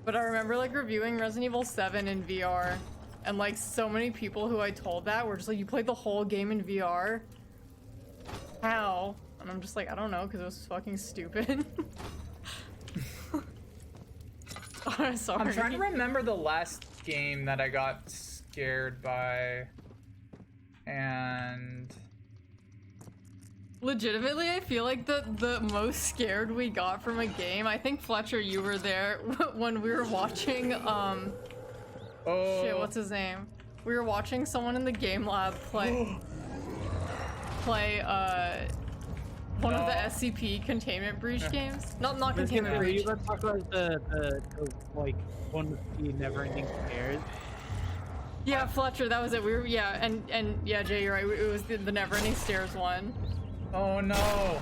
but I remember like reviewing Resident Evil 7 in VR, and like so many people who I told that were just like, you played the whole game in VR? How? And I'm just like, I don't know, because it was fucking stupid. Oh, sorry. I'm trying to remember the last game that I got scared by, and legitimately, I feel like the most scared we got from a game, I think Fletcher, you were there when we were watching, shit, what's his name? We were watching someone in the game lab play one of the SCP containment breach games. Not containment breach. You talk about the like one with the never-ending stairs. Yeah, Fletcher, that was it. We were and yeah, Jay, you're right. It was the never-ending stairs one. Oh no!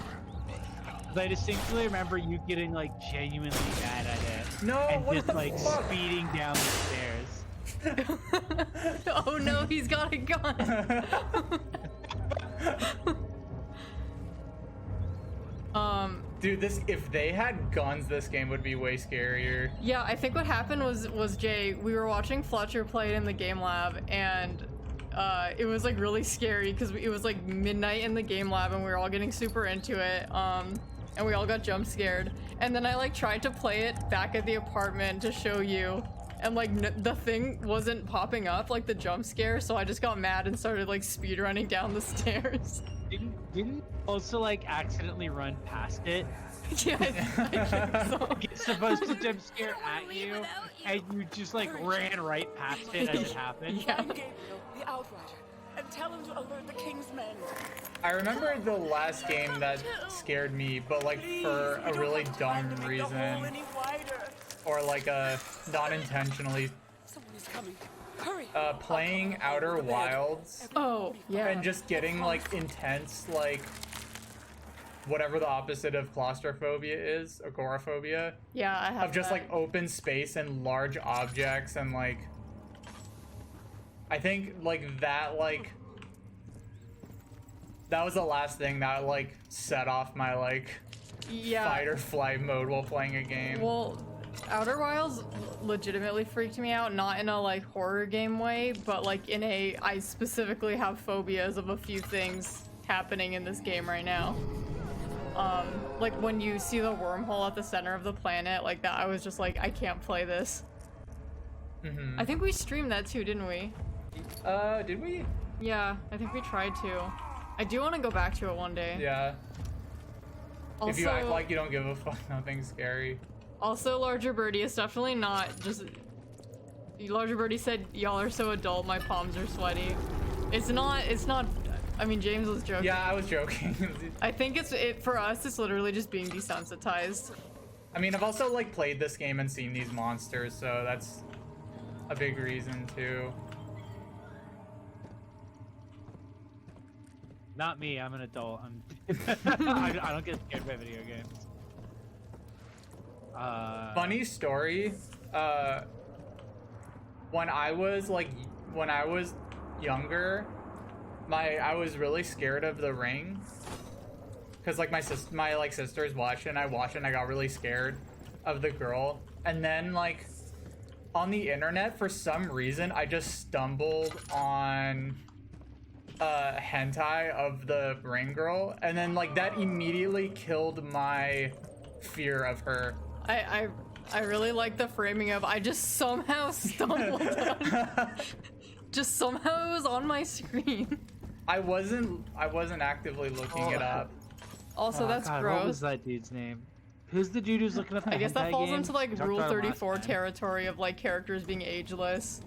I distinctly remember you getting like genuinely mad at it. No, and what just the like fuck? speeding down the stairs. Oh no, he's got a gun. Dude, if they had guns, this game would be way scarier. Yeah, I think what happened was Jay, we were watching Fletcher play it in the game lab, and it was like really scary because it was like midnight in the game lab and we were all getting super into it, and we all got jump scared. And then I like tried to play it back at the apartment to show you, and like the thing wasn't popping up, like the jump scare, so I just got mad and started like speed running down the stairs. Didn't you also like accidentally run past it? Yeah, I think so. It's supposed to jump scare at you, and you just like ran right past it as it happened. Yeah. Find Gabriel, the Outrider, and tell him to alert the King's men. I remember the last game that scared me, but like for a really dumb reason, or like a non-intentionally. Someone is coming. Hurry. Playing Outer Wilds. Oh, yeah. And just getting like intense, like whatever the opposite of claustrophobia is, agoraphobia. Yeah, I have Of just that. like open space and large objects, and like I think like that was the last thing that like set off my like fight or flight mode while playing a game. Well, Outer Wilds legitimately freaked me out, not in a like horror game way, but like in a I specifically have phobias of a few things happening in this game right now. Like when you see the wormhole at the center of the planet, like that, I was just like, I can't play this. I think we streamed that too, didn't we? Did we? Yeah, I think we tried to. I do want to go back to it one day. Yeah. Also, If you act like you don't give a fuck, nothing's scary. Also, Larger Birdie is definitely not just... Larger Birdie said, y'all are so adult, my palms are sweaty. It's not, I mean, James was joking. Yeah, I was joking. I think for us, it's literally just being desensitized. I mean, I've also like played this game and seen these monsters, so that's a big reason too. Not me. I'm an adult. I don't get scared by video games. Funny story. When I was younger, I was really scared of The Ring, because like my sisters watched it, and I watched it, and I got really scared of the girl. And then like on the internet, for some reason, I just stumbled on hentai of the Ring girl, and then like that immediately killed my fear of her. I really like the framing of I just somehow stumbled on just somehow it was on my screen. I wasn't actively looking it up. Also, that's God, gross. What was that dude's name? Who's the dude who's looking up the I guess that hentai falls game? into We like talked Rule about it last 34 time. territory of like characters being ageless.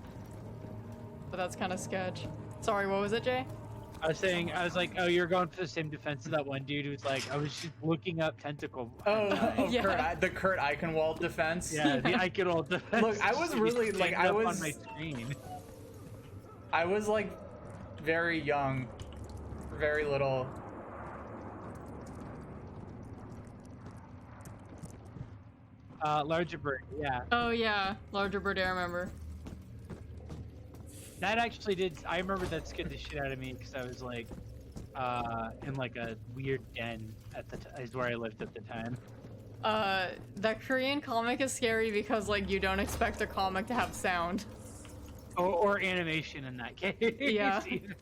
But that's kind of sketch. Sorry, what was it, Jay? I was like, oh, you're going for the same defense of that one dude who's like, I was just looking up tentacle. Oh, Yeah. the Kurt Eichenwald defense. Yeah, the Eichenwald defense. Look, I was really like Stand I up was on my screen. I was like very young, very little. Larger bird, yeah. Oh yeah, Larger Bird, I remember. That actually did. I remember that scared the shit out of me because I was like, in like a weird den at the is where I lived at the time. That Korean comic is scary because like you don't expect a comic to have sound. Or animation in that case. Yeah. either.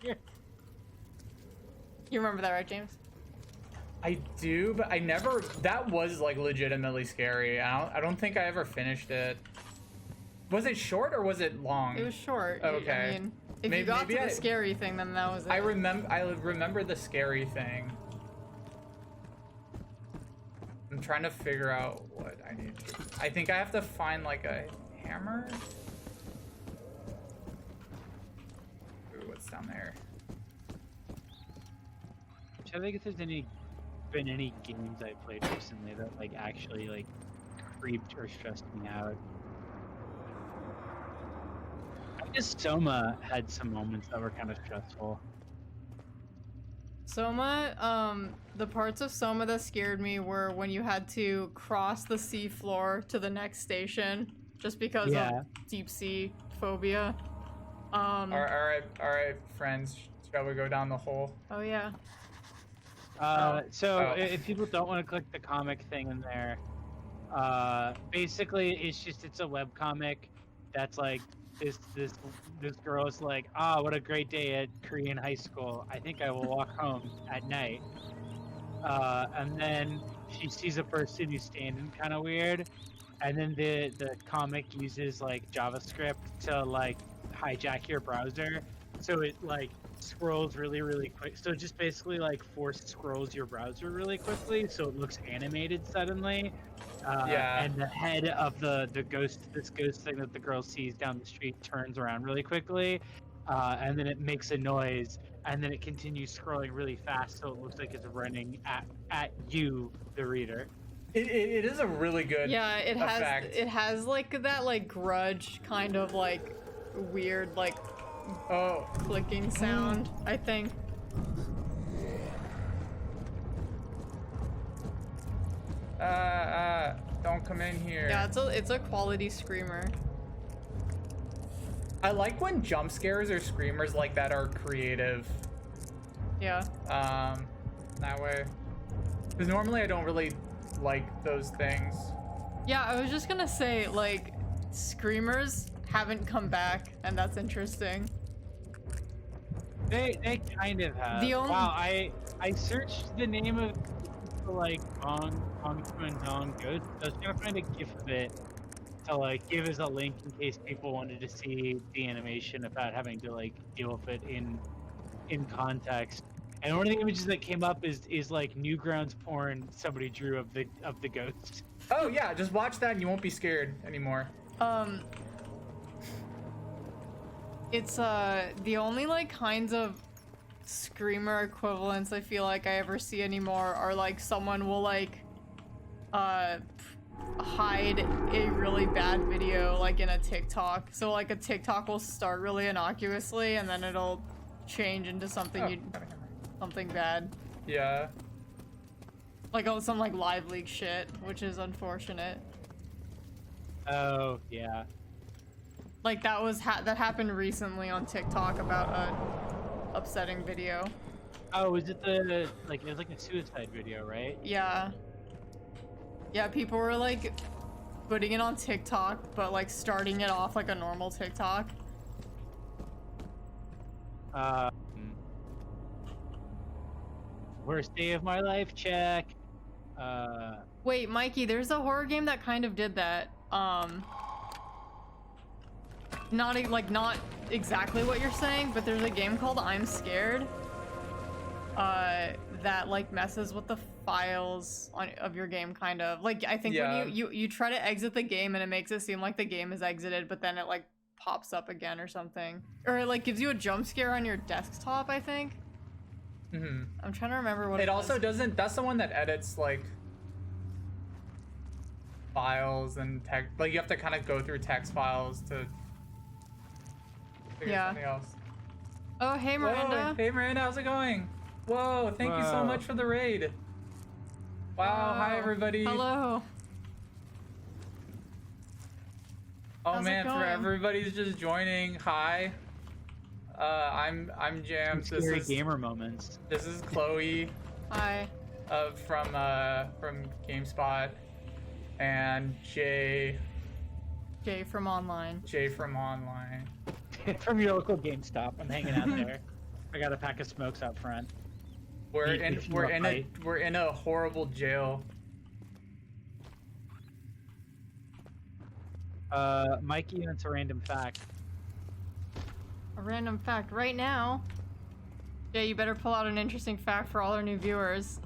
You remember that, right, James? I do, but I never. That was like legitimately scary. I don't think I ever finished it. Was it short or was it long? It was short. Okay. I mean, if you got to the scary thing, then that was it. I remember the scary thing. I'm trying to figure out what I need to. I think I have to find like a hammer. Ooh, what's down there? I'm trying to think if there's been any games I played recently that like actually like creeped or stressed me out. I guess Soma had some moments that were kind of stressful. Soma, the parts of Soma that scared me were when you had to cross the sea floor to the next station just because of deep sea phobia. All right, friends. Shall we go down the hole? Oh yeah. If people don't want to click the comic thing in there, basically it's a webcomic that's like this girl is like, what a great day at Korean high school. I think I will walk home at night. And then she sees a person who's standing kind of weird, and then the comic uses like JavaScript to like hijack your browser, so it like scrolls really quick. So it just basically like force scrolls your browser really quickly, so it looks animated suddenly. And the head of this ghost thing that the girl sees down the street turns around really quickly, and then it makes a noise, and then it continues scrolling really fast, so it looks like it's running at you, the reader. It is a really good effect. It has like that like grudge kind of like weird like clicking sound, I think. Don't come in here. Yeah, it's a quality screamer. I like when jump scares or screamers like that are creative. Yeah. That way. Because normally I don't really like those things. Yeah, I was just gonna say, like, screamers haven't come back, and that's interesting. They kind of have. Wow, I searched the name of like Dong Ghost. I was gonna find a GIF of it to like give as a link in case people wanted to see the animation about having to like deal with it in context. And one of the images that came up is like Newgrounds porn somebody drew of the ghost. Oh yeah, just watch that and you won't be scared anymore. It's the only like kinds of screamer equivalents I feel like I ever see anymore are like someone will like hide a really bad video like in a TikTok. So like a TikTok will start really innocuously and then it'll change into something something bad. Yeah. Like some like live leak shit, which is unfortunate. Oh yeah. Like that was that happened recently on TikTok about a upsetting video. Oh, is it it was like a suicide video, right? Yeah. Yeah, people were like putting it on TikTok, but like starting it off like a normal TikTok. Worst day of my life, check. Wait, Mikey, there's a horror game that kind of did that. Not exactly what you're saying, but there's a game called I'm Scared that like messes with the files of your game, kind of. Like I think when you try to exit the game and it makes it seem like the game is exited, but then it like pops up again or something, or it like gives you a jump scare on your desktop, I think. I'm trying to remember what it also doesn't. That's the one that edits like files and text. Like you have to kind of go through text files to figure something else. Oh, hey Miranda. Whoa, hey Miranda, how's it going? Whoa, thank you so much for the raid. Wow, hi everybody. Hello. Oh How's man, for everybody's just joining, hi. I'm Jams. This is gamer moments. This is Chloi. Hi. From GameSpot, and Jae. Jae from online. Jae from online. From your local GameStop. I'm hanging out there. I got a pack of smokes out front. We're If you we're wanna in fight. we're in a horrible jail. Mikey, that's a random fact. A random fact right now. Jay, you better pull out an interesting fact for all our new viewers.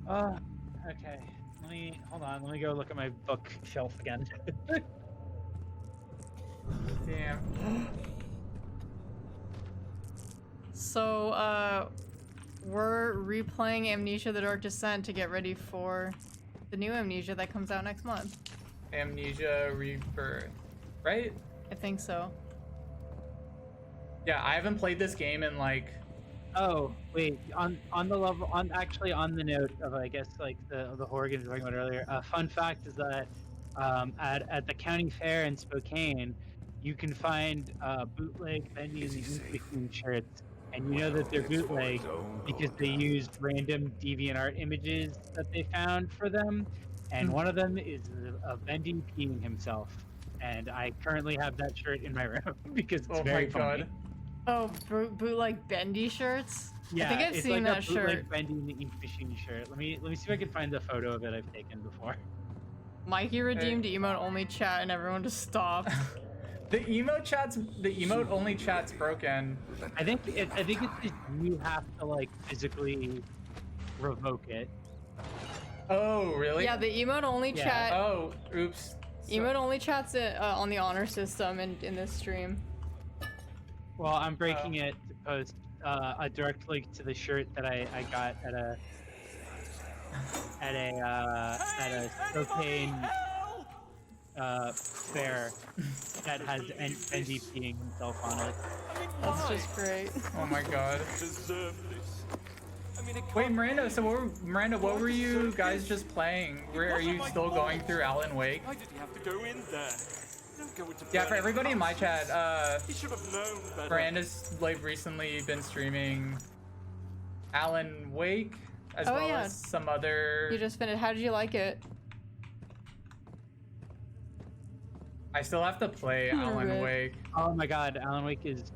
Okay. Hold on. Let me go look at my bookshelf again. Damn. So, we're replaying Amnesia: The Dark Descent to get ready for the new Amnesia that comes out next month. Amnesia Rebirth, right? I think so. Yeah, I haven't played this game in like. Oh wait, on the level, actually on the note of I guess like the horror games we were talking about earlier. Fun fact is that at the county fair in Spokane, you can find bootleg Bendy and the Ink shirts, and you know that they're bootleg because they used random DeviantArt images that they found for them, and one of them is a Bendy peeing himself, and I currently have that shirt in my room because it's very funny. Oh, bootleg Bendy shirts? Yeah, I think I've it's seen like that a bootleg shirt. Bendy and the Ink Machine shirt. Let me see if I can find the photo of it I've taken before. Mikey redeemed emote only chat and everyone just stopped. The emote only chat's broken. I think it's just you have to like physically revoke it. Oh, really? Yeah, the emote only Yeah. chat. Oh, oops. Emote only chat's on the honor system in this stream. Well, I'm breaking it to post a direct link to the shirt that I got at a Spokane fair that has Bendy peeing himself on it. That's just great. Oh my god. Deserve this. I mean, Wait, Miranda. So what were you guys just playing? Are you still going through Alan Wake? Why did he have to go in there? Don't go into Yeah, for burning everybody in my crosses. chat, He should have known better. Miranda's like recently been streaming Alan Wake as Oh, well yeah. as some other. You just finished. How did you like it? I still have to play Alan Good. Wake. Oh my god, Alan Wake is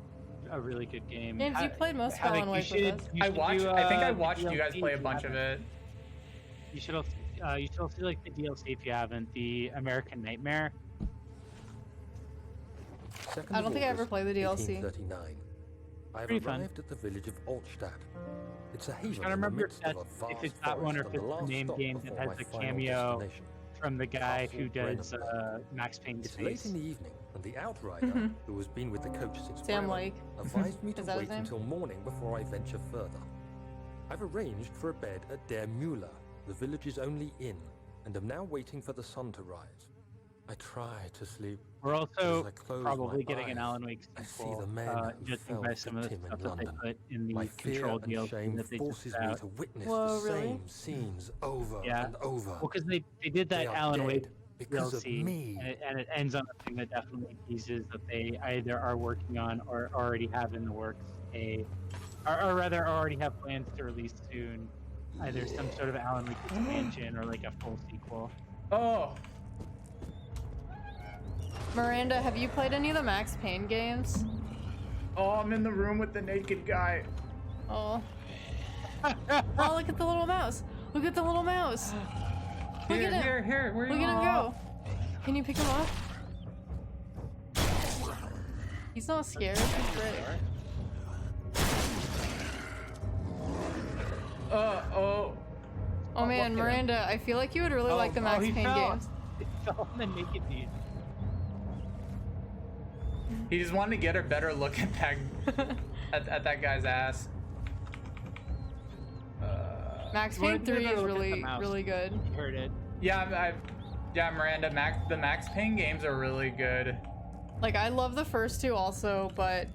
a really good game. James, you played most of Havoc, Alan Wake you with should- us. you I should watched. do, I think I the watched you guys DLC play a if you bunch of haven't. it. You should also like the DLC if you haven't, the American Nightmare. I don't think I ever played the DLC. 1839. I have Pretty fun. arrived at the village of Altstadt. It's a haven Gotta in the remember midst of a if vast it's that one or forest if and the it's the last name stop game that before has my the final cameo destination. from the guy who Castle does Brennan. Max Payne's It's late face. in the evening, and the outrider, who has been with the coach since Sam Bremen, Lake. advised me to Is that his wait name? until morning before I venture further. I've arranged for a bed at Der Müller, the village's only inn, and am now waiting for the sun to rise. I try to sleep. We're also As I close probably my getting an eyes, Alan Wake I see sequel, the man who judging fell by some of the victim in stuff that they London. put in the My fear Control and DLC shame that they forces just me out. to witness Whoa, the really? same scenes over Yeah. and over. Well, because they did They that are Alan dead Wake because of DLC, me. and it ends on a thing that definitely teases that they either are working on or already have in the works or rather already have plans to release soon, either some sort of Alan Wake expansion or like a full sequel. Oh, Miranda, have you played any of the Max Payne games? oh, I'm in the room with the naked guy. Oh. Oh, look at the little mouse. Look at the little mouse. Look at him. Here. Where Look you at him going? go. Can you pick him up? He's not scared. He's great. Oh. Oh man, look at him. Miranda, I feel like you would really like the Max he Payne fell. games. He fell on the naked dude. He just wanted to get a better look at that at that guy's ass. Max Well, Payne it's 3 better is look at the really, mouse. really good. You heard it. Yeah, Miranda. The Max Payne games are really good. Like, I love the first two also, but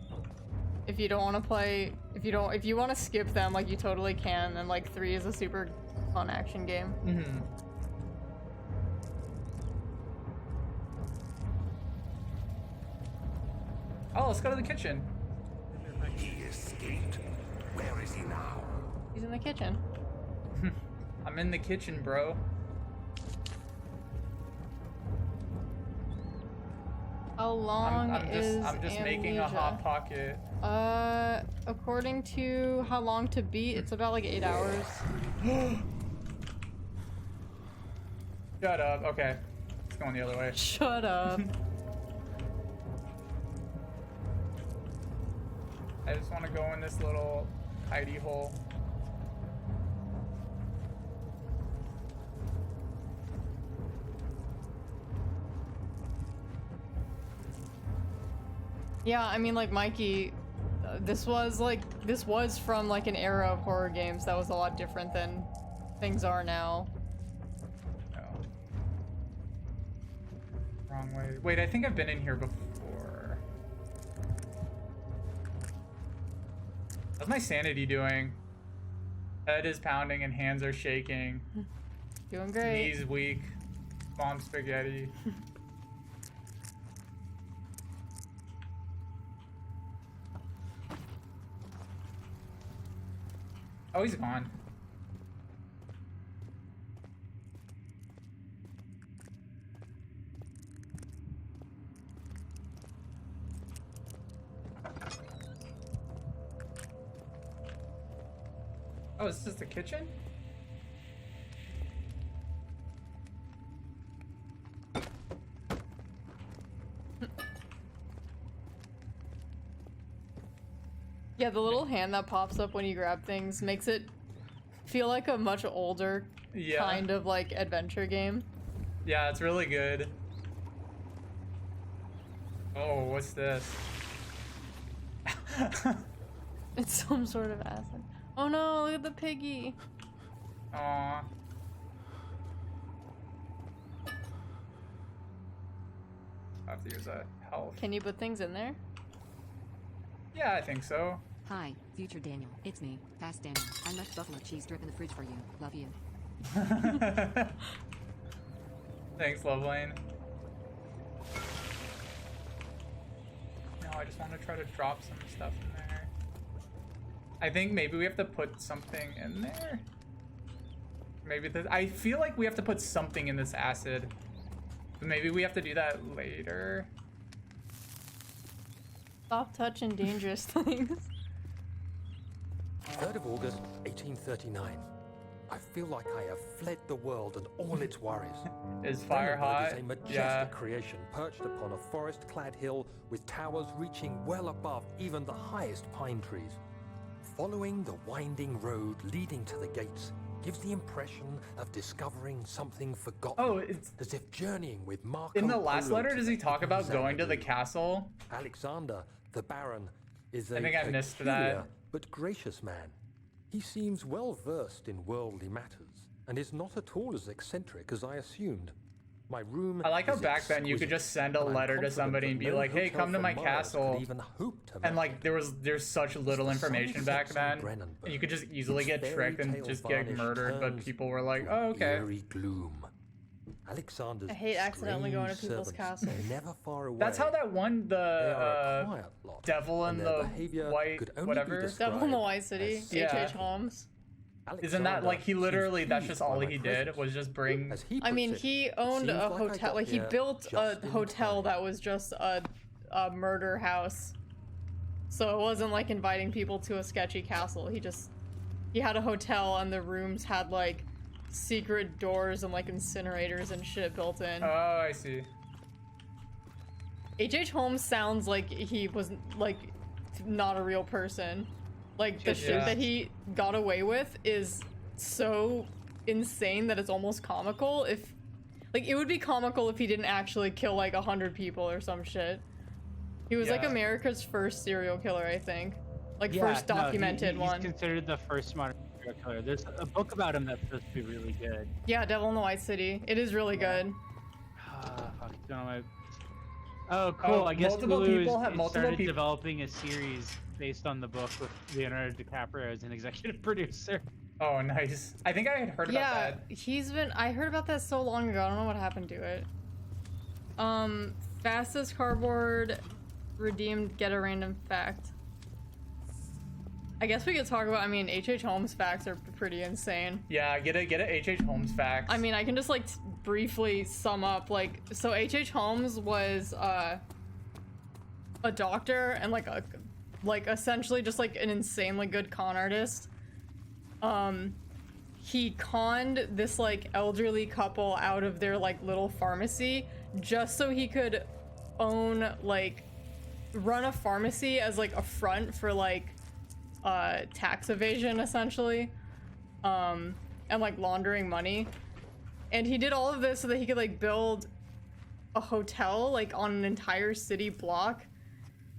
if you don't want to play, if you want to skip them, like, you totally can, and like 3 is a super fun action game. Mm-hmm. Oh, let's go to the kitchen. He escaped. Where is he now? He's in the kitchen. I'm in the kitchen, bro. How long is I'm just making a hot Amnesia? pocket. According to how long to beat, it's about like 8 hours. Shut up. Okay. It's going the other way. Shut up. I just want to go in this little hidey hole. Yeah, I mean, like Mikey, this was from like an era of horror games that was a lot different than things are now. Oh. Wrong way. Wait, I think I've been in here before. How's my sanity doing? Head is pounding and hands are shaking. Doing great. Knees weak. Mom spaghetti. Oh, he's gone. Oh, is this the kitchen? Yeah, the little hand that pops up when you grab things makes it feel like a much older kind of like adventure game. Yeah, it's really good. Oh, what's this? It's some sort of acid. Oh no, look at the piggy. Aww. I have to use that health. Can you put things in there? Yeah, I think so. Hi, future Daniel. It's me, past Daniel. I left buffalo cheese strip in the fridge for you. Love you. Thanks, Lovelane. No, I just want to try to drop some stuff in there. I think maybe we have to put something in there. Maybe this, I feel like we have to put something in this acid. But maybe we have to do that later. Stop touching dangerous things. 3rd of August, 1839. I feel like I have fled the world and all its worries. Is fire hot? is a majestic Yeah. creation perched upon a forest-clad hill with towers reaching well above even the highest pine trees. Following the winding road leading to the gates gives the impression of discovering something forgotten. Oh, it's as if journeying with Marco in the last Polo letter. to Does he the talk about Xanadu. going to the castle? Alexander, the Baron, is a I think I missed peculiar that. but gracious man. He seems well versed in worldly matters and is not at all as eccentric as I assumed. My room. I like how is back then you could exquisite, just send a and I'm letter to confident somebody that and be no like, "Hey, hotel come to for my miles castle." could even hope to And match like there's such little the information sun back sets on then, Brennenburg. and you could just easily Its get tricked and fairy just tale get varnish murdered. But turns people were like, to "Oh, okay." eerie gloom. Alexander's I hate accidentally going to strange people's servants, castles. never far away. That's how that one, They are a the quiet lot, devil in and their the behavior white could only be whatever. described Devil in the White City, as H.H. Yeah. Holmes. Isn't that like he Alexander literally? seems That's just all pleased he by my did presence. was just bring. As he I mean, puts it, he it owned seems a like I hotel. got Like he here built a just in hotel time. that was just a murder house. So it wasn't like inviting people to a sketchy castle. He had a hotel and the rooms had like secret doors and like incinerators and shit built in. Oh, I see. H.H. Holmes sounds like he was like not a real person. Like the shit Yeah. that he got away with is so insane that it's almost comical. If like it would be comical if he didn't actually kill like 100 people or some shit. He was like Yeah. America's first serial killer, I think. Like Yeah, first no, documented he's one. considered the first modern serial killer. There's a book about him that's supposed to be really good. Yeah, Devil in the White City. It is really good. Fuck, it's on my... Oh, cool. Oh, I guess multiple Hulu people have- multiple started peop- developing a series based on the book with Leonardo DiCaprio as an executive producer. Oh, nice. I think I had heard Yeah, about that. I heard about that so long ago. I don't know what happened to it. Fastest cardboard redeemed, get a random fact. I guess we could talk about, I mean, H.H. Holmes facts are pretty insane. Yeah, get a H.H. Holmes fact. I mean, I can just like briefly sum up, like, so H.H. Holmes was a doctor and like essentially just like an insanely good con artist. He conned this like elderly couple out of their like little pharmacy just so he could run a pharmacy as like a front for like tax evasion essentially, and like laundering money. And he did all of this so that he could like build a hotel like on an entire city block.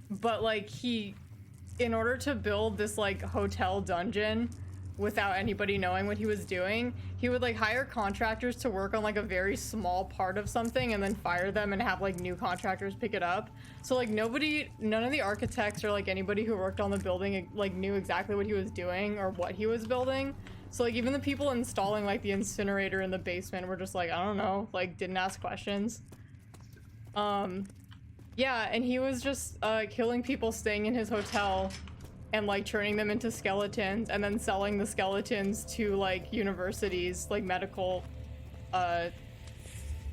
But like in order to build this like hotel dungeon without anybody knowing what he was doing, he would like hire contractors to work on like a very small part of something and then fire them and have like new contractors pick it up. So like none of the architects or like anybody who worked on the building like knew exactly what he was doing or what he was building. So like even the people installing like the incinerator in the basement were just like, I don't know, like didn't ask questions. Yeah, and he was just killing people staying in his hotel and like turning them into skeletons and then selling the skeletons to like universities, like medical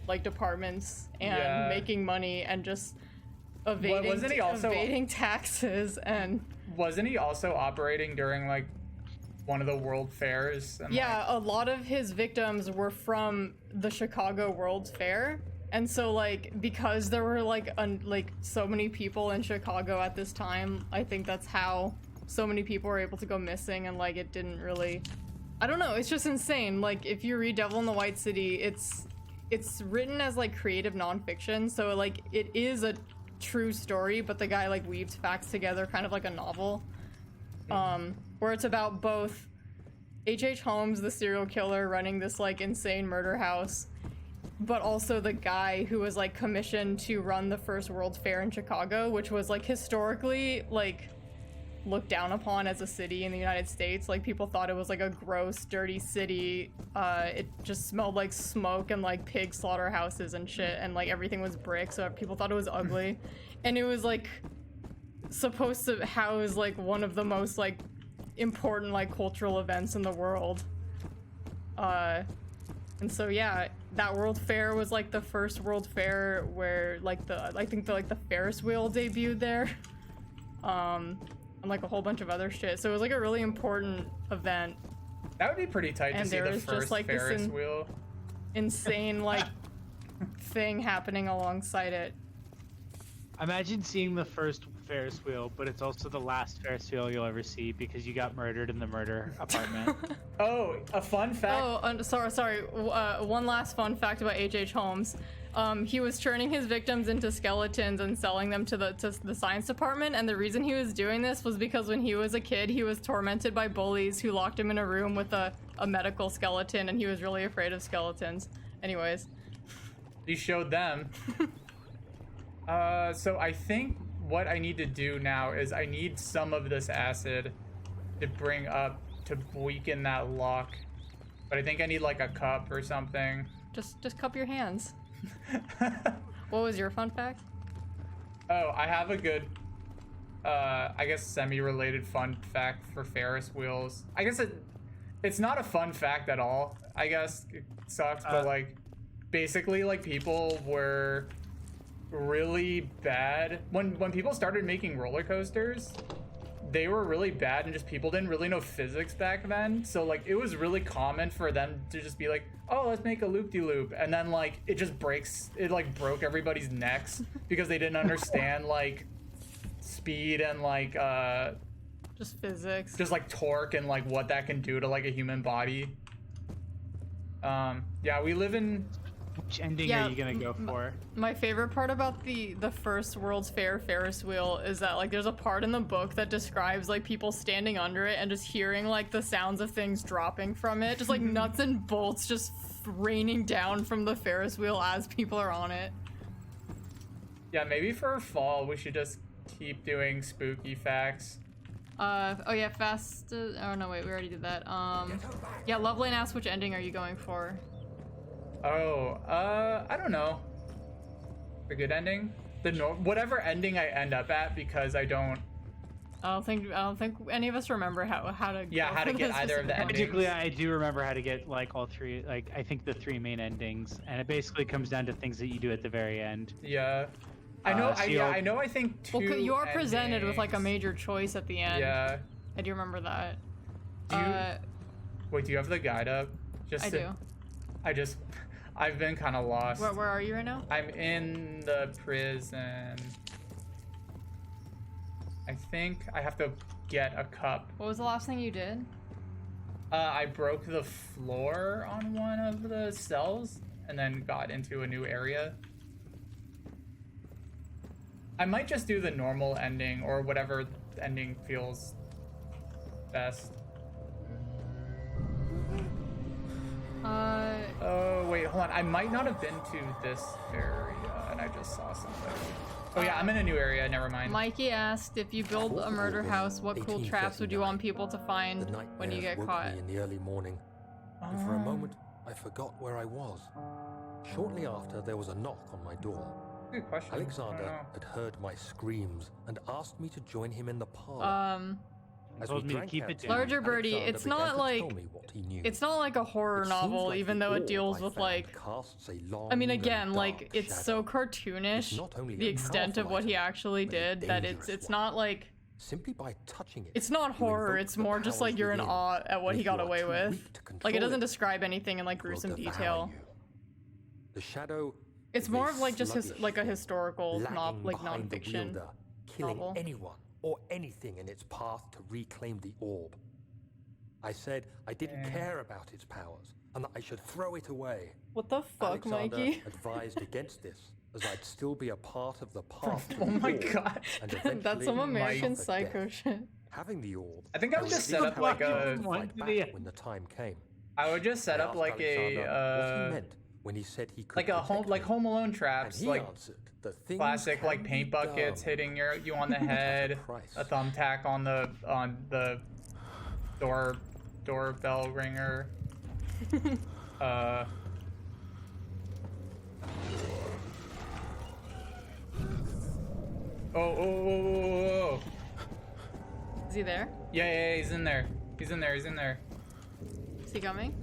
like departments, and making money and just evading taxes. And wasn't he also operating during like one of the world fairs? And, yeah, a lot of his victims were from the Chicago World's Fair. And so like because there were like so many people in Chicago at this time, I think that's how so many people were able to go missing. And like it didn't really, I don't know, it's just insane. Like if you read Devil in the White City, it's written as like creative nonfiction, so like it is a true story, but the guy like weaves facts together kind of like a novel, where it's about both H.H. Holmes, the serial killer running this like insane murder house, but also the guy who was like commissioned to run the first World's Fair in Chicago, which was like historically like looked down upon as a city in the United States. Like people thought it was like a gross, dirty city. It just smelled like smoke and like pig slaughterhouses and shit, and like everything was brick, so people thought it was ugly. And it was like supposed to house like one of the most like important like cultural events in the world. And so yeah, that World Fair was like the first World Fair where like the Ferris wheel debuted there. And like a whole bunch of other shit. So it was like a really important event. That would be pretty tight to see the first just, like, Ferris wheel. Insane like thing happening alongside it. Imagine seeing the first Ferris wheel, but it's also the last Ferris wheel you'll ever see because you got murdered in the murder apartment. Oh, a fun fact. Oh, sorry. One last fun fact about H.H. Holmes. He was turning his victims into skeletons and selling them to the science department, and the reason he was doing this was because when he was a kid, he was tormented by bullies who locked him in a room with a medical skeleton, and he was really afraid of skeletons. Anyways. He showed them. So I think what I need to do now is I need some of this acid to bring up to weaken that lock. But I think I need like a cup or something. Just cup your hands. What was your fun fact? Oh, I have a good, I guess semi-related fun fact for Ferris wheels. I guess it's not a fun fact at all. I guess it sucks, but like, basically like people were really bad when people started making roller coasters. They were really bad, and just people didn't really know physics back then. So like it was really common for them to just be like, oh, let's make a loop-de-loop, and then like it just breaks. It like broke everybody's necks because they didn't understand like speed and like just physics, just like torque and like what that can do to like a human body. Yeah, we live in. Which ending are you gonna go for? My favorite part about the first World's Fair Ferris wheel is that like there's a part in the book that describes like people standing under it and just hearing like the sounds of things dropping from it, just like nuts and bolts just raining down from the Ferris wheel as people are on it. Yeah, maybe for fall we should just keep doing spooky facts. Oh yeah, fast. Oh no, wait, we already did that. Yeah, Lovelane asked which ending are you going for? Oh, I don't know. A good ending? Whatever ending I end up at, because I don't think any of us remember how to. Yeah, how to get either of the endings. Basically, I do remember how to get like all three. Like I think the three main endings, and it basically comes down to things that you do at the very end. Yeah. I know. so I know. I think two. Well, you are presented with like a endings. major choice at the end. Yeah. I do remember that. Do you, wait, do you have the guide up? I do. I've been kind of lost. Where are you right now? I'm in the prison. I think I have to get a cup. What was the last thing you did? I broke the floor on one of the cells and then got into a new area. I might just do the normal ending or whatever ending feels best. Oh, wait, hold on. I might not have been to this area and I just saw something. Oh yeah, I'm in a new area, never mind. Mikey asked, if you build a murder house, what cool traps would you want people to find when you get caught? Me in the early morning, and for a moment I forgot where I was. Shortly after, there was a knock on my door. Good question. Alexander had heard my screams and asked me to join him in the parlor. As told we me to drank keep our it tea, down. Larger Birdie, Alexander it's began not to like tell me what he knew. it's not like a horror It seems novel, like even the though it orb deals I with found like casts a long I mean, and again, like dark it's so shadow. cartoonish, It's not only the a extent of powerful what he item, actually but a did, that dangerous it's one. not like Simply by touching it, it's not you horror. invoke It's the more just powers like you're in within, awe at what and he if got you are away too with. weak to Like it control doesn't describe anything in like it will gruesome devour detail. you. The shadow. It's is more a of like just sluggish like a force, historical, lagging like behind the nonfiction wielder, killing novel. anyone or anything in its path to reclaim the orb. I said I didn't care about its powers and that I should throw it away. What the fuck, Alexander Mikey? advised against this, as I'd still be a part of the path. Oh my to the orb, god. and eventually That's some American suffer Psycho death. shit. Having the orb, I think I would was just set up like a. to fight back when the time came. I would just set I up asked like Alexander what he a. meant when he said he could Like a home, protect like me. Home Alone And traps, he like answered that things classic, can like be paint buckets done. hitting you on the head, Christ. a thumbtack on the doorbell ringer. Oh. Is he there? Yeah, he's in there. He's in there. Is he coming?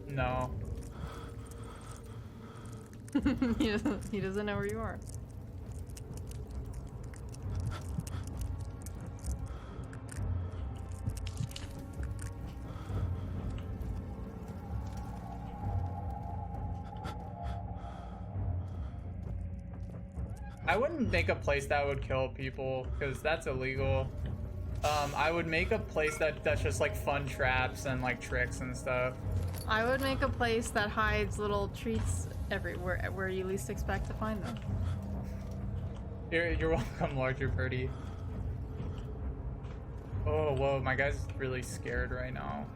No. He doesn't know where you are. I wouldn't make a place that would kill people, because that's illegal. I would make a place that's just like fun traps and like tricks and stuff. I would make a place that hides little treats everywhere where you least expect to find them. You're welcome, Larger Birdie. Oh, whoa, my guy's really scared right now.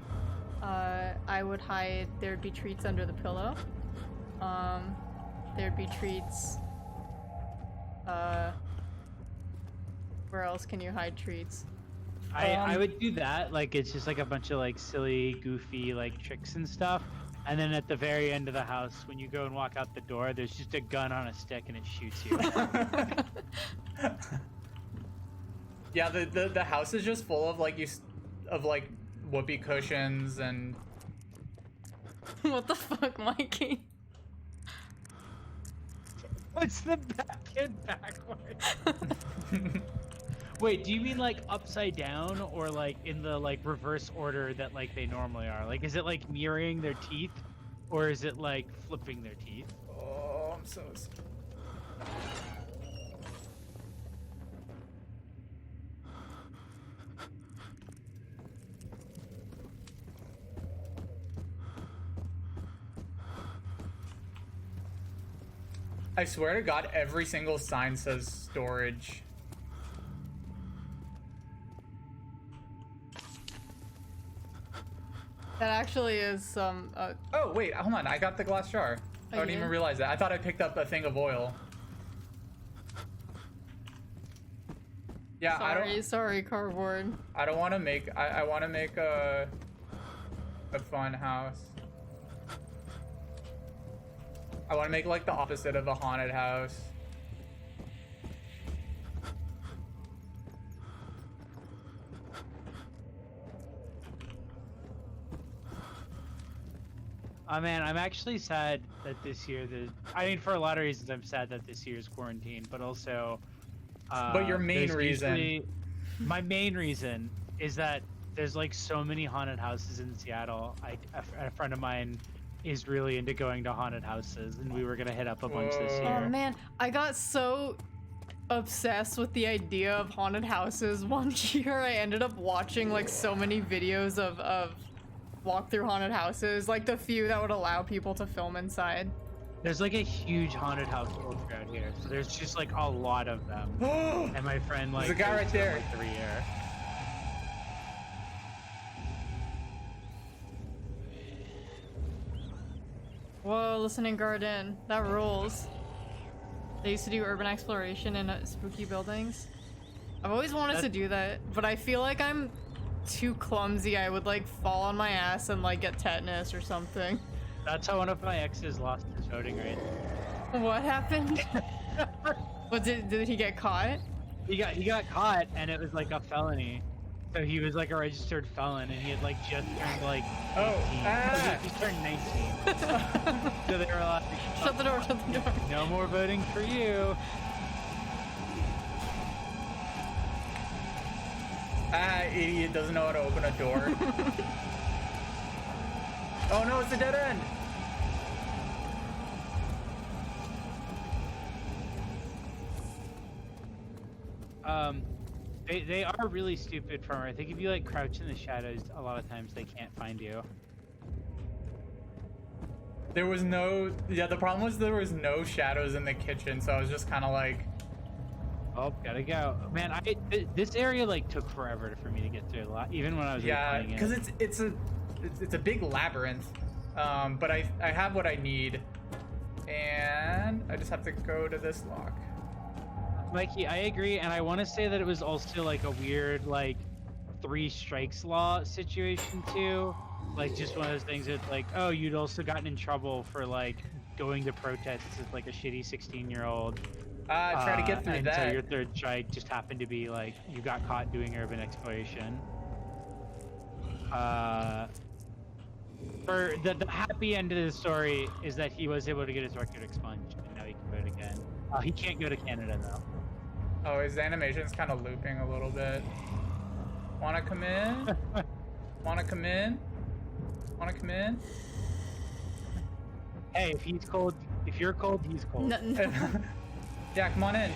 I would hide, there'd be treats under the pillow. There'd be treats. Where else can you hide treats? I would do that. Like it's just like a bunch of like silly, goofy like tricks and stuff. And then at the very end of the house, when you go and walk out the door, there's just a gun on a stick and it shoots you. Yeah, the house is just full of like like whoopee cushions and. What the fuck, Mikey? What's the back and backwards? Wait, do you mean like upside down or like in the like reverse order that like they normally are? Like, is it like mirroring their teeth or is it like flipping their teeth? Oh, I'm so. I swear to God, every single sign says storage. That actually is some. Oh wait, hold on. I got the glass jar. I didn't even realize that. I thought I picked up a thing of oil. Yeah, Sorry, cardboard. I don't want to make. I want to make a fun house. I want to make like the opposite of a haunted house. Oh man, I'm actually sad that this year I mean, for a lot of reasons, I'm sad that this year's quarantine, but also. But your main reason. My main reason is that there's like so many haunted houses in Seattle. A friend of mine is really into going to haunted houses, and we were gonna hit up a bunch this year. Oh man, I got so obsessed with the idea of haunted houses one year. I ended up watching like so many videos of walk-through haunted houses, like the few that would allow people to film inside. There's like a huge haunted house culture out here, so there's just like a lot of them. And my friend like there's a guy right there. Like, every year. Whoa, listening garden, that rules. They used to do urban exploration in spooky buildings. I've always wanted to do that, but I feel like I'm too clumsy. I would like fall on my ass and like get tetanus or something. That's how one of my exes lost his voting rights. What happened? What did he get caught? He got caught, and it was like a felony. So he was like a registered felon, and he had like just turned like 18. He turned 19. So they were like, shut the door, shut the door. No more voting for you. Idiot doesn't know how to open a door. Oh no, it's a dead end. They are really stupid from her. I think if you like crouch in the shadows, a lot of times they can't find you. There was no, the problem was there was no shadows in the kitchen, so I was just kind of like, oh, gotta go. Man, this area like took forever for me to get through a lot, even when I was yeah, because it's a big labyrinth, but I have what I need, and I just have to go to this lock. Mikey, I agree, and I want to say that it was also like a weird like 3 strikes law situation too, like just one of those things that like, oh, you'd also gotten in trouble for like going to protests as like a shitty 16-year-old. Try to get through and that. So your 3rd strike just happened to be like you got caught doing urban exploration. For the happy end of the story is that he was able to get his record expunged, and now he can vote again. He can't go to Canada though. Oh, his animation's kind of looping a little bit. Wanna come in? Wanna come in? Wanna come in? Hey, if he's cold, if you're cold, he's cold. No. Yeah, come on in.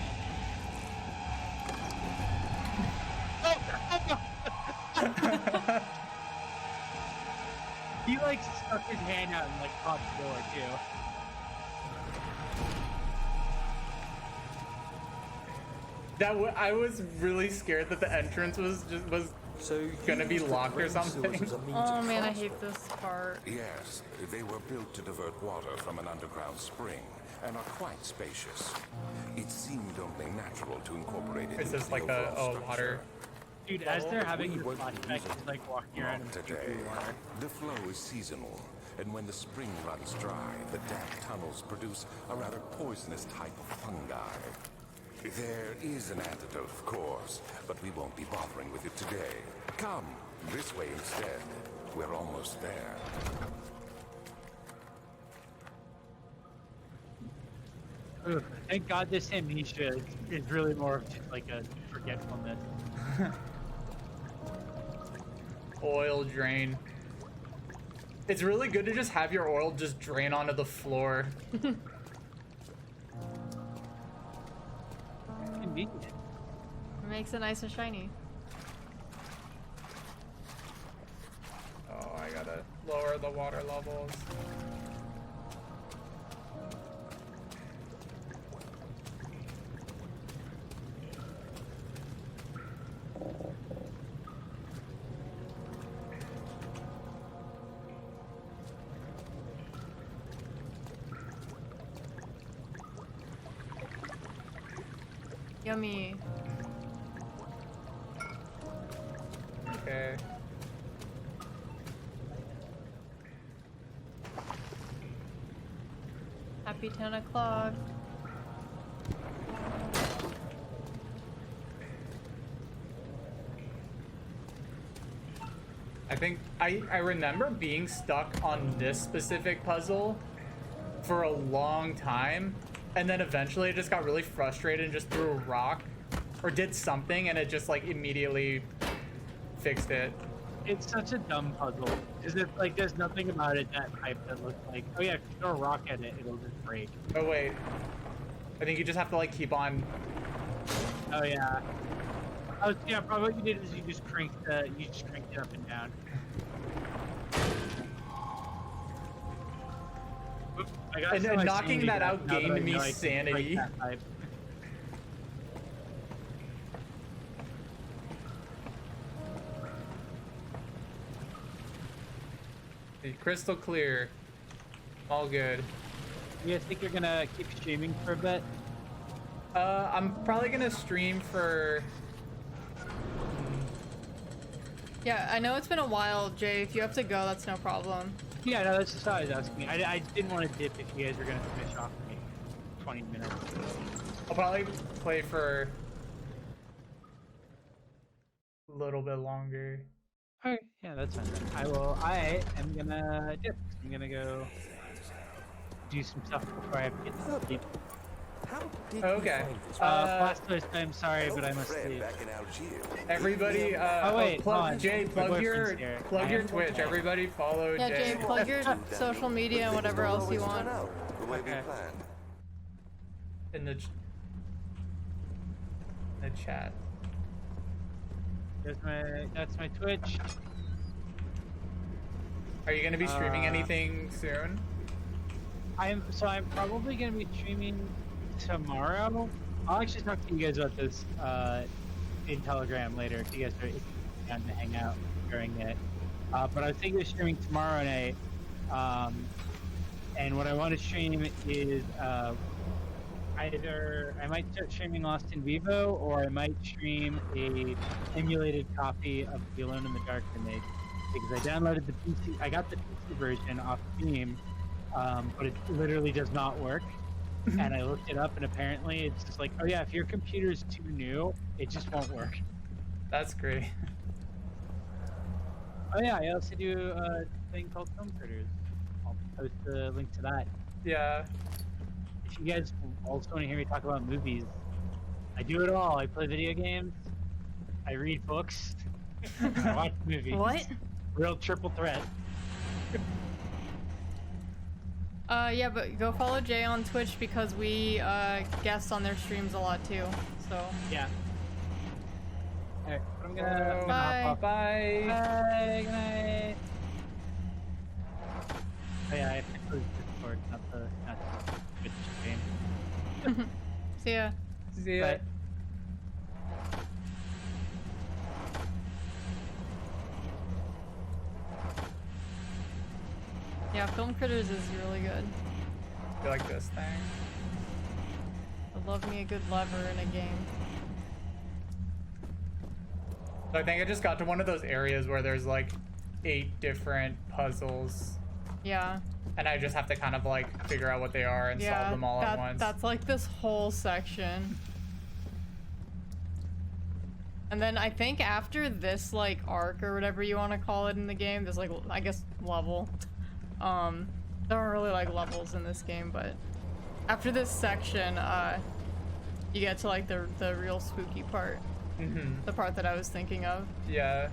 He like stuck his hand out and like caught the door too. I was really scared that the entrance was gonna be locked or something. Oh man, I hate this part. Yes, they were built to divert water from an underground spring and are quite spacious. It seemed only natural to incorporate it It's into just the like a overall water. structure. Dude, as they're having We the won't flashback, use it. he's like walking around in Not today. water. The flow is seasonal, and when the spring runs dry, the damp tunnels produce a rather poisonous type of fungi. There is an antidote, of course, but we won't be bothering with it today. Come, this way instead. We're almost there. Ugh, thank God this amnesia is really more of just like a forgetfulness. Oil drain. It's really good to just have your oil just drain onto the floor. Convenient. It makes it nice and shiny. Oh, I gotta lower the water levels. Yummy. Okay. Happy 10 o'clock. think I remember being stuck on this specific puzzle for a long time, and then eventually I just got really frustrated and just threw a rock or did something, and it just like immediately fixed it. It's such a dumb puzzle because it's like there's nothing about it that hype that looks like, oh yeah, if you throw a rock at it, it'll just break. Oh wait, I think you just have to like keep on. Oh yeah. Oh yeah, probably what you did is you just cranked it up and down. Oops, I got And some knocking sanity that back out now that gained I me know I can sanity. break that hype. Crystal clear. All good. You guys think you're gonna keep streaming for a bit? I'm probably gonna stream for. Yeah, I know it's been a while, Jay. If you have to go, that's no problem. Yeah, no, that's just how I was asking. I didn't want to dip if you guys were gonna finish off me 20 minutes. I'll probably play for a little bit longer. Alright, yeah, that's fine. I am gonna dip. I'm gonna go do some stuff before I have to get to sleep. Okay. Blastoise, I'm sorry, but I must leave. Everybody, oh wait, Jay, plug your Twitch. Everybody follow Yeah, Jay. Jay, plug your social media and whatever else you want. Okay. In the chat. That's my Twitch. Are you gonna be streaming anything soon? I'm probably gonna be streaming tomorrow. I'll actually talk to you guys about this in Telegram later if you guys are down to hang out during it. But I was thinking of streaming tomorrow night. And what I want to stream is either I might start streaming Lost in Vivo, or I might stream a emulated copy of the Alone in the Dark remake, because I downloaded the PC. I got the PC version off Steam, but it literally does not work. And I looked it up, and apparently it's just like, oh yeah, if your computer is too new, it just won't work. That's great. Oh yeah, I also do a thing called Film Critters. I'll post the link to that. Yeah. If you guys also want to hear me talk about movies, I do it all. I play video games, I read books, I watch movies. What? Real triple threat. Yeah, but go follow Jay on Twitch because we guest on their streams a lot too. So yeah. Alright, I'm gonna bye. hop off. Bye. Bye. Good night. Oh yeah, I have to close Discord, not the Twitch game. see ya. See ya. Bye. Yeah, Film Critters is really good. You like this thing? I love me a good lever in a game. So I think I just got to one of those areas where there's like 8 different puzzles. Yeah. And I just have to kind of like figure out what they are and solve them all at once. That's like this whole section. And then I think after this like arc or whatever you want to call it in the game, there's like, I guess, level. There aren't really like levels in this game, but after this section, you get to like the real spooky part. Mm-hmm. The part that I was thinking of. Yeah.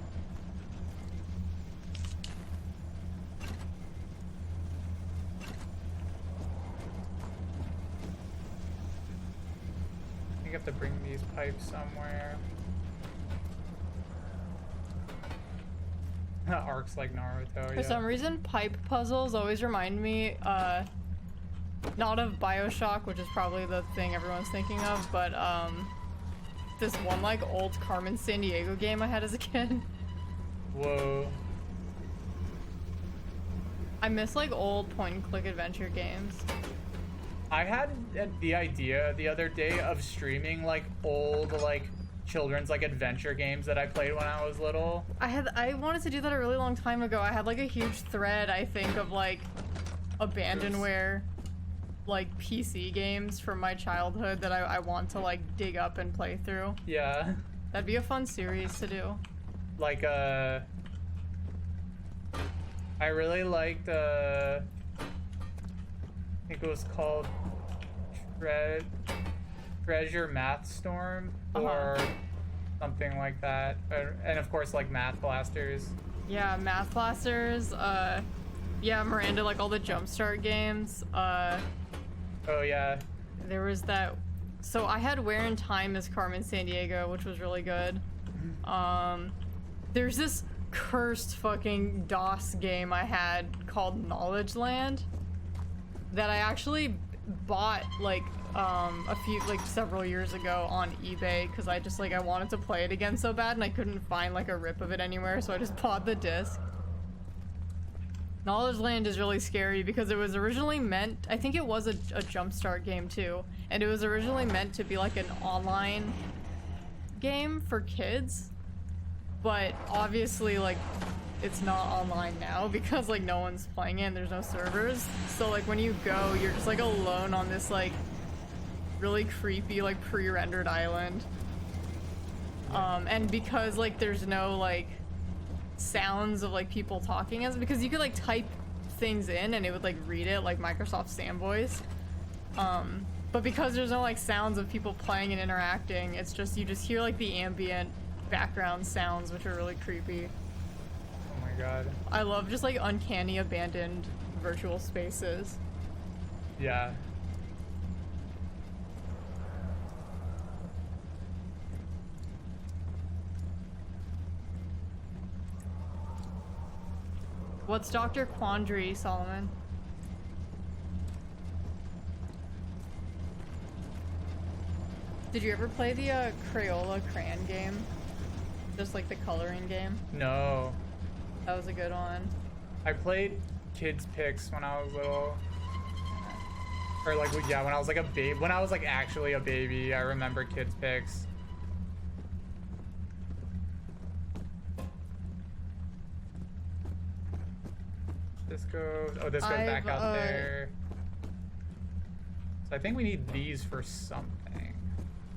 I think I have to bring these pipes somewhere. Arcs like Naruto. For some reason, pipe puzzles always remind me, not of BioShock, which is probably the thing everyone's thinking of, but this one like old Carmen Sandiego game I had as a kid. Whoa. I miss like old point-and-click adventure games. I had the idea the other day of streaming like old like children's like adventure games that I played when I was little. I wanted to do that a really long time ago. I had like a huge thread, I think, of like abandonware like PC games from my childhood that I want to like dig up and play through. Yeah. That'd be a fun series to do. Like I really liked, I think it was called Treasure Math Storm or something like that. And of course, like Math Blasters. Yeah, Math Blasters. Yeah, Miranda, like all the Jumpstart games. Oh yeah. There was that. So I had Where in Time as Carmen Sandiego, which was really good. There's this cursed fucking DOS game I had called Knowledge Land that I actually bought like several years ago on eBay because I just like I wanted to play it again so bad and I couldn't find like a rip of it anywhere, so I just bought the disc. Knowledge Land is really scary because it was originally meant, I think it was a Jumpstart game too, and it was originally meant to be like an online game for kids, but obviously like it's not online now because like no one's playing it and there's no servers, so like when you go you're just like alone on this like really creepy like pre-rendered island, and because like there's no like sounds of like people talking, as because you could like type things in and it would like read it like Microsoft Sam voice, but because there's no like sounds of people playing and interacting, it's just you just hear like the ambient background sounds, which are really creepy. Oh my god. I love just like uncanny abandoned virtual spaces. Yeah. What's Dr. Quandary, Solomon? Did you ever play the Crayola crayon game? Just like the coloring game? No. That was a good one. I played Kids Picks when I was little. Or like, yeah, when I was like a babe, when I was like actually a baby, I remember Kids Picks. This goes back out there. So I think we need these for something.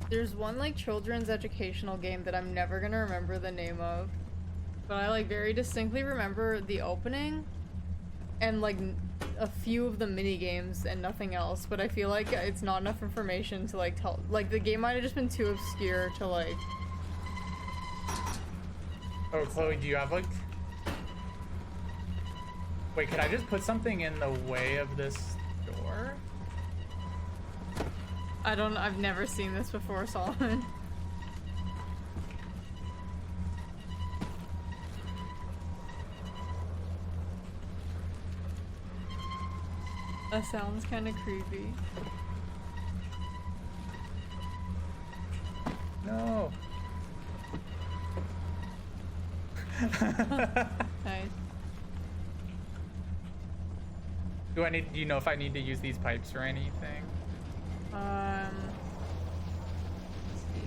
There's one like children's educational game that I'm never gonna remember the name of, but I like very distinctly remember the opening and like a few of the mini games and nothing else, but I feel like it's not enough information to like tell, like the game might have just been too obscure to like. Oh, Chloe, do you have like... Wait, could I just put something in the way of this door? I've never seen this before, Solomon. That sounds kind of creepy. No. Nice. Do you know if I need to use these pipes or anything? Let's see.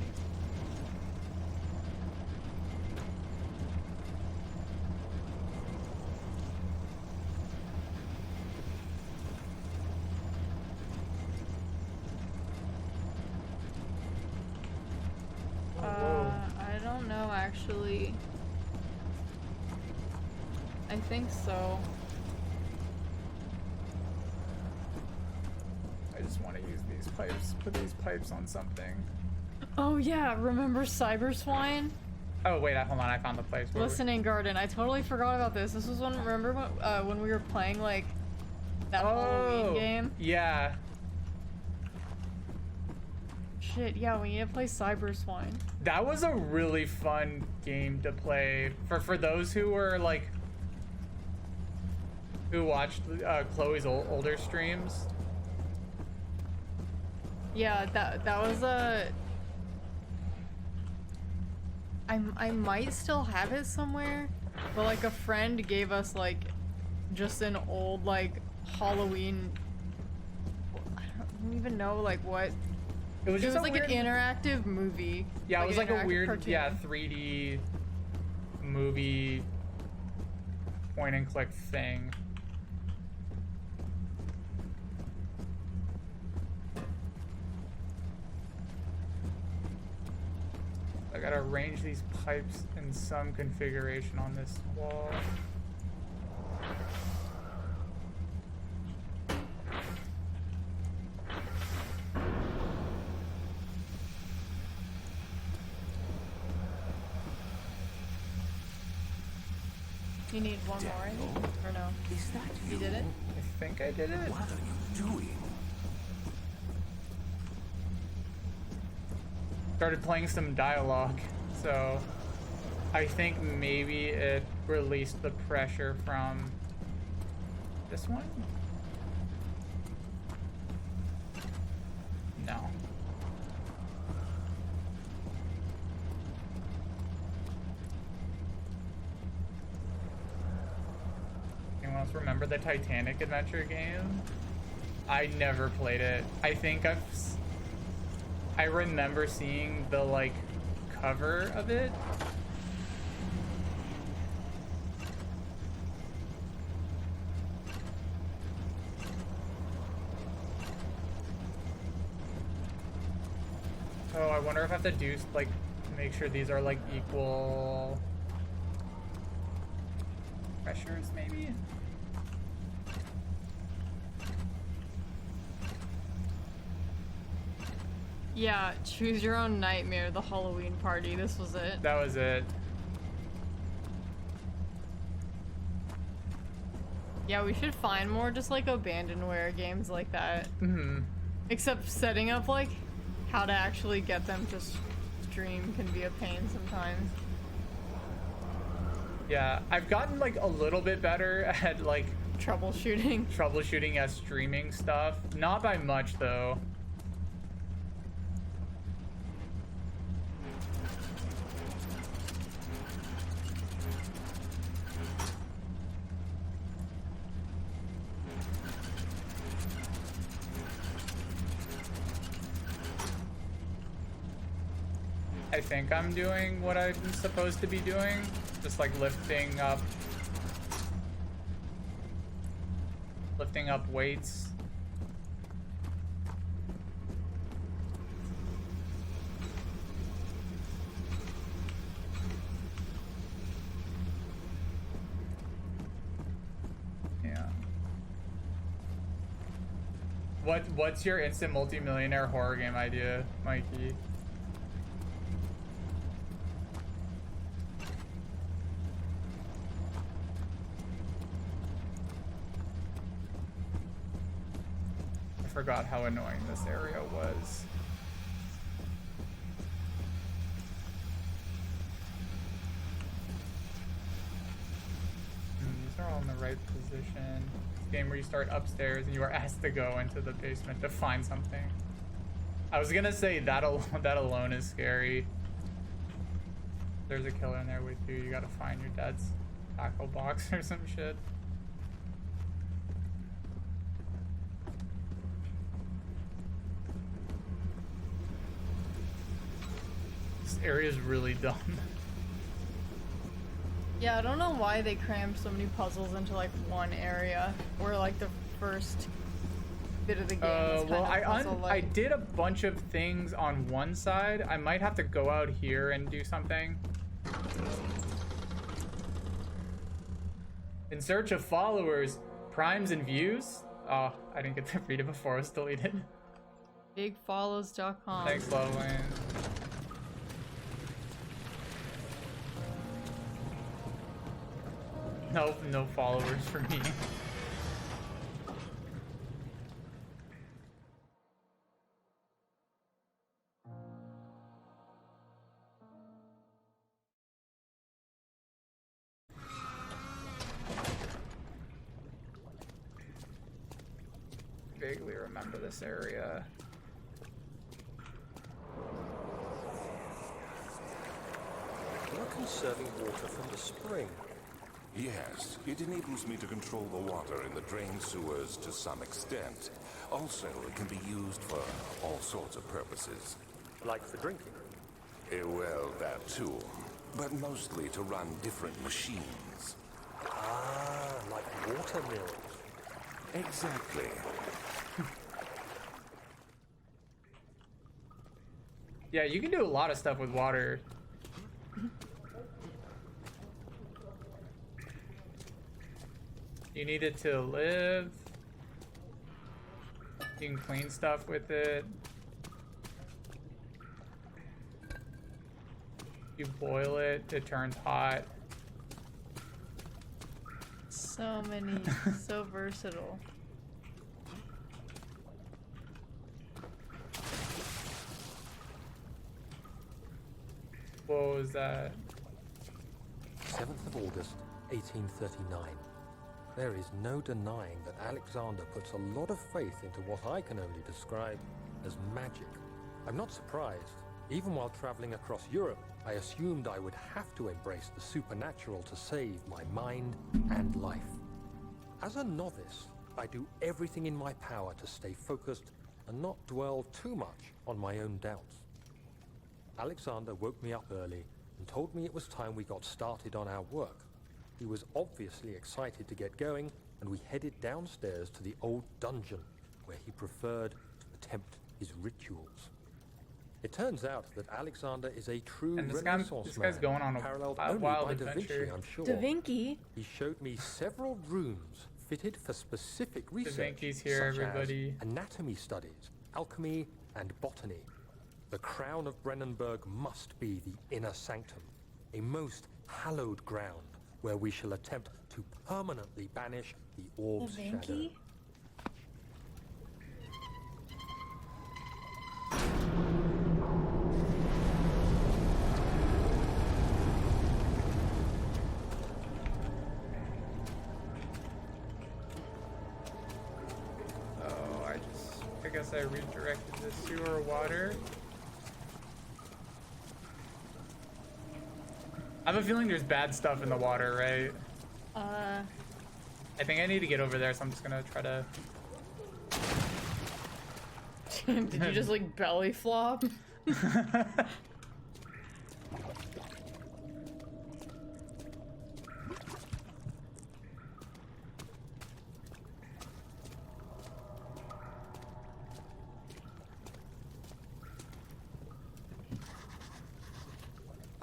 I don't know actually. I think so. I just want to use these pipes, put these pipes on something. Oh yeah, remember Cyber Swine? Oh wait, hold on, I found the place. Listening Garden. I totally forgot about this. This was remember when we were playing like that Halloween game? Yeah. Shit, yeah, we need to play Cyber Swine. That was a really fun game to play for those who were like who watched Chloe's older streams. Yeah, that was a. I might still have it somewhere, but like a friend gave us like just an old like Halloween. I don't even know like what. It was just like an interactive movie. Yeah, it was like a weird cartoon. 3D movie point and click thing. I gotta arrange these pipes in some configuration on this wall. You need one more, I think. Or no? Is that You did it? I think I did it. What are you doing? Started playing some dialogue, so I think maybe it released the pressure from this one. No. Anyone else remember the Titanic adventure game? I never played it. I think I remember seeing the like cover of it. Oh, I wonder if I have to do like make sure these are like equal pressures maybe. Yeah, choose your own nightmare, the Halloween party. This was it. That was it. Yeah, we should find more just like abandonware games like that. Mm-hmm. Except setting up like how to actually get them to stream can be a pain sometimes. Yeah, I've gotten like a little bit better at like troubleshooting at streaming stuff. Not by much though. I think I'm doing what I'm supposed to be doing, just like lifting up weights. Yeah. What's your instant multi-millionaire horror game idea, Mikey? I forgot how annoying this area was. These are all in the right position. Game where you start upstairs and you are asked to go into the basement to find something. I was gonna say that alone is scary. There's a killer in there with you. You gotta find your dad's tackle box or some shit. This area is really dumb. Yeah, I don't know why they crammed so many puzzles into like one area, where like the first bit of the game was well, kind of puzzle-like. I did a bunch of things on one side. I might have to go out here and do something. In search of followers, primes, and views. Oh, I didn't get to read it before it was deleted. Bigfollows.com. Thanks, Loveland. Nope, no followers for me. Vaguely remember this area. You're conserving water from the spring. Yes, it enables me to control the water in the drain sewers to some extent. Also, it can be used for all sorts of purposes. Like for drinking? Well, that too. But mostly to run different machines. Ah, like water mills. Exactly. Yeah, you can do a lot of stuff with water. You need it to live. You can clean stuff with it. You boil it, it turns hot. So many, so versatile. What was that? 7th of August, 1839. There is no denying that Alexander puts a lot of faith into what I can only describe as magic. I'm not surprised. Even while traveling across Europe, I assumed I would have to embrace the supernatural to save my mind and life. As a novice, I do everything in my power to stay focused and not dwell too much on my own doubts. Alexander woke me up early and told me it was time we got started on our work. He was obviously excited to get going, and we headed downstairs to the old dungeon, where he preferred to attempt his rituals. It turns out that Alexander is a true And this Renaissance guy's man, going on a paralleled wild only by Da adventure. Vinci, I'm sure. Da Vinci? He showed me several rooms fitted for specific research, Vinci's here, such everybody. as anatomy studies, alchemy, and botany. The crown of Brennenburg must be the inner sanctum, a most hallowed ground where we shall attempt to permanently banish the orb's Da shadow. Vinci? Oh, I guess I redirected the sewer water. I have a feeling there's bad stuff in the water, right? I think I need to get over there, so I'm just gonna try to... Did you just like belly flop?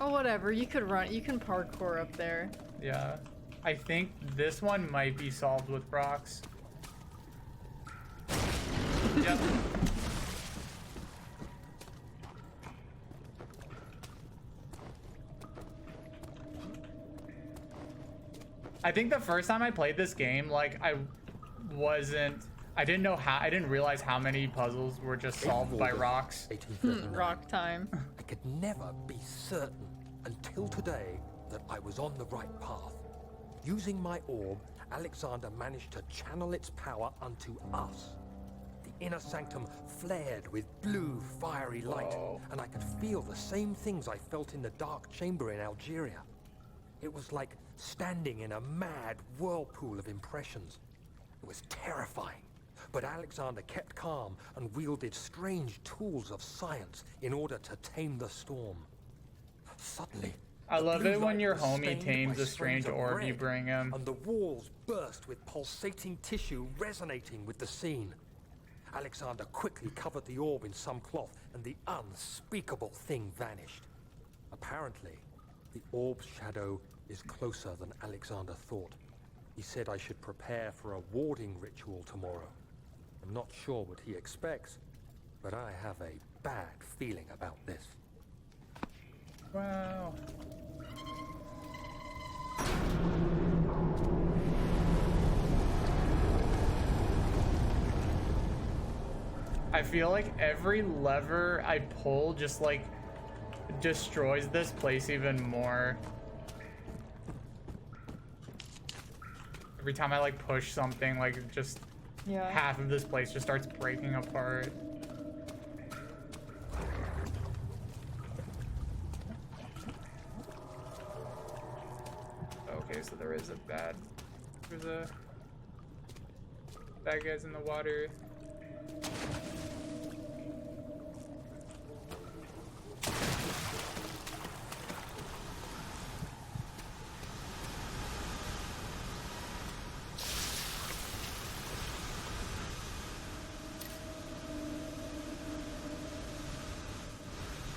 Oh, whatever. You could run. You can parkour up there. Yeah. I think this one might be solved with rocks. Yep. I think the first time I played this game, like, I didn't realize how many puzzles were just solved by rocks. 1839. Rock time. I could never be certain until today that I was on the right path. Using my orb, Alexander managed to channel its power unto us. The inner sanctum flared with blue, fiery light, and I could feel the same things I felt in the dark chamber in Algeria. It was like standing in a mad whirlpool of impressions. It was terrifying, but Alexander kept calm and wielded strange tools of science in order to tame the storm. Suddenly, I the love blue it when light your was homie stained tames by a strange springs of orb you red, bring him. and the walls burst with pulsating tissue resonating with the scene. Alexander quickly covered the orb in some cloth, and the unspeakable thing vanished. Apparently, the orb's shadow is closer than Alexander thought. He said I should prepare for a warding ritual tomorrow. I'm not sure what he expects, but I have a bad feeling about this. Wow. I feel like every lever I pull just like destroys this place even more. Every time I like push something, like just Yeah. half of this place just starts breaking apart. Okay, so there's a bad guys in the water.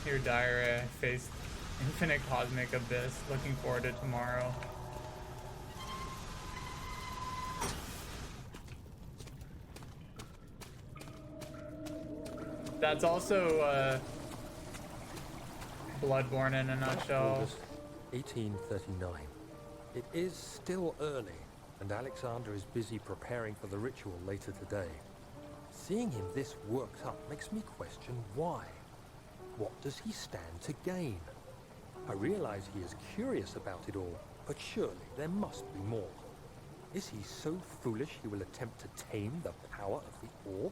Here, Dire, face infinite cosmic abyss. Looking forward to tomorrow. That's also Bloodborne in a nutshell. August 1839. It is still early, and Alexander is busy preparing for the ritual later today. Seeing him this worked up makes me question why. What does he stand to gain? I realize he is curious about it all, but surely there must be more. Is he so foolish he will attempt to tame the power of the orb?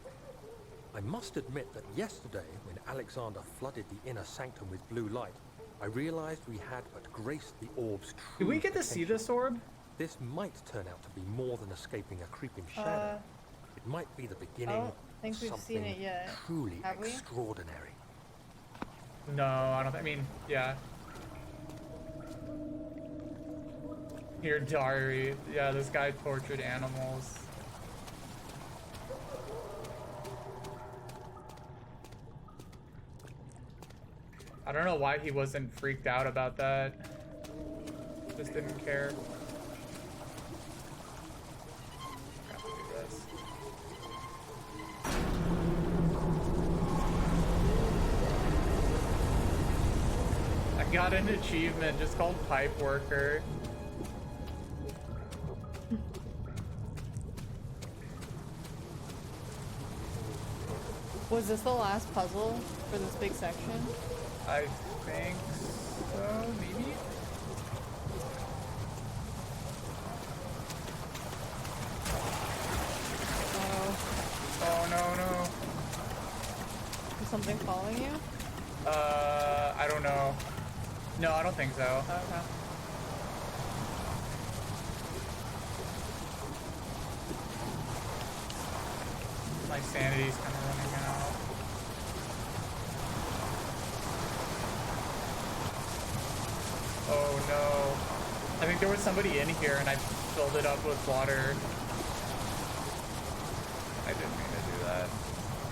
I must admit that yesterday, when Alexander flooded the inner sanctum with blue light, I realized we had but graced the orb's true Do we get to see potential. this orb? This might turn out to be more than escaping a creeping shadow. It might be the beginning don't think of we've something seen it yet. truly Have we? extraordinary. No, I don't. I mean, yeah. Your diary. Yeah, this guy tortured animals. I don't know why he wasn't freaked out about that. Just didn't care. Have to do this. I got an achievement just called Pipe Worker. Was this the last puzzle for this big section? I think so, maybe? Oh no. Is something following you? I don't know. No, I don't think so. Okay. My sanity's kind of running out. Oh no. I think there was somebody in here and I filled it up with water. I didn't mean to do that.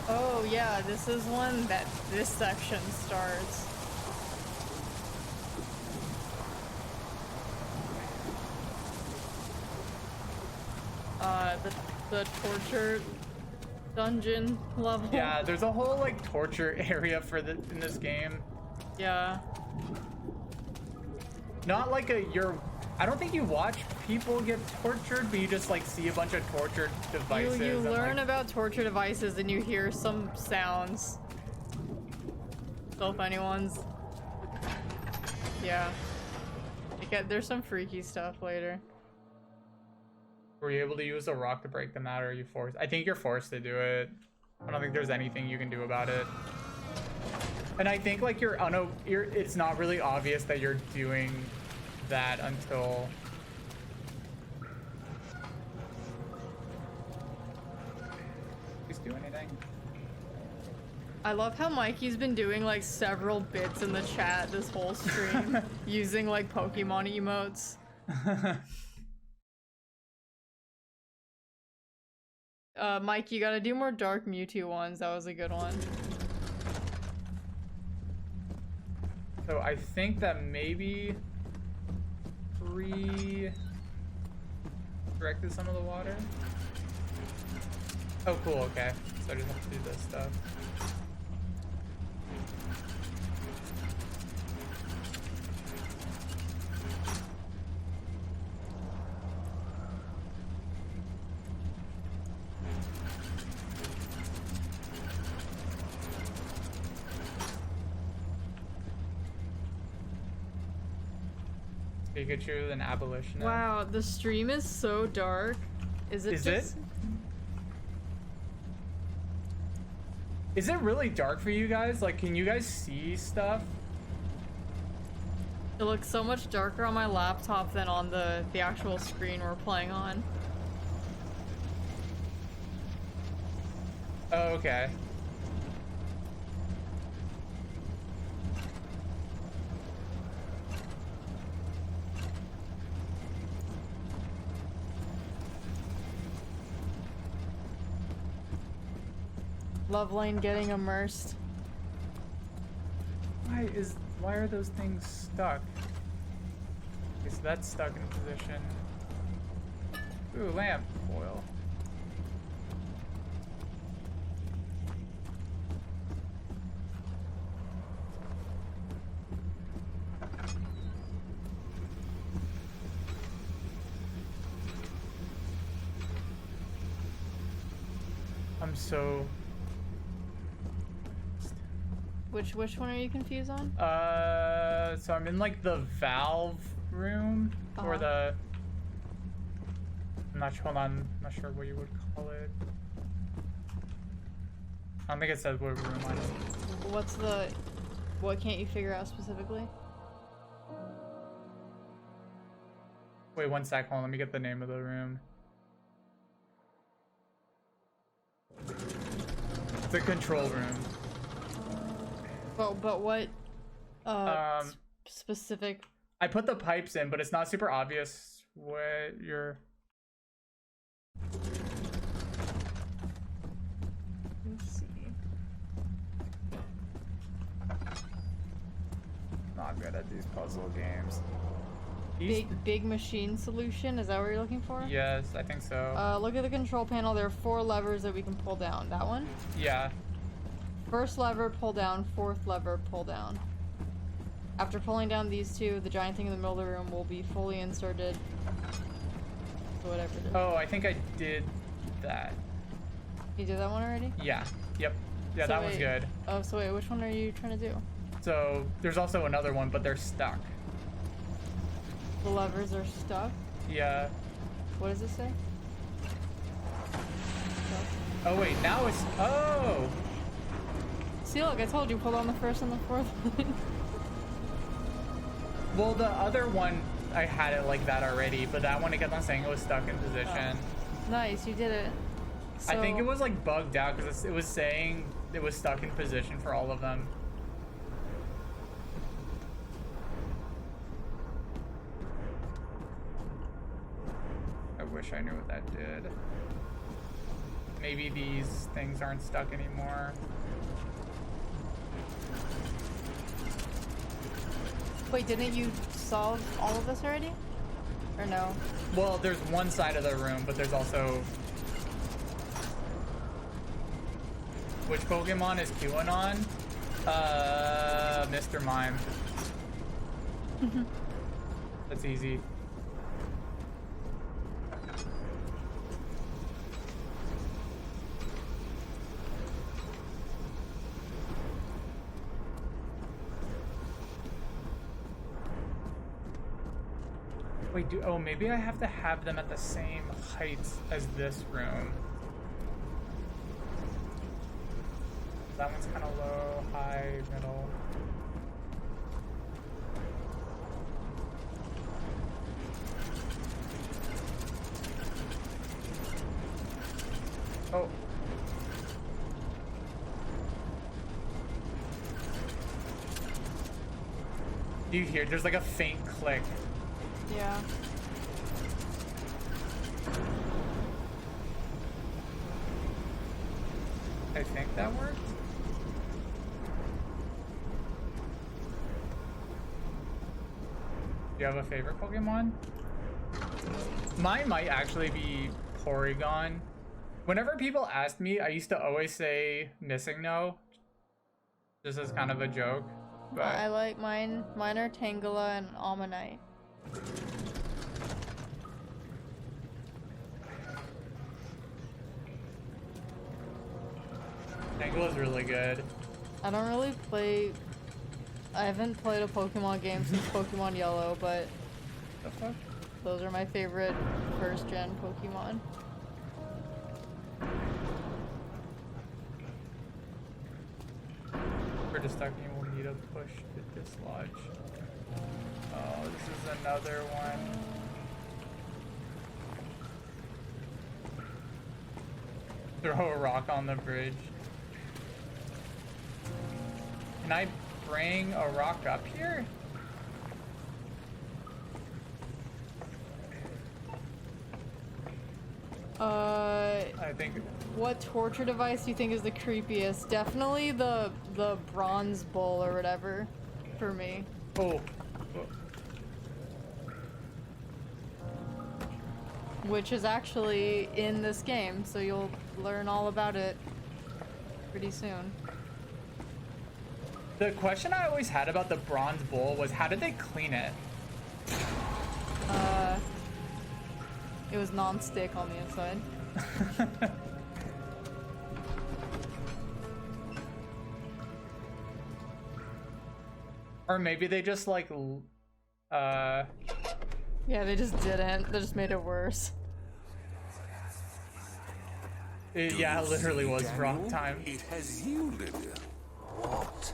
Oh yeah, this is one that this section starts. The torture dungeon level. Yeah, there's a whole like torture area for the in this game. Yeah. Not like I don't think you watch people get tortured, but you just like see a bunch of torture devices. You and, learn like, about torture devices and you hear some sounds. So if anyone's... Yeah. There's some freaky stuff later. Were you able to use a rock to break them out, or are you forced? I think you're forced to do it. I don't think there's anything you can do about it. And I think like it's not really obvious that you're doing that until please do anything. I love how Mikey's been doing like several bits in the chat this whole stream using like Pokemon emotes. Mike, you gotta do more Dark Mewtwo ones. That was a good one. So I think that maybe redirected some of the water. Oh, cool. Okay, so I just have to do this stuff. Pikachu, an abolitionist. Wow, the stream is so dark. Is it? Is it really dark for you guys? Like, can you guys see stuff? It looks so much darker on my laptop than on the actual screen we're playing on. Oh, okay. Love Lane getting immersed. Why are those things stuck? Okay, so that's stuck in position. Ooh, lamp oil. I'm so... Which one are you confused on? So I'm in like the valve room or the... I'm not sure, hold on, I'm not sure what you would call it. I don't think it says what room I'm in. What can't you figure out specifically? Wait, one sec, hold on, let me get the name of the room. It's a control room. But what specific? I put the pipes in, but it's not super obvious what you're... Let's see. Not good at these puzzle games. Big machine solution, is that what you're looking for? Yes, I think so. Look at the control panel. There are 4 levers that we can pull down. That one? Yeah. First lever, pull down. Fourth lever, pull down. After pulling down these 2, the giant thing in the middle of the room will be fully inserted. Whatever it is. Oh, I think I did that. You did that one already? Yeah. Yep. Yeah, So that one's wait. good. Oh, so wait, which one are you trying to do? So there's also another one, but they're stuck. The levers are stuck? Yeah. What does it say? Oh wait, now it's... Oh! See, look, I told you, pull down the first and the fourth one. Well, the other one, I had it like that already, but that one, it kept on saying it was stuck in position. Oh. Nice, you did it. So, I think it was like bugged out because it was saying it was stuck in position for all of them. I wish I knew what that did. Maybe these things aren't stuck anymore. Wait, didn't you solve all of this already? Or no? Well, there's one side of the room, but there's also... Which Pokemon is QAnon? Mr. Mime. That's easy. Wait, oh, maybe I have to have them at the same heights as this room. That one's kind of low, high, middle. Oh. Do you hear? There's like a faint click. Yeah. I think that worked. Do you have a favorite Pokemon? Mine might actually be Porygon. Whenever people asked me, I used to always say Missing No. Just as kind of a joke. But I like mine. Mine are Tangela and Ammonite. Tangela is really good. I don't really play... I haven't played a Pokemon game since Pokemon Yellow, but... The fuck? Those are my favorite first-gen Pokemon. For destructing, we'll need a push to dislodge. Oh, this is another one. Throw a rock on the bridge. Can I bring a rock up here? I think... What torture device do you think is the creepiest? Definitely the bronze bull or whatever, for me. Oh. Which is actually in this game, so you'll learn all about it pretty soon. The question I always had about the bronze bull was how did they clean it? It was non-stick on the inside. Or maybe they just like Yeah, they just didn't. They just made it worse. Yeah, it literally was Daniel? wrong time. It has yielded. What?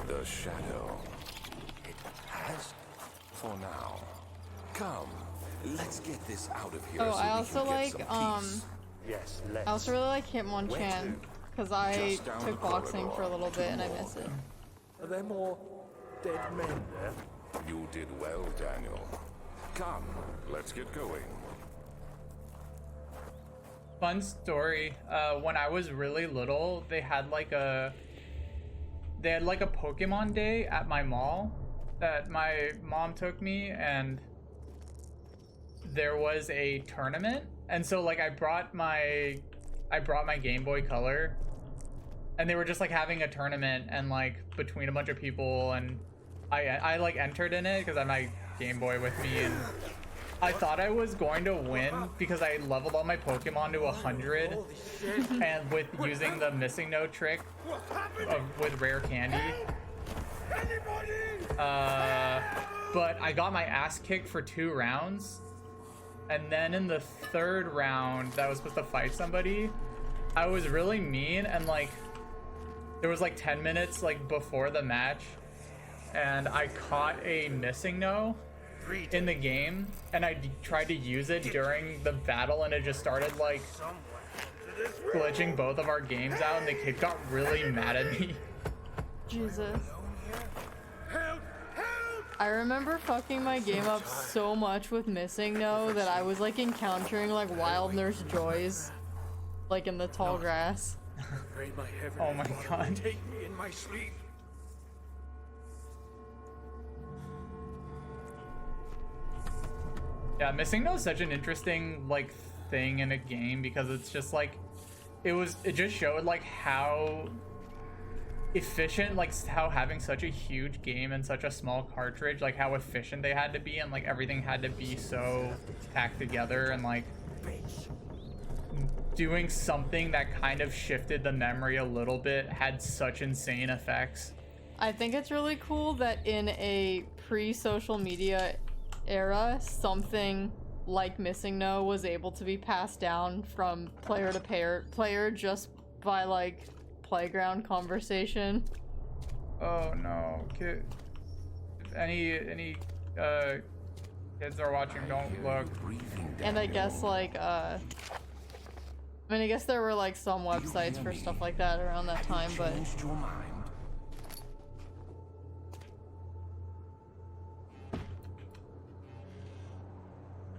The shadow. It has? For now. Come, let's get this out of here. Oh, so I we also can get like some peace. Yes, I let's. also really like Hitmonchan because I Just down the took boxing corridor. for a little bit and I miss it. Are there more dead men there? You did well, Daniel. Come, let's get going. Fun story. When I was really little, they had like a Pokemon day at my mall that my mom took me, and there was a tournament. And so like I brought my Game Boy Color, and they were just like having a tournament and like between a bunch of people, and I like entered in it because I had my Game Boy with me, and I thought I was going to win because I leveled all my Pokemon to 100 and with using the missing no trick with rare candy. But I got my ass kicked for 2 rounds. And then in the 3rd round that I was supposed to fight somebody, I was really mean, and like there was like 10 minutes like before the match, and I caught a missing no in the game, and I tried to use it during the battle, and it just started like glitching both of our games out, and the kid got really mad at me. Jesus. I remember fucking my game up so much with missing no that I was like encountering like wild Nurse Joys like in the tall grass. Pray my heavenly Oh my Father God. take me in my sleep. Yeah, missing no is such an interesting like thing in a game because it's just like it just showed like how efficient, like how having such a huge game and such a small cartridge, like how efficient they had to be, and like everything had to be so packed together, and like doing something that kind of shifted the memory a little bit had such insane effects. I think it's really cool that in a pre-social media era, something like missing no was able to be passed down from player to player just by like playground conversation. Oh no, kid. If any kids are watching, don't look. And I guess like I mean, I guess there were like some websites for stuff like that around that time, but Changed your mind?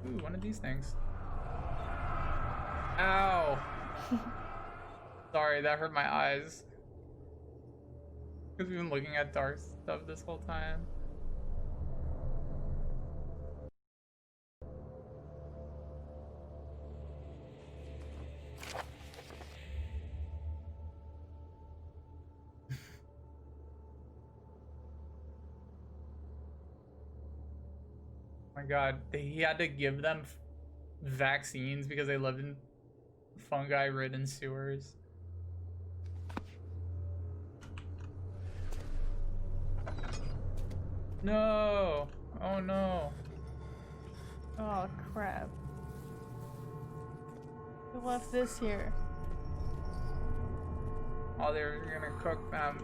Ooh, one of these things. Ow. Sorry, that hurt my eyes. Because we've been looking at dark stuff this whole time. My God, he had to give them vaccines because they lived in fungi-ridden sewers. No! Oh no! oh crap. Who left this here? Oh, they're gonna cook them.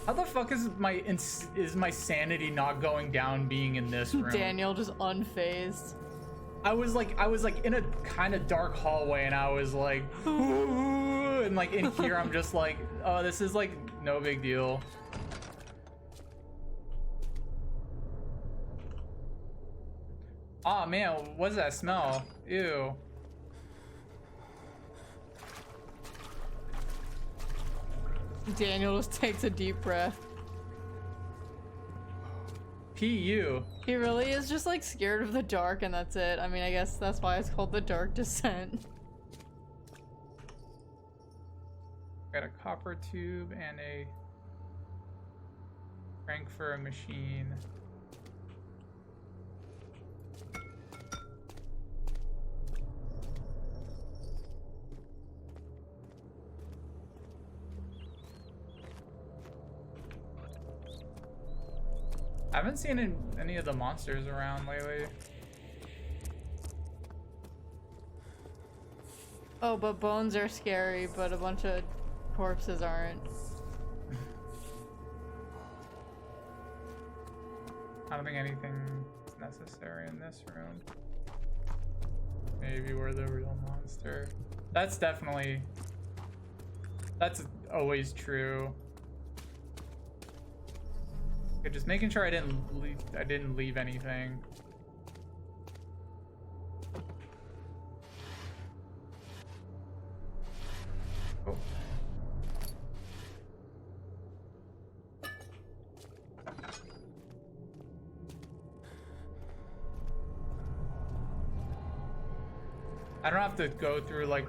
How the fuck is my sanity not going down being in this room? Daniel just unfazed. I was like in a kind of dark hallway, and I was like, ooh, and like in here I'm just like, oh, this is like no big deal. Oh man, what's that smell? Ew. Daniel just takes a deep breath. PU. He really is just like scared of the dark, and that's it. I mean, I guess that's why it's called the Dark Descent. Got a copper tube and a crank for a machine. I haven't seen any of the monsters around lately. Oh, but bones are scary, but a bunch of corpses aren't. I don't think anything's necessary in this room. Maybe we're the real monster. That's definitely... That's always true. Okay, just making sure I didn't leave anything. Oh. I don't have to go through like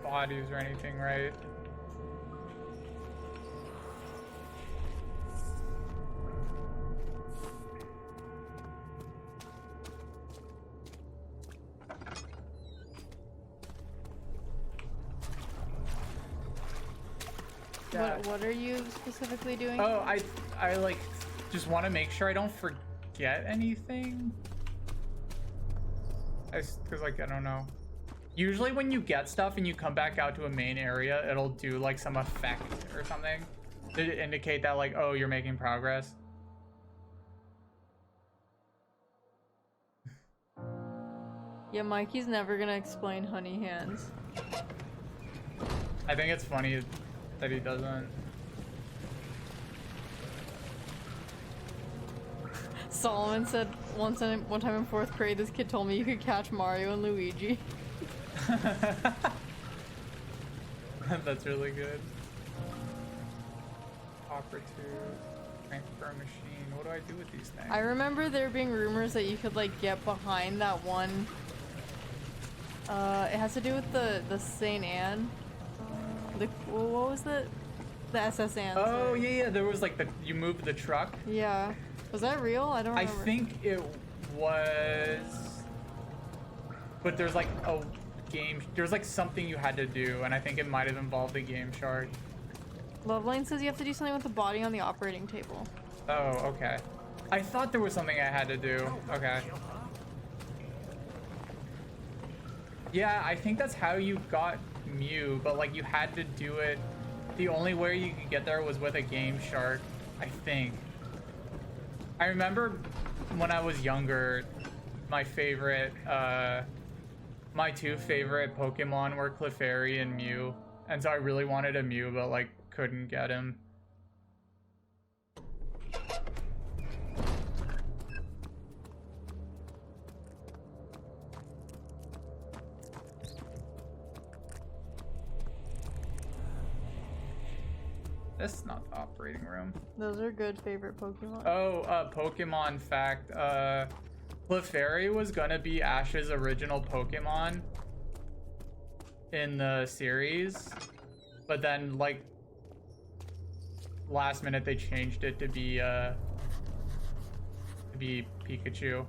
bodies or anything, right? What are you specifically doing? Oh, I like just want to make sure I don't forget anything. Cause like I don't know. Usually when you get stuff and you come back out to a main area, it'll do like some effect or something to indicate that like, oh, you're making progress. Yeah, Mikey's never gonna explain honey hands. I think it's funny that he doesn't. Solomon said one time in 4th grade, this kid told me you could catch Mario and Luigi. That's really good. Opera 2, transfer machine. What do I do with these things? I remember there being rumors that you could like get behind that one. It has to do with the Saint Anne. What was the SS Anne? Oh yeah, there was like you moved the truck. Yeah, was that real? I don't remember. I think it was, but there's like a game. There's like something you had to do, and I think it might have involved a game shark. Loveline says you have to do something with the body on the operating table. Oh, okay. I thought there was something I had to do. Okay. Yeah, I think that's how you got Mew, but like you had to do it. The only way you could get there was with a game shark, I think. I remember when I was younger, my two favorite Pokemon were Clefairy and Mew, and so I really wanted a Mew, but like couldn't get him. This is not the operating room. Those are good favorite Pokemon. Oh, Pokemon fact. Clefairy was gonna be Ash's original Pokemon in the series, but then like last minute they changed it to be Pikachu.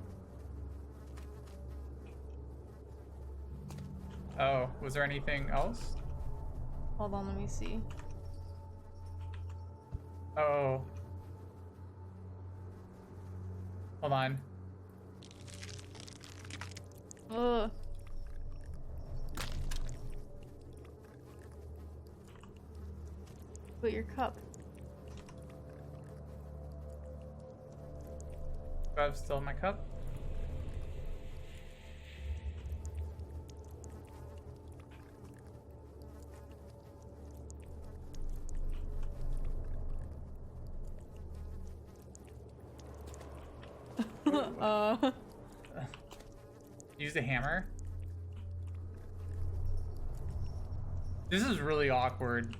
Oh, was there anything else? Hold on, let me see. Oh. Hold on. Ugh. Put your cup. Do I have still my cup? Use the hammer. This is really awkward.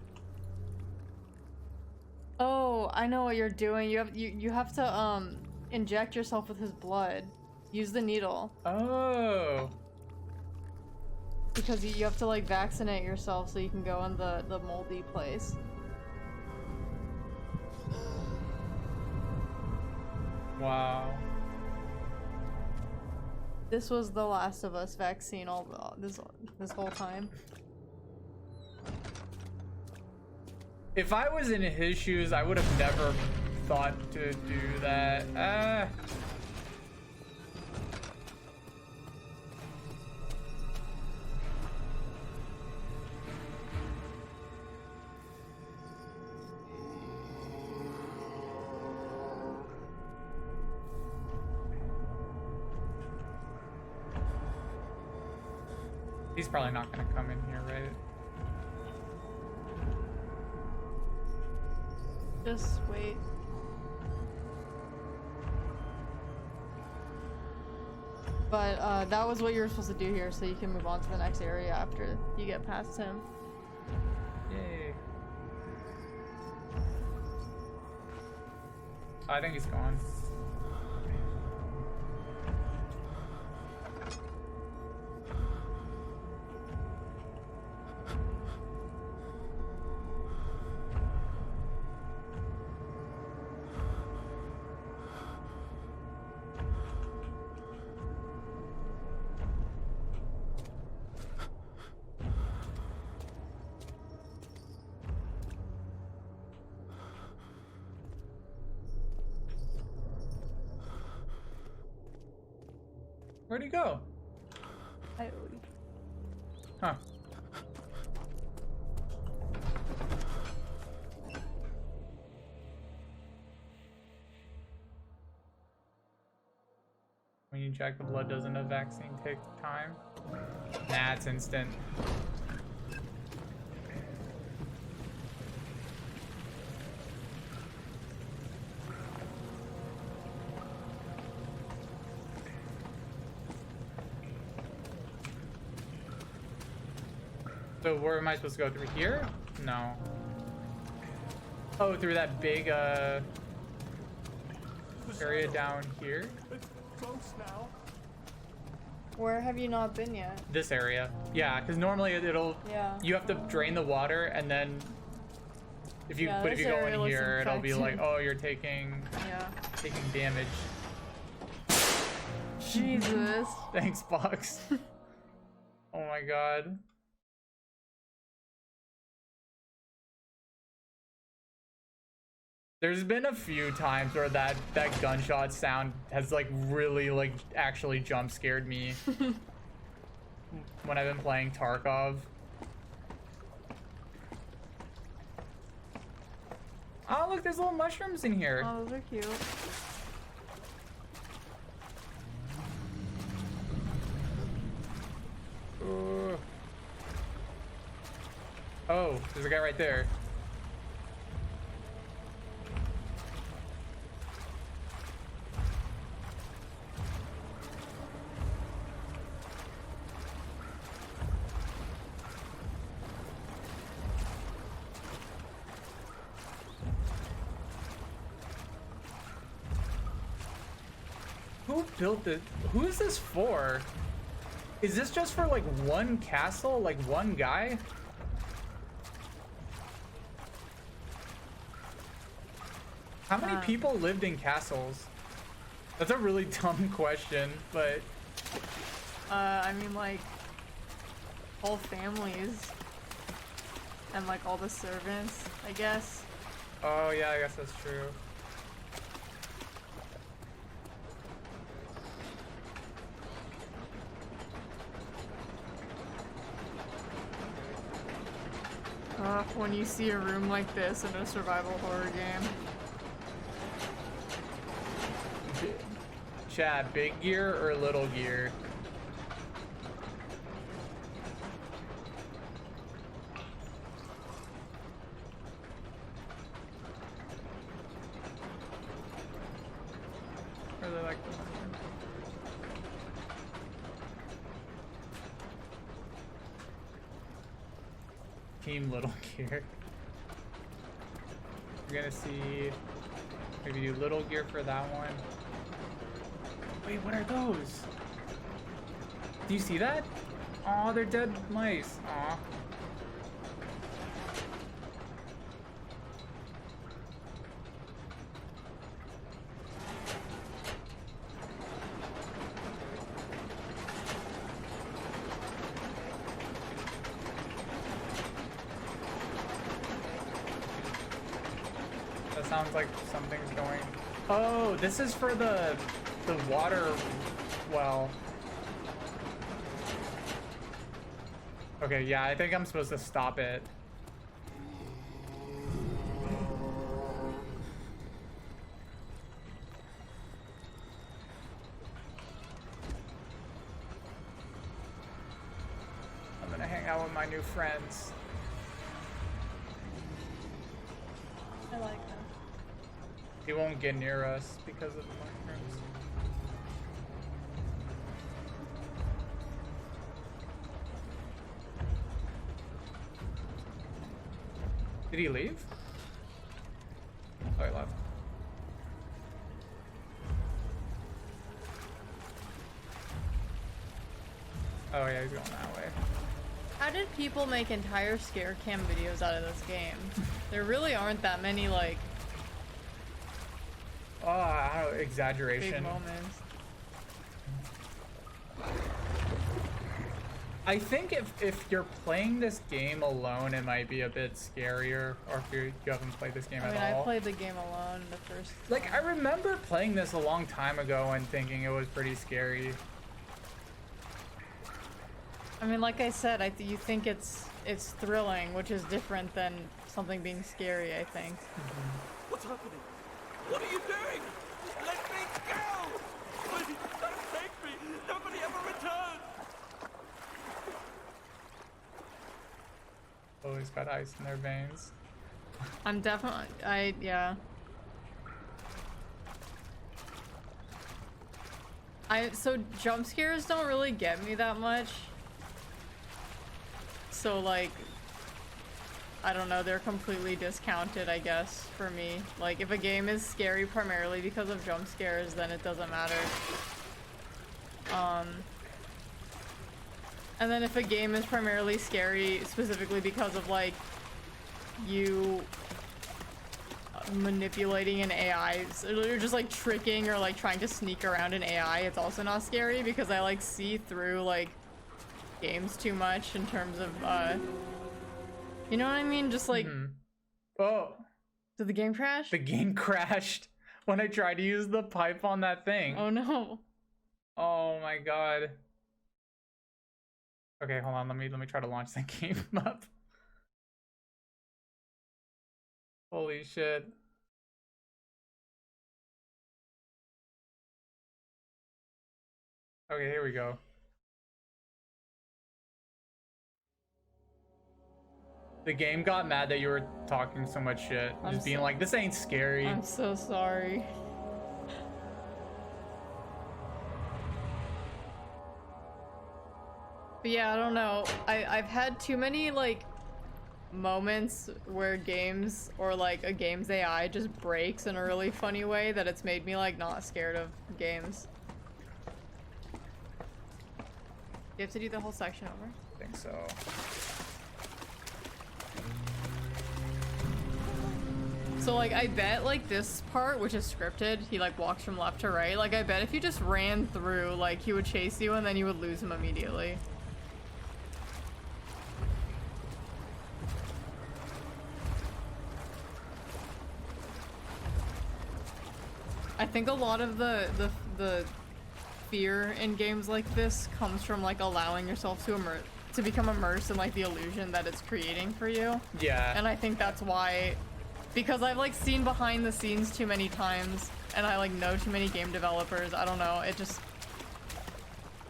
Oh, I know what you're doing. You have to inject yourself with his blood. Use the needle. Oh. Because you have to like vaccinate yourself so you can go in the moldy place. Wow. This was the Last of Us vaccine this whole time. If I was in his shoes, I would have never thought to do that. He's probably not gonna come in here, right? Just wait. But that was what you were supposed to do here, so you can move on to the next area after you get past him. Yay. I think he's gone. Where'd he go? Huh. When you check the blood, doesn't a vaccine take time? Nah, it's instant. So where am I supposed to go? Through here? No. Oh, through that big area down here? It's close now. Where have you not been yet? This area. Yeah, because normally it'll... Yeah. You have to drain the water and then... If you but if you go in here, it'll be like, oh, you're taking damage. Jesus. Thanks, Box. Oh my god. There's been a few times where that gunshot sound has like really like actually jump scared me when I've been playing Tarkov. Oh look, there's little mushrooms in here. Oh, those are cute. Oh, there's a guy right there. Who built it? Who is this for? Is this just for like one castle, like one guy? How many people lived in castles? That's a really dumb question, but... I mean, like, whole families. And, like, all the servants, I guess. Oh, yeah, I guess that's true. When you see a room like this in a survival horror game. Chat, big gear or little gear? Really like this. Team little gear. We're gonna see maybe do little gear for that one. Wait, what are those? Do you see that? Aw, they're dead mice. Aw. That sounds like something's going Oh, this is for the water well. Okay, yeah, I think I'm supposed to stop it. I'm gonna hang out with my new friends. I like that. He won't get near us because of the mushrooms. Did he leave? Oh, he left. Oh yeah, he's going that way. How did people make entire scare cam videos out of this game? There really aren't that many like Oh, I don't know, big exaggeration. moments. I think if you're playing this game alone, it might be a bit scarier, or if you haven't played this game I mean, at all. I played the game alone the first Like, time. I remember playing this a long time ago and thinking it was pretty scary. I mean, like I said, you think it's thrilling, which is different than something being scary, I think. What's happening? What are you doing? Let me go! Please, don't take me! Nobody ever returns! Always got ice in their veins. I'm definitely, yeah. So jump scares don't really get me that much. So like, I don't know, they're completely discounted, I guess, for me. Like, if a game is scary primarily because of jump scares, then it doesn't matter. And then if a game is primarily scary specifically because of like you manipulating an AI, or just like tricking or like trying to sneak around an AI, it's also not scary because I like see through like games too much in terms of you know what I mean? Just like Oh, did the game crash? the game crashed when I tried to use the pipe on that thing. Oh no. Oh my god. Okay, hold on. Let me try to launch that game up. Holy shit. Okay, here we go. The game got mad that you were talking so much shit. Just being like, this ain't scary. I'm so sorry. But yeah, I don't know. I've had too many like moments where games or like a game's AI just breaks in a really funny way that it's made me like not scared of games. You have to do the whole section over? I think so. So like I bet like this part, which is scripted, he like walks from left to right, like I bet if you just ran through, like he would chase you and then you would lose him immediately. I think a lot of the fear in games like this comes from like allowing yourself to become immersed in like the illusion that it's creating for you. Yeah. And I think that's why, because I've like seen behind the scenes too many times and I like know too many game developers, I don't know, it just,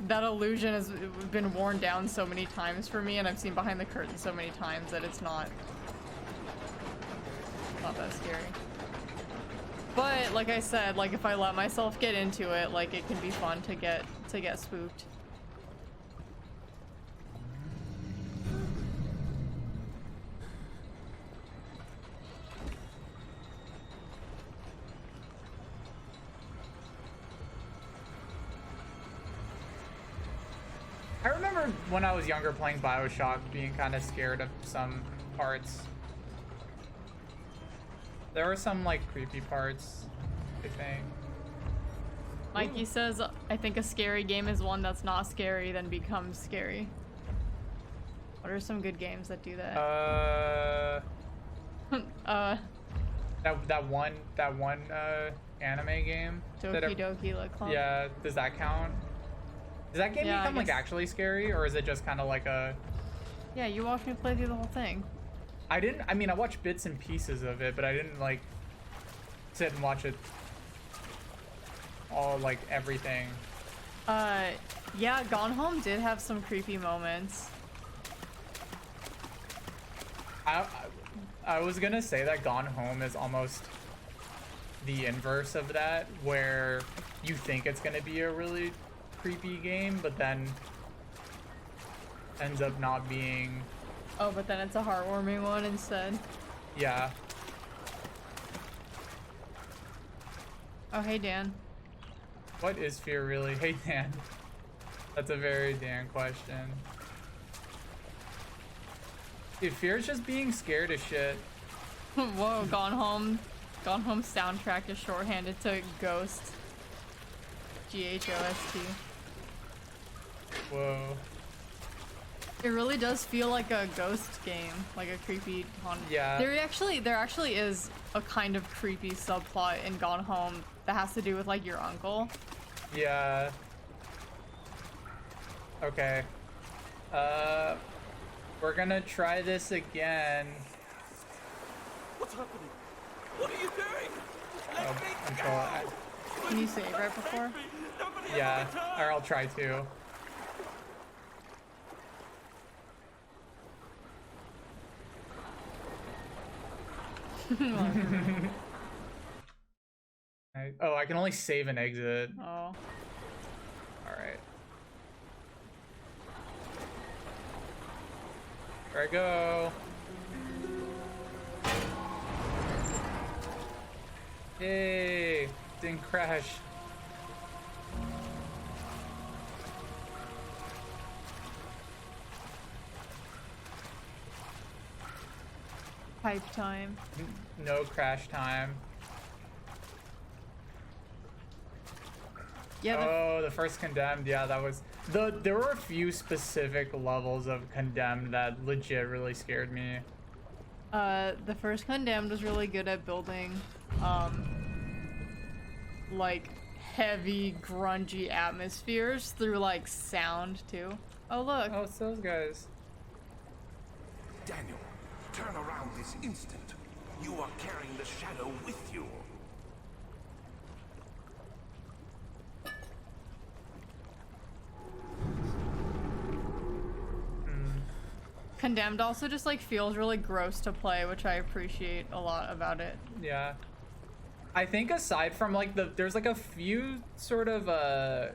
that illusion has been worn down so many times for me and I've seen behind the curtain so many times that it's not that scary. But like I said, like if I let myself get into it, like it can be fun to get spooked. I remember when I was younger playing BioShock being kind of scared of some parts. There were some like creepy parts, I think. Mikey says, I think a scary game is one that's not scary, then becomes scary. What are some good games that do that? That one anime game. Doki Doki Lit Club. Yeah, does that count? Does that game Yeah, I become like guess- actually scary, or is it just kind of like a? Yeah, you watched me play through the whole thing. I didn't. I mean, I watched bits and pieces of it, but I didn't like sit and watch it all, like everything. Yeah, Gone Home did have some creepy moments. I was gonna say that Gone Home is almost the inverse of that, where you think it's gonna be a really creepy game, but then ends up not being. Oh, but then it's a heartwarming one instead. Yeah. Oh, hey, Dan. What is fear really? Hey, Dan. That's a very Dan question. Dude, fear is just being scared of shit. Whoa, Gone Home. Gone Home soundtrack is shorthanded to Ghost. Ghost. Whoa. It really does feel like a ghost game, like a creepy haunted. Yeah. There actually is a kind of creepy subplot in Gone Home that has to do with like your uncle. Yeah. Okay. We're gonna try this again. What's happening? What are you doing? Let me Control. go! Can you save right before? Nobody Yeah, has my or time. I'll try to. Oh, I can only save and exit. Oh. All right. There I go. Yay! Didn't crash. Pipe time. No crash time. Yeah. Oh, the first Condemned. Yeah, that was there were a few specific levels of Condemned that legit really scared me. The first Condemned was really good at building, like heavy, grungy atmospheres through like sound too. Oh look. Oh, it's those guys. Daniel, turn around this instant. You are carrying the shadow with you. Condemned also just like feels really gross to play, which I appreciate a lot about it. Yeah. I think aside from like there's like a few sort of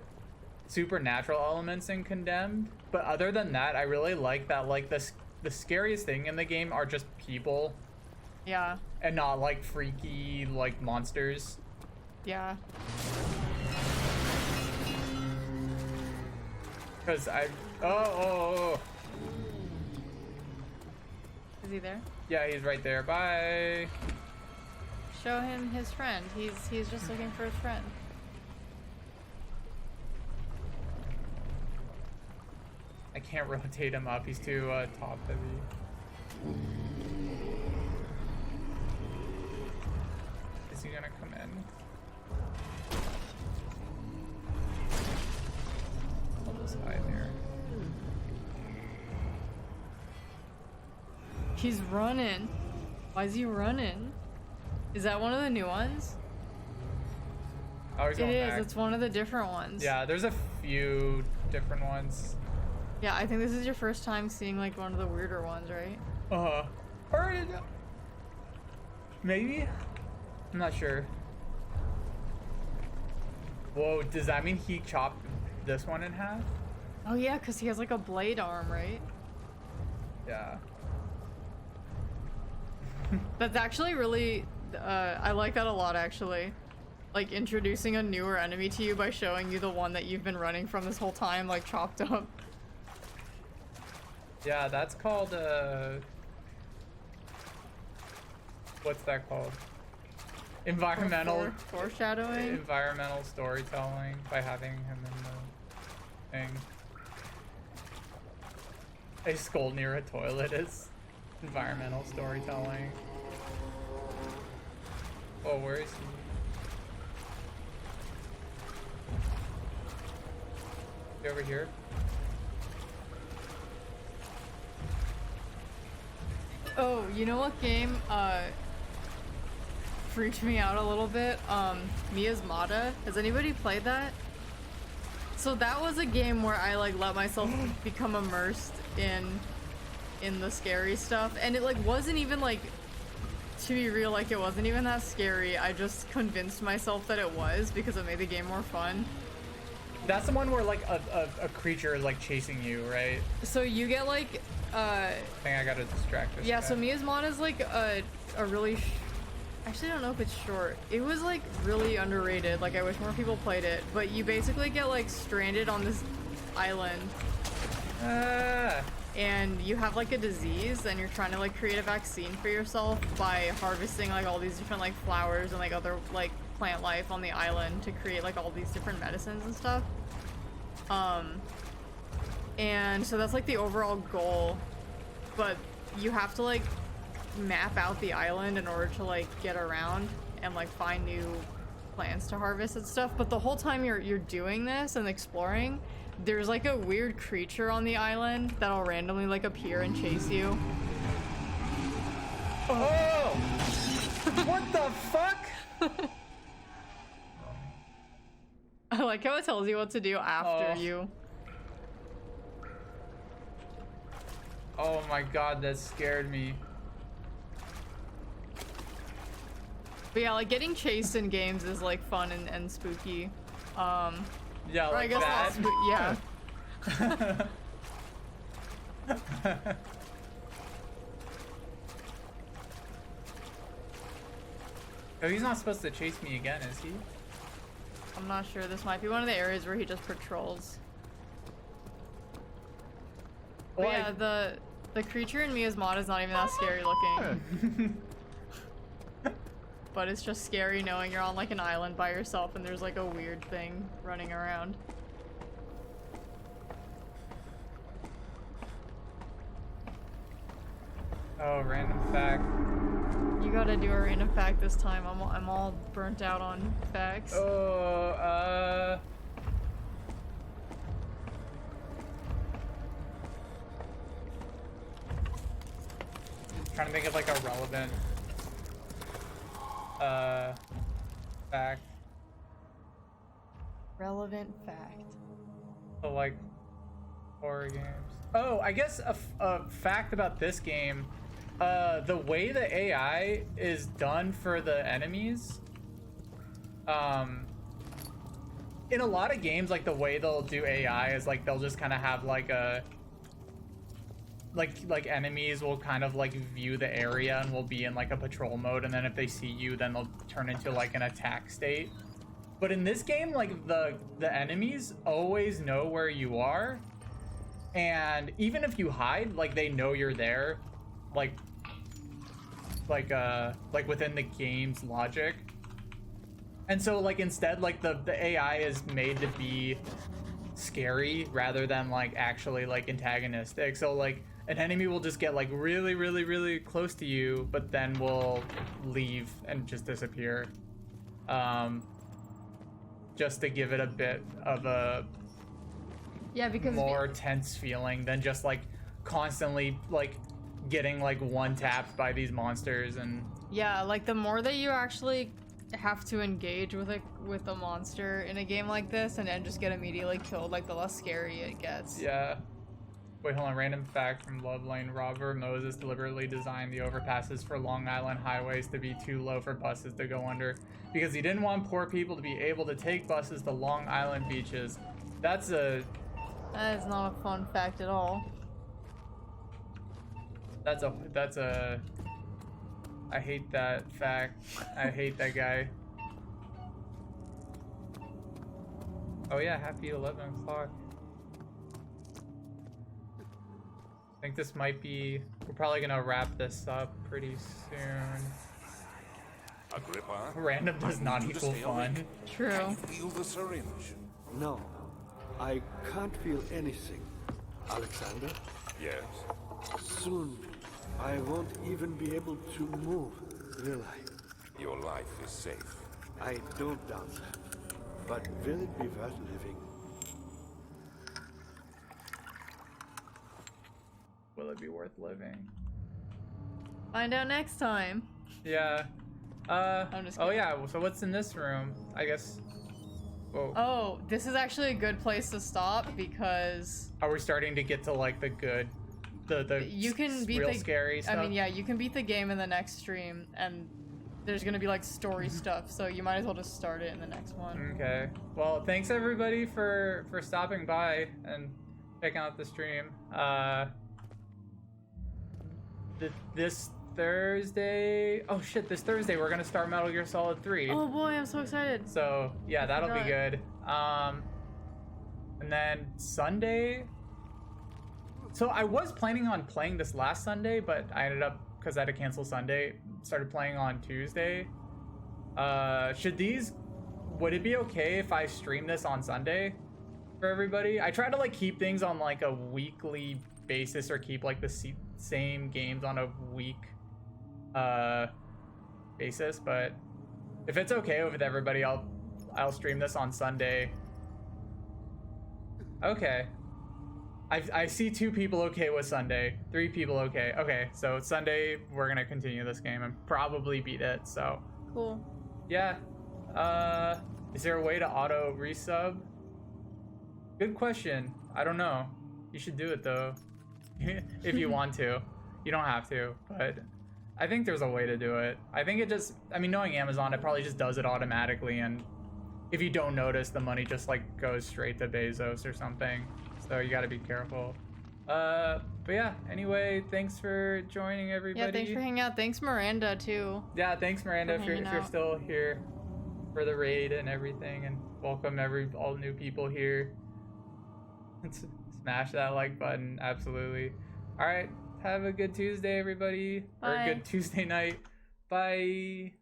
supernatural elements in Condemned, but other than that, I really like that like the scariest thing in the game are just people. Yeah. And not like freaky like monsters. Yeah. Cause oh. Is he there? Yeah, he's right there. Bye. Show him his friend. He's just looking for his friend. I can't rotate him up. He's too top heavy. Is he gonna come in? I'll just hide here. He's running. Why is he running? Is that one of the new ones? Oh, he's It going is. back. It's one of the different ones. Yeah, there's a few different ones. Yeah, I think this is your first time seeing like one of the weirder ones, right? Or maybe? I'm not sure. Whoa, does that mean he chopped this one in half? Oh yeah, because he has like a blade arm, right? Yeah. That's actually really, I like that a lot actually. Like introducing a newer enemy to you by showing you the one that you've been running from this whole time, like chopped up. Yeah, that's called, what's that called? Environmental... Foreshadowing? Environmental storytelling by having him in the thing. A skull near a toilet is environmental storytelling. Oh, where is he? You over here? Oh, you know what game freaked me out a little bit? Miasmata. Has anybody played that? So that was a game where I like let myself become immersed in the scary stuff, and it like wasn't even like, to be real, like it wasn't even that scary. I just convinced myself that it was because it made the game more fun. That's the one where like a creature is like chasing you, right? So you get like I think I gotta distract this yeah, guy. so Miasmata is like a really actually I don't know if it's short. It was like really underrated. Like I wish more people played it, but you basically get like stranded on this island. And you have like a disease and you're trying to like create a vaccine for yourself by harvesting like all these different like flowers and like other like plant life on the island to create like all these different medicines and stuff. And so that's like the overall goal, but you have to like map out the island in order to like get around and like find new plants to harvest and stuff. But the whole time you're doing this and exploring, there's like a weird creature on the island that'll randomly like appear and chase you. Oh! What the fuck? I like how it tells you what to do after you. Oh my god, that scared me. But yeah, like getting chased in games is like fun and spooky. Yeah, or like I guess that. yeah. Oh, he's not supposed to chase me again, is he? I'm not sure. This might be one of the areas where he just patrols. But Well, yeah, the creature in Miasmata is not even that scary looking. But it's just scary knowing you're on like an island by yourself and there's like a weird thing running around. Oh, random fact. You gotta do a random fact this time. I'm all burnt out on facts. Oh, trying to think of like a relevant fact. Relevant fact. So like horror games. Oh, I guess a fact about this game, the way the AI is done for the enemies, in a lot of games, like the way they'll do AI is like they'll just kind of have like a like enemies will kind of like view the area and will be in like a patrol mode, and then if they see you, then they'll turn into like an attack state. But in this game, like the enemies always know where you are, and even if you hide, like they know you're there, like within the game's logic. And so like instead, like the AI is made to be scary rather than like actually like antagonistic. So like an enemy will just get like really, really, really close to you, but then will leave and just disappear. Just to give it a bit of a because more tense feeling than just like constantly like getting like one tapped by these monsters. And yeah, like the more that you actually have to engage with a monster in a game like this and then just get immediately killed, like the less scary it gets. Yeah. Wait, hold on. Random fact from Love Lane. Robert Moses deliberately designed the overpasses for Long Island highways to be too low for buses to go under because he didn't want poor people to be able to take buses to Long Island beaches. That is not a fun fact at all. That's a I hate that fact. I hate that guy. Oh yeah, happy 11 o'clock. I think this might be, we're probably gonna wrap this up pretty soon. Agrippa? Random does not equal fun. True. Can you feel the syringe? No, I can't feel anything. Alexander? Yes. Soon, I won't even be able to move, will I? Your life is safe. I don't doubt that. But will it be worth living? be worth living. Find out next time. Yeah. I'm just Oh kidding. yeah. So what's in this room? I guess. Whoa. Oh, this is actually a good place to stop because Are we starting to get to like the good, the you can beat real the scary stuff? I mean, yeah, you can beat the game in the next stream, and there's gonna be like story stuff, so you might as well just start it in the next one. Okay. Well, thanks everybody for stopping by and checking out the stream. This Thursday. Oh shit! This Thursday we're gonna start Metal Gear Solid 3. Oh boy, I'm so excited. So yeah, that'll be forgot. good. And then Sunday. So I was planning on playing this last Sunday, but I ended up, because I had to cancel Sunday, started playing on Tuesday. Would it be okay if I stream this on Sunday for everybody? I try to like keep things on like a weekly basis, or keep like the same games on a week basis, but if it's okay with everybody, I'll stream this on Sunday. Okay. I see 2 people okay with Sunday, 3 people okay. Okay, so Sunday we're gonna continue this game and probably beat it, so. Cool. Yeah. Is there a way to auto resub? Good question. I don't know. You should do it though. If you want to. You don't have to, but I think there's a way to do it. I think it just, I mean, knowing Amazon, it probably just does it automatically, and if you don't notice, the money just like goes straight to Bezos or something. So you gotta be careful. But yeah, anyway, thanks for joining everybody. Yeah, thanks for hanging out. Thanks Miranda too. Yeah, thanks Miranda if you're hanging still here for the raid and everything, and welcome all new people here. Smash that like button, absolutely. All right, have a good Tuesday, everybody. Or a Bye. good Tuesday night. Bye.